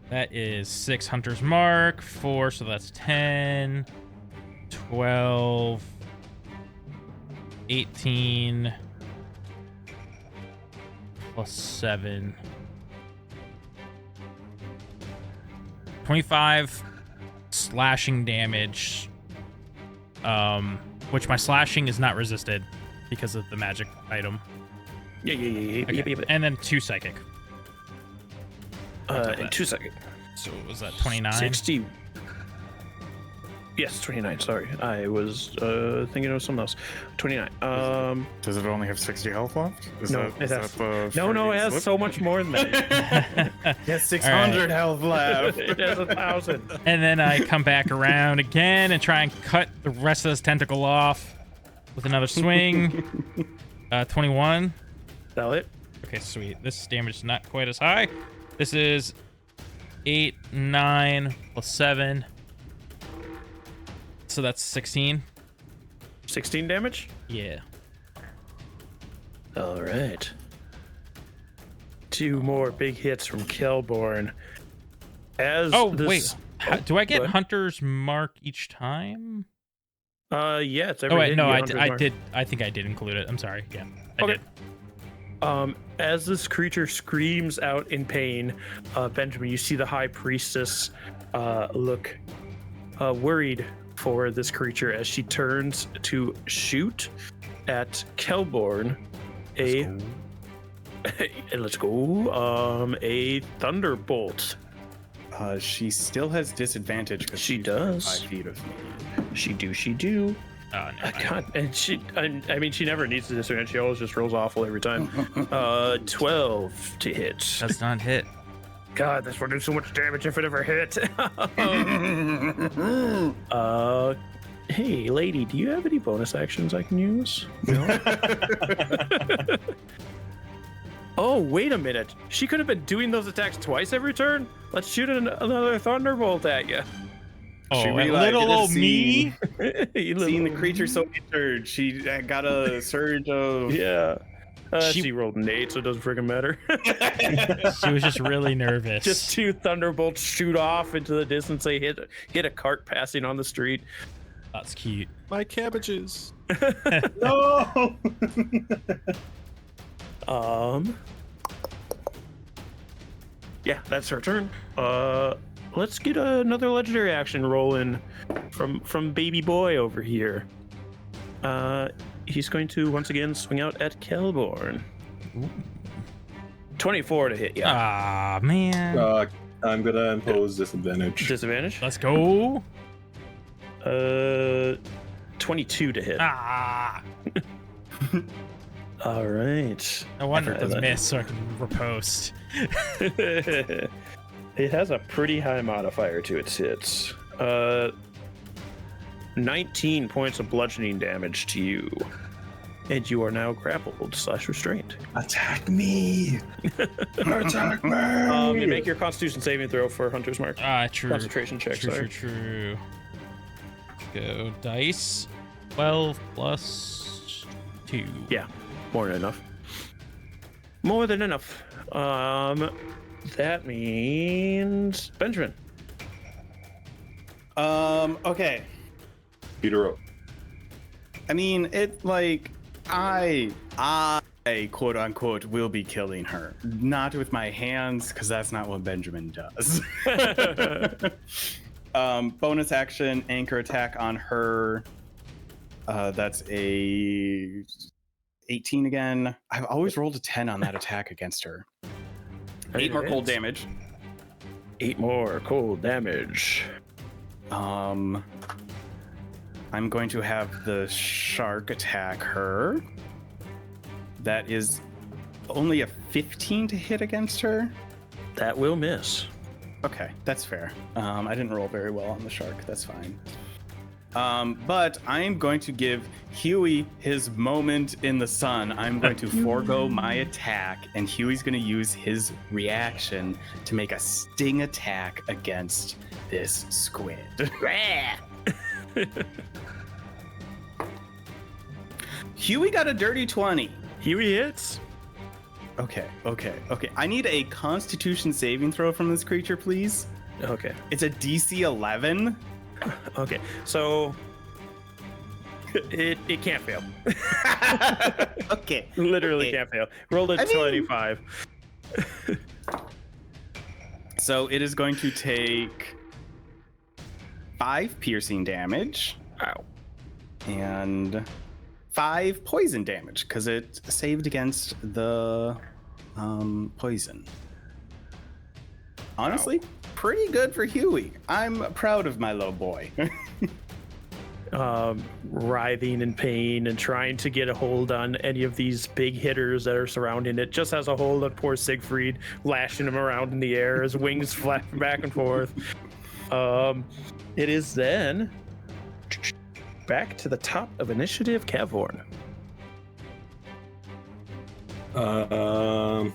That is 6 Hunter's Mark, 4, so that's 10, 12, 18, plus 7. 25 slashing damage, which my slashing is not resisted because of the magic item. Yeah. Okay. And then 2 psychic. In 2 seconds. So was that 29? 60. Yes, 29. Sorry, I was thinking of something else. 29. Does it only have 60 health left? No, it has. No, it has so much more than that. Yes, 600 health left. It has 1,000. And then I come back around again and try and cut the rest of this tentacle off with another swing. 21. That'll hit. Okay, sweet. This damage is not quite as high. This is 8, 9, plus 7. So that's 16. 16 damage. Yeah. All right. 2 more big hits from Kelborn. As Oh, this... wait. Do I get what? Hunter's Mark each time? Yeah, it's every Oh wait, hit no, you I, get 100 I mark. did. I think I did include it. I'm sorry. Yeah, I Okay. did. As this creature screams out in pain, Benjamin, you see the high priestess look worried for this creature as she turns to shoot at Kelborn let's go. A thunderbolt. She still has disadvantage because She she's does. 5 feet of me. She do. Oh, never mind. God, and I mean, she never needs the disadvantage. She always just rolls awful every time. 12 to hit. Does not hit. God, this will do so much damage if it ever hit. Hey, lady, do you have any bonus actions I can use? No. Oh, wait a minute. She could have been doing those attacks twice every turn. Let's shoot another thunderbolt at you. Oh, and realized little it old is me. Seeing the creature so injured, she got a surge of. Yeah. She- She rolled an 8, so it doesn't freaking matter. She was just really nervous. Just 2 thunderbolts shoot off into the distance. They hit a cart passing on the street. That's cute. My cabbages. No. Yeah, that's her turn. Let's get another legendary action rolling from baby boy over here. He's going to once again swing out at Kelborn. 24 to hit, yeah. Ah, man. I'm gonna impose disadvantage. Disadvantage. Let's go. 22 to hit. Ah. All right. No wonder it does Effortless. miss, so I can riposte. It has a pretty high modifier to its hits. 19 points of bludgeoning damage to you. And you are now grappled / restrained. Attack me! Attack me! You make your Constitution saving throw for Hunter's Mark. Ah, true. Concentration check, sorry. True. Go dice. 12 plus 2. Yeah, more than enough. More than enough. That means Benjamin. Okay. Beat her up. I mean, it like I quote unquote will be killing her. Not with my hands, because that's not what Benjamin does. Bonus action, anchor attack on her. That's a 18 again. I've always rolled a 10 on that attack against her. 8 more cold damage. 8 more cold damage. I'm going to have the shark attack her. That is only a 15 to hit against her. That will miss. Okay, that's fair. I didn't roll very well on the shark. That's fine. But I am going to give Huey his moment in the sun. I'm going to forego my attack, and Huey's going to use his reaction to make a sting attack against this squid. Huey got a dirty 20. Huey hits. Okay. I need a Constitution saving throw from this creature, please. Okay. It's a DC 11. Okay. So it can't fail. Okay. Literally Okay. can't fail. Rolled a I mean- 25. So it is going to take 5 piercing damage. Ow. And 5 poison damage because it saved against the poison. Honestly, pretty good for Huey. I'm proud of my little boy. Writhing in pain and trying to get a hold on any of these big hitters that are surrounding it. Just has a hold on poor Siegfried, lashing him around in the air, his wings flapping back and forth. It is then back to the top of initiative, Cavorn. I'm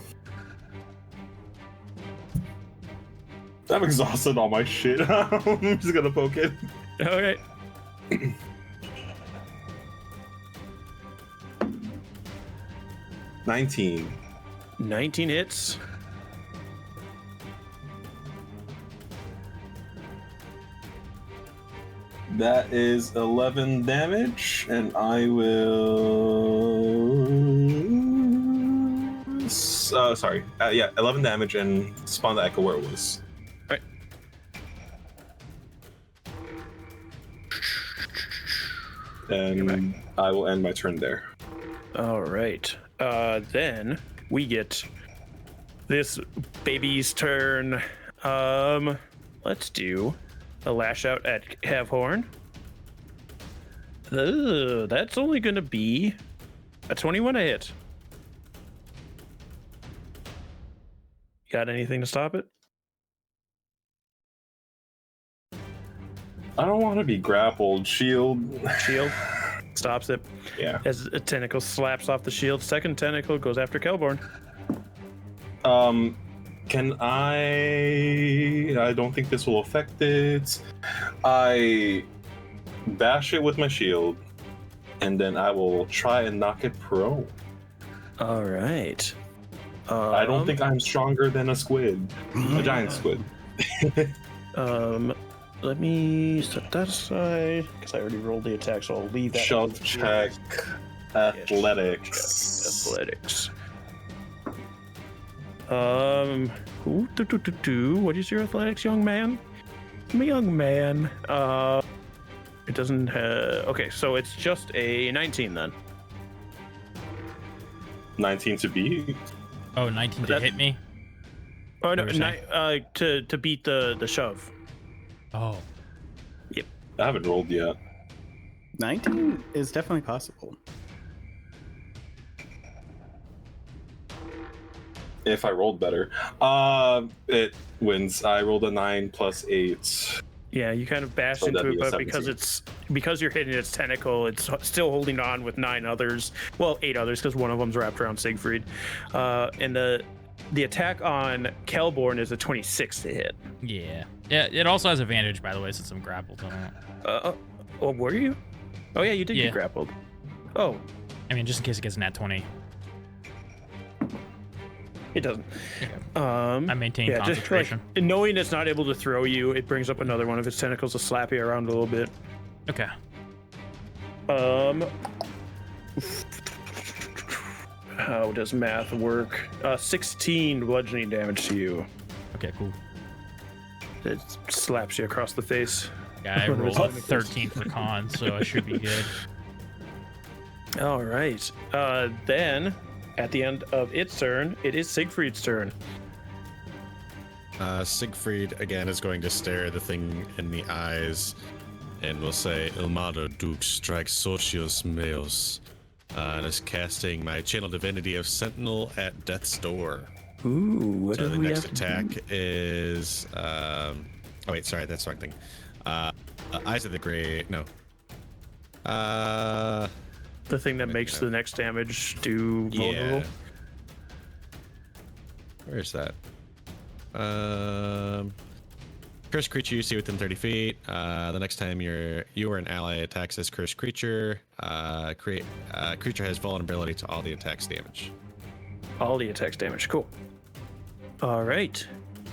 exhausted all my shit. I'm just gonna poke it. Okay. 19. 19 hits. That is 11 damage, and I will. Sorry. Yeah, 11 damage and spawn the echo where it was. Right. And I will end my turn there. All right. Then we get this baby's turn. Let's do a lash out at Havhorn. That's only gonna be a 21 to hit. Got anything to stop it? I don't want to be grappled. Shield. Shield stops it. Yeah. As a tentacle slaps off the shield, second tentacle goes after Kelborn. Can I don't think this will affect it. I bash it with my shield, and then I will try and knock it prone. All right. I don't think I'm stronger than a squid, a giant squid. Let me set that aside because I already rolled the attack, so I'll leave that. Shove check, athletics. Athletics. What is your athletics, young man? I'm a young man. It doesn't have. Okay, so it's just a 19 then. 19 to beat. Oh, 19 to hit me? Oh no, What were you to beat the shove. Oh. I haven't rolled yet. 19 is definitely possible. If I rolled better. It wins. I rolled a 9 plus 8. Yeah, you kind of bashed So into that'd it, be a but because you're hitting its tentacle, it's still holding on with 9 others. Well, 8 others, because one of them's wrapped around Siegfried. And the attack on Kelborn is a 26 to hit. Yeah. Yeah, it also has advantage, by the way, since I'm grappled on it. Oh, were you? Oh yeah, you did Yeah. get grappled. Oh, I mean, just in case it gets a nat 20. it doesn't. I maintain Yeah, just concentration. like knowing it's not able to throw you, it brings up another one of its tentacles to slap you around a little bit. Okay. How does math work? 16 bludgeoning damage to you. Okay, cool. It slaps you across the face. Yeah, I rolled a 13 for con, so I should be good. All right. Then, at the end of its turn, it is Siegfried's turn. Siegfried again is going to stare the thing in the eyes and will say, Ilmado Duke strikes Socios Meos. And is casting my channel divinity of Sentinel at Death's Door. Ooh, what So do the we next have to attack do? is oh wait, sorry, that's the wrong thing. Eyes of the Great. No. The thing that makes the next damage do vulnerable. Yeah. Where's that? Cursed creature you see within 30 feet. The next time you or an ally attacks this cursed creature, creature has vulnerability to all the attack's damage. All the attacks damage. Cool. All right.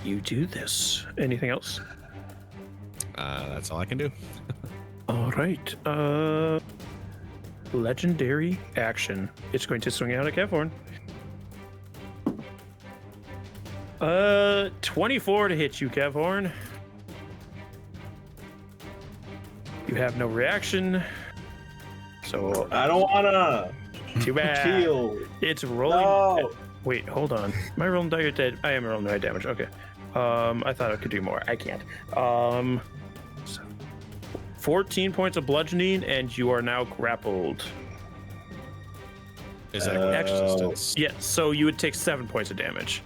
You do this. Anything else? That's all I can do. All right. Legendary action. It's going to swing out at Kevhorn. 24 to hit you, Kevhorn. You have no reaction. So I don't wanna. too bad. Heal. It's rolling. No. Wait, hold on. Am I rolling dire dead? I am rolling dire damage. Okay. I thought I could do more. I can't. 14 points of bludgeoning, and you are now grappled. Is that a actually- distance? Yeah, so you would take 7 points of damage.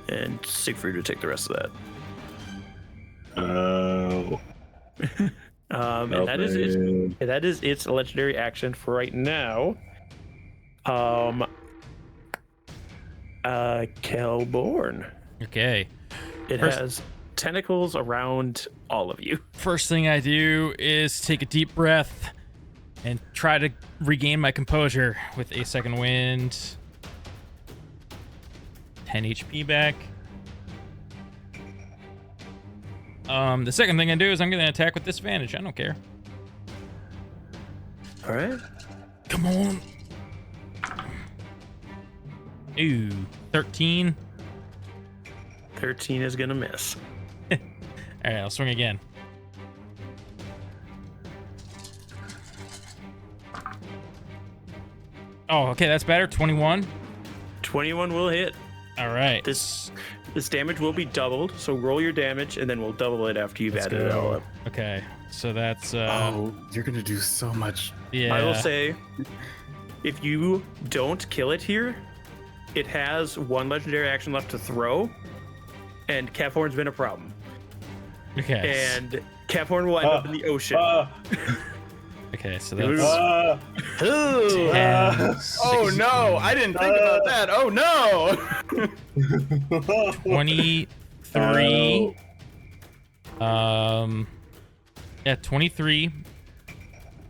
And Siegfried would take the rest of that. Oh. And that is its legendary action for right now. Kelborn. Okay. It First- has tentacles around all of you. First thing I do is take a deep breath and try to regain my composure with a second wind. 10 HP back. The second thing I do is I'm going to attack with disadvantage. I don't care. All right. Come on. Ooh, 13. 13 is gonna miss. All right, I'll swing again. Oh, okay, that's better. 21. 21 will hit. All right. This damage will be doubled, so roll your damage, and then we'll double it after you've Let's added it all go. up. Okay, so that's Oh, you're gonna do so much. yeah. I will say, if you don't kill it here, it has one legendary action left to throw, and Caphorn's been a problem. Okay. And Caphorn will end up in the ocean. Okay, so that's Ooh. 10, Oh no, I didn't think about that. Oh no. 23. Yeah, 23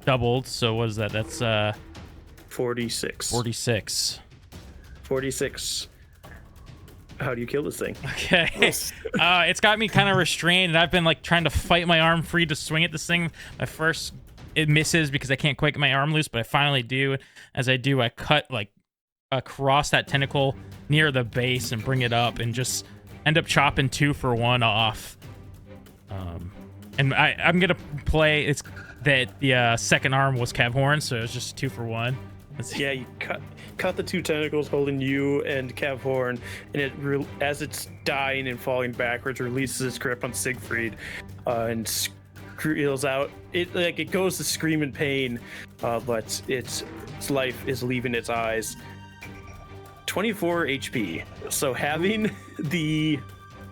doubled. So what is that? That's 46. 46. 46. How do you kill this thing? Okay. It's got me kind of restrained, and I've been like trying to fight my arm free to swing at this thing. It misses because I can't quite get my arm loose, but I finally do. As I do, I cut like across that tentacle near the base and bring it up, and just end up chopping 2 for 1 off. And I'm gonna play. It's that the second arm was Cavhorn, so it's just 2 for 1. Yeah, you cut the 2 tentacles holding you and Cavhorn, and as it's dying and falling backwards, releases its grip on Siegfried, and squeals out. It goes to scream in pain, but its life is leaving its eyes. 24 HP. So having the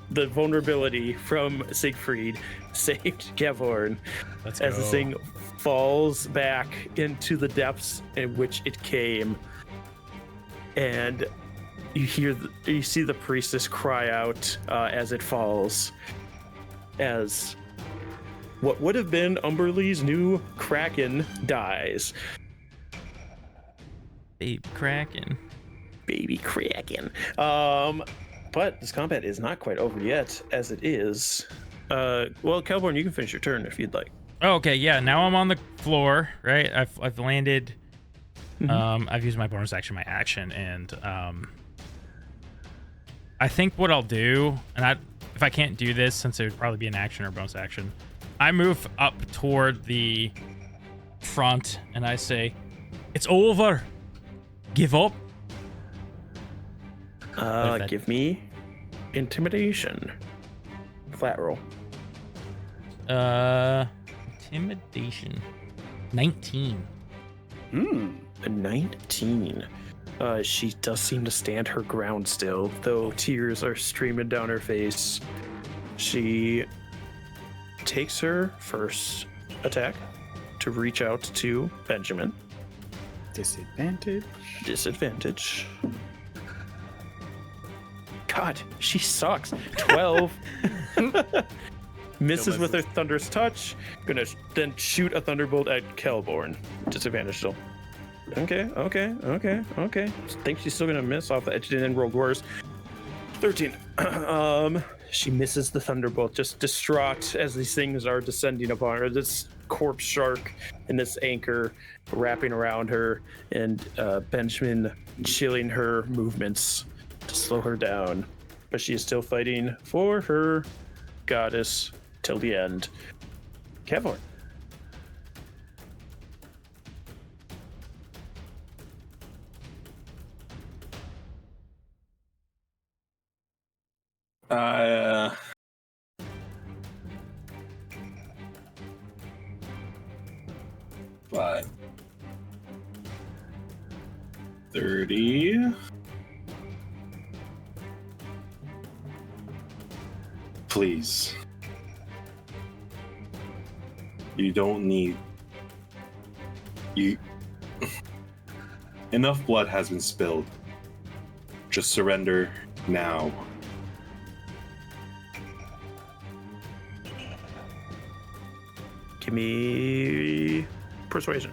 vulnerability from Siegfried saved Cavhorn as the thing falls back into the depths in which it came, and you see the priestess cry out as it falls, as what would have been Umberlee's new Kraken dies. Baby Kraken. But this combat is not quite over yet, as it is. Well, Cavhorn, you can finish your turn if you'd like. Oh, okay, yeah. Now I'm on the floor, right? I've landed. I've used my bonus action, my action, and I think what I'll do, and if I can't do this, since it would probably be an action or bonus action, I move up toward the front and I say, "It's over. Give up." Give me intimidation. Flat roll. Intimidation. 19. A 19. She does seem to stand her ground still, though tears are streaming down her face. She takes her first attack to reach out to Benjamin. Disadvantage. God, she sucks. 12. Misses with her thunderous touch. Gonna then shoot a thunderbolt at Kelborn. Disadvantage still. Okay. Think she's still gonna miss off the edge and then roll worse. 13. She misses the thunderbolt, just distraught as these things are descending upon her. This corpse shark and this anchor wrapping around her, and Benjamin chilling her movements to slow her down. But she is still fighting for her goddess till the end. Cavhorn. Five. 30. Please. You don't need. Enough blood has been spilled. Just surrender now. Give me persuasion.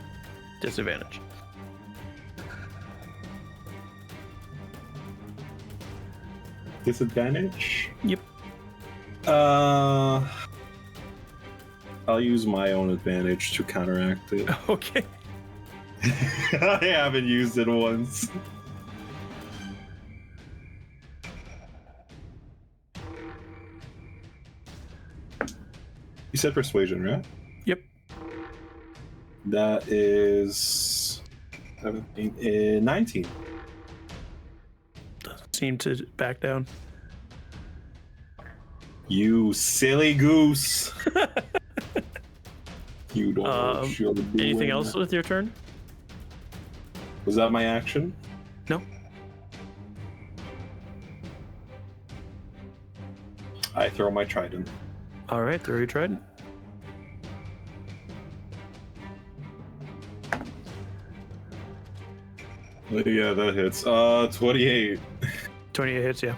Disadvantage. Disadvantage? Yep. I'll use my own advantage to counteract it. Okay. I haven't used it once. You said persuasion, right? Yep. That is 17, 19. Doesn't seem to back down. You silly goose. You don't know what you're doing. Anything else with your turn? Was that my action? No. I throw my trident. All right, throw your trident. Yeah, that hits. 28. 28 hits, yeah.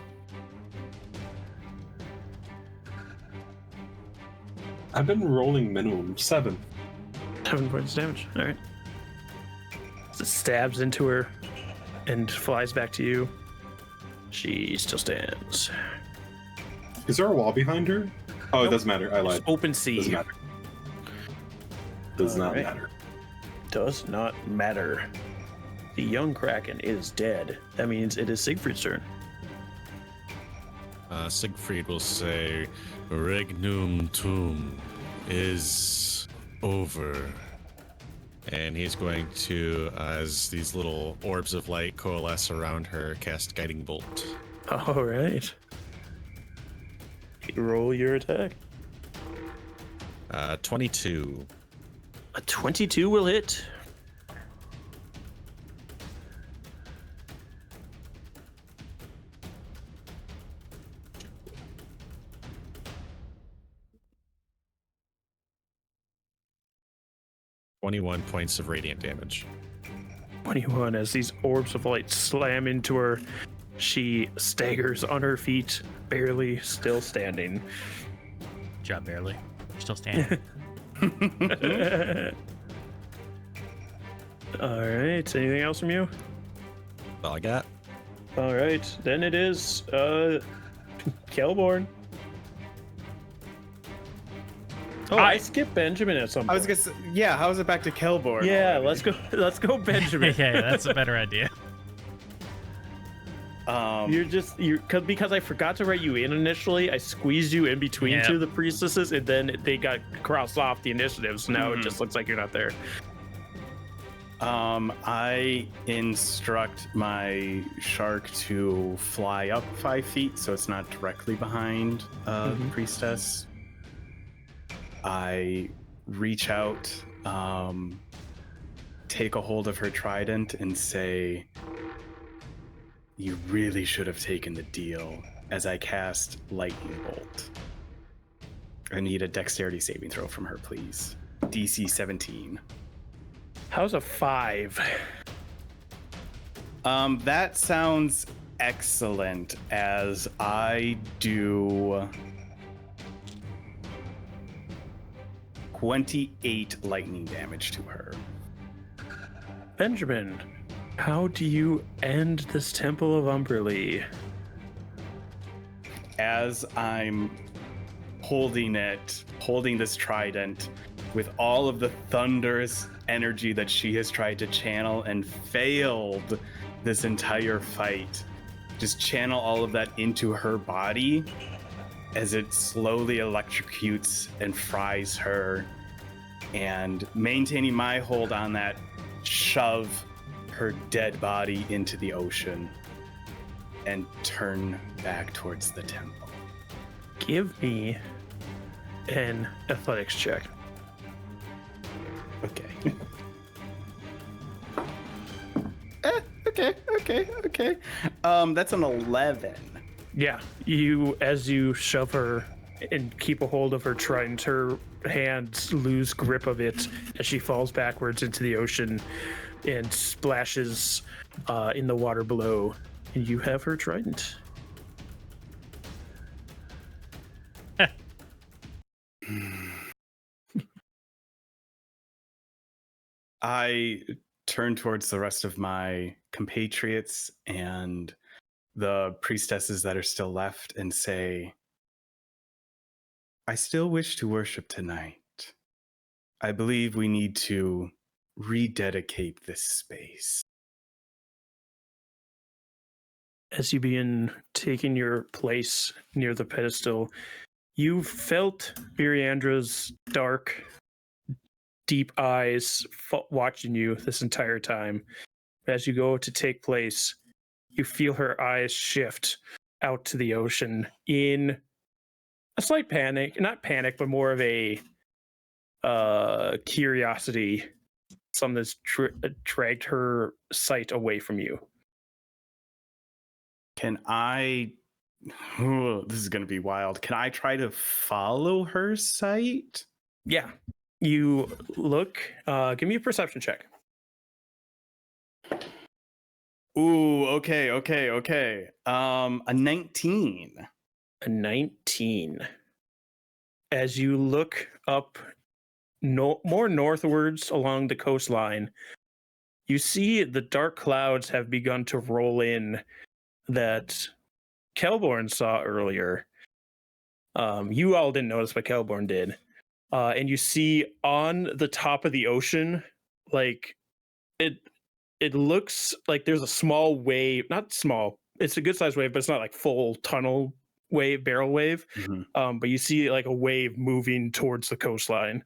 I've been rolling minimum 7. 7 points of damage. All right. So it stabs into her and flies back to you. She still stands. Is there a wall behind her? Oh, Nope. It doesn't matter. I lied. Just open sea. Doesn't matter. Does not Alright. matter. Does not matter. The young Kraken is dead. That means it is Siegfried's turn. Siegfried will say, Regnum Tum is over. And he's going to, as these little orbs of light coalesce around her, cast Guiding Bolt. All right. Roll your attack. 22. A 22 will hit. .21 points of radiant damage. 21 as these orbs of light slam into her. She staggers on her feet, barely still standing. Good job, barely. You're still standing. All right. Anything else from you? That's all I got. All right. Then it is Kelborn. Oh, I skipped Benjamin at some point. I was gonna say, yeah, how is it back to Kelborn? Yeah, already? let's go Benjamin. yeah, that's a better idea. Because I forgot to write you in initially, I squeezed you in between Yeah. two of the priestesses, and then they got crossed off the initiative, so now it Mhm. just looks like you're not there. I instruct my shark to fly up 5 feet so it's not directly behind the priestess. I reach out, take a hold of her trident and say, "You really should have taken the deal," as I cast Lightning Bolt. I need a dexterity saving throw from her, please. DC 17. How's a 5? That sounds excellent, as I do 28 lightning damage to her. Benjamin, how do you end this Temple of Umberlee? As I'm holding this trident with all of the thunderous energy that she has tried to channel and failed this entire fight, just channel all of that into her body as it slowly electrocutes and fries her, and maintaining my hold on that, shove her dead body into the ocean and turn back towards the temple. Give me an athletics check. Okay. Okay. That's an 11. Yeah, as you shove her and keep a hold of her trident, her hands lose grip of it as she falls backwards into the ocean and splashes in the water below. And you have her trident. I turn towards the rest of my compatriots and the priestesses that are still left and say, "I still wish to worship tonight, I believe we need to rededicate this space. As you begin taking your place near the pedestal, you felt Viriandra's dark, deep eyes watching you this entire time. As you go to take place, you feel her eyes shift out to the ocean in a slight panic, not panic, but more of a curiosity. Something that's dragged her sight away from you. Can I... Oh, this is going to be wild. Can I try to follow her sight? Yeah. You look, give me a perception check. Ooh, okay. A 19. A 19. As you look up more northwards along the coastline, you see the dark clouds have begun to roll in that Kelborn saw earlier. You all didn't notice, but Kelborn did. And you see on the top of the ocean, like it looks like there's a small wave, not small, it's a good sized wave, but it's not like full tunnel wave, barrel wave. Mm-hmm. But you see like a wave moving towards the coastline.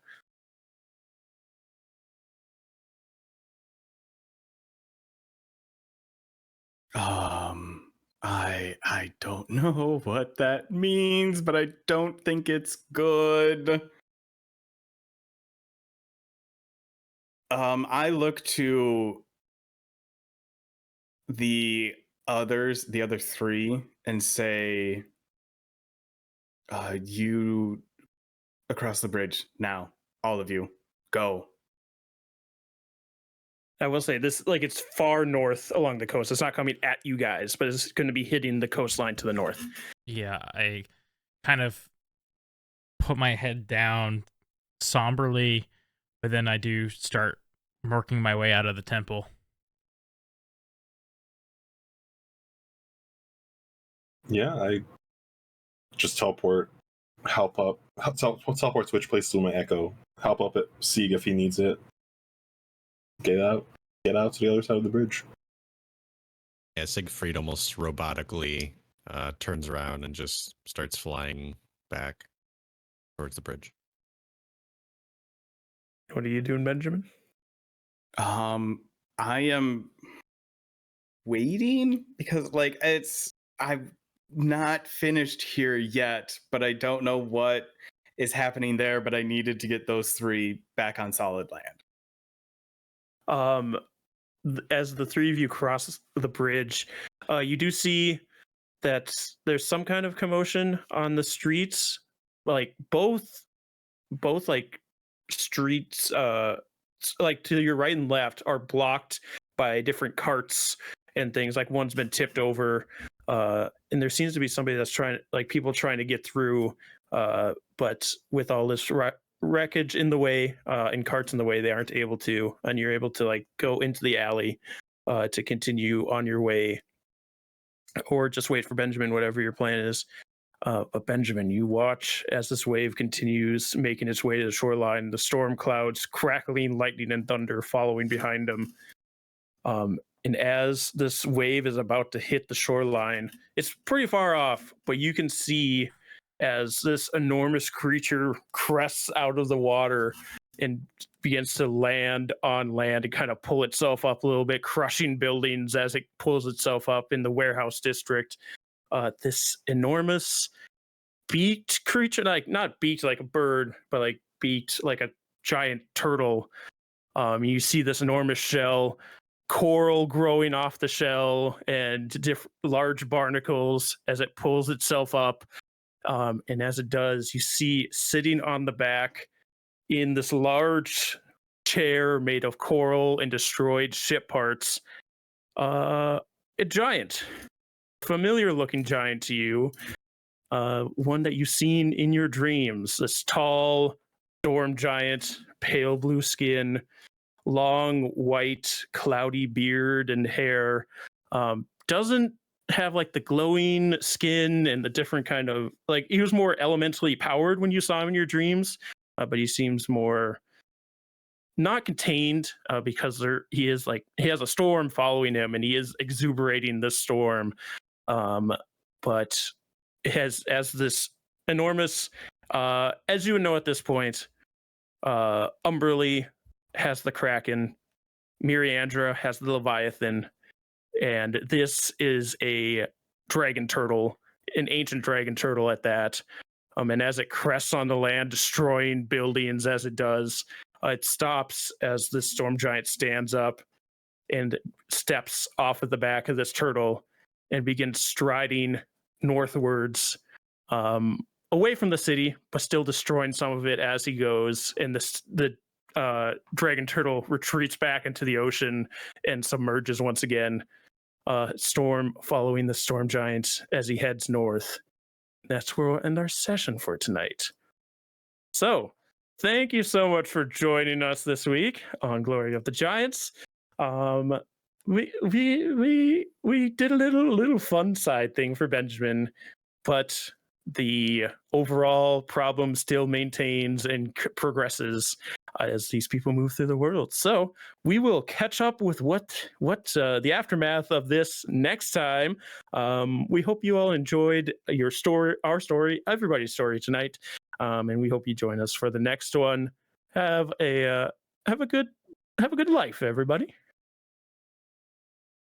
I don't know what that means, but I don't think it's good. I look to the other three, and say, you across the bridge now, all of you, go. I will say this, like, it's far north along the coast. It's not coming at you guys, but it's going to be hitting the coastline to the north. Yeah, I kind of put my head down somberly, but then I do start working my way out of the temple. Yeah, I just teleport, help up, teleport switch places with my echo, help up at Sieg if he needs it. Get out to the other side of the bridge. Yeah, Siegfried almost robotically turns around and just starts flying back towards the bridge. What are you doing, Benjamin? I am waiting because, like, I've not finished here yet, but I don't know what is happening there, but I needed to get those three back on solid land. As the three of you cross the bridge, you do see that there's some kind of commotion on the streets. Like both like streets, like to your right and left, are blocked by different carts and things. Like one's been tipped over, and there seems to be somebody that's people trying to get through. But with all this wreckage in the way and carts in the way, they aren't able to, and you're able to like go into the alley to continue on your way, or just wait for Benjamin, whatever your plan is. But Benjamin, you watch as this wave continues making its way to the shoreline, the storm clouds crackling, lightning and thunder following behind them. And as this wave is about to hit the shoreline, it's pretty far off, but you can see as this enormous creature crests out of the water and begins to land on land and kind of pull itself up a little bit, crushing buildings as it pulls itself up in the warehouse district. This enormous beaked creature, like not beaked like a bird, but like beaked like a giant turtle. You see this enormous shell, coral growing off the shell, and large barnacles as it pulls itself up. And as it does, you see sitting on the back in this large chair made of coral and destroyed ship parts, a giant, familiar looking giant to you, one that you've seen in your dreams. This tall storm giant, pale blue skin, long white cloudy beard and hair. Doesn't have like the glowing skin and the different kind of, like, he was more elementally powered when you saw him in your dreams, but he seems more not contained because he has a storm following him, and he is exuberating the storm. But it has as this enormous, as you would know at this point, Umberly has the Kraken, Miriandra has the Leviathan, and this is a dragon turtle, an ancient dragon turtle at that. And as it crests on the land, destroying buildings as it does, it stops as the storm giant stands up and steps off of the back of this turtle and begins striding northwards, away from the city, but still destroying some of it as he goes. And the dragon turtle retreats back into the ocean and submerges once again. Storm following the storm giant as he heads north. That's where we'll end our session for tonight. So, thank you so much for joining us this week on Glory of the Giants. We did a little fun side thing for Benjamin, but the overall problem still maintains and progresses as these people move through the world. So we will catch up with what the aftermath of this next time. We hope you all enjoyed our story, everybody's story tonight, and we hope you join us for the next one. Have a good life, everybody.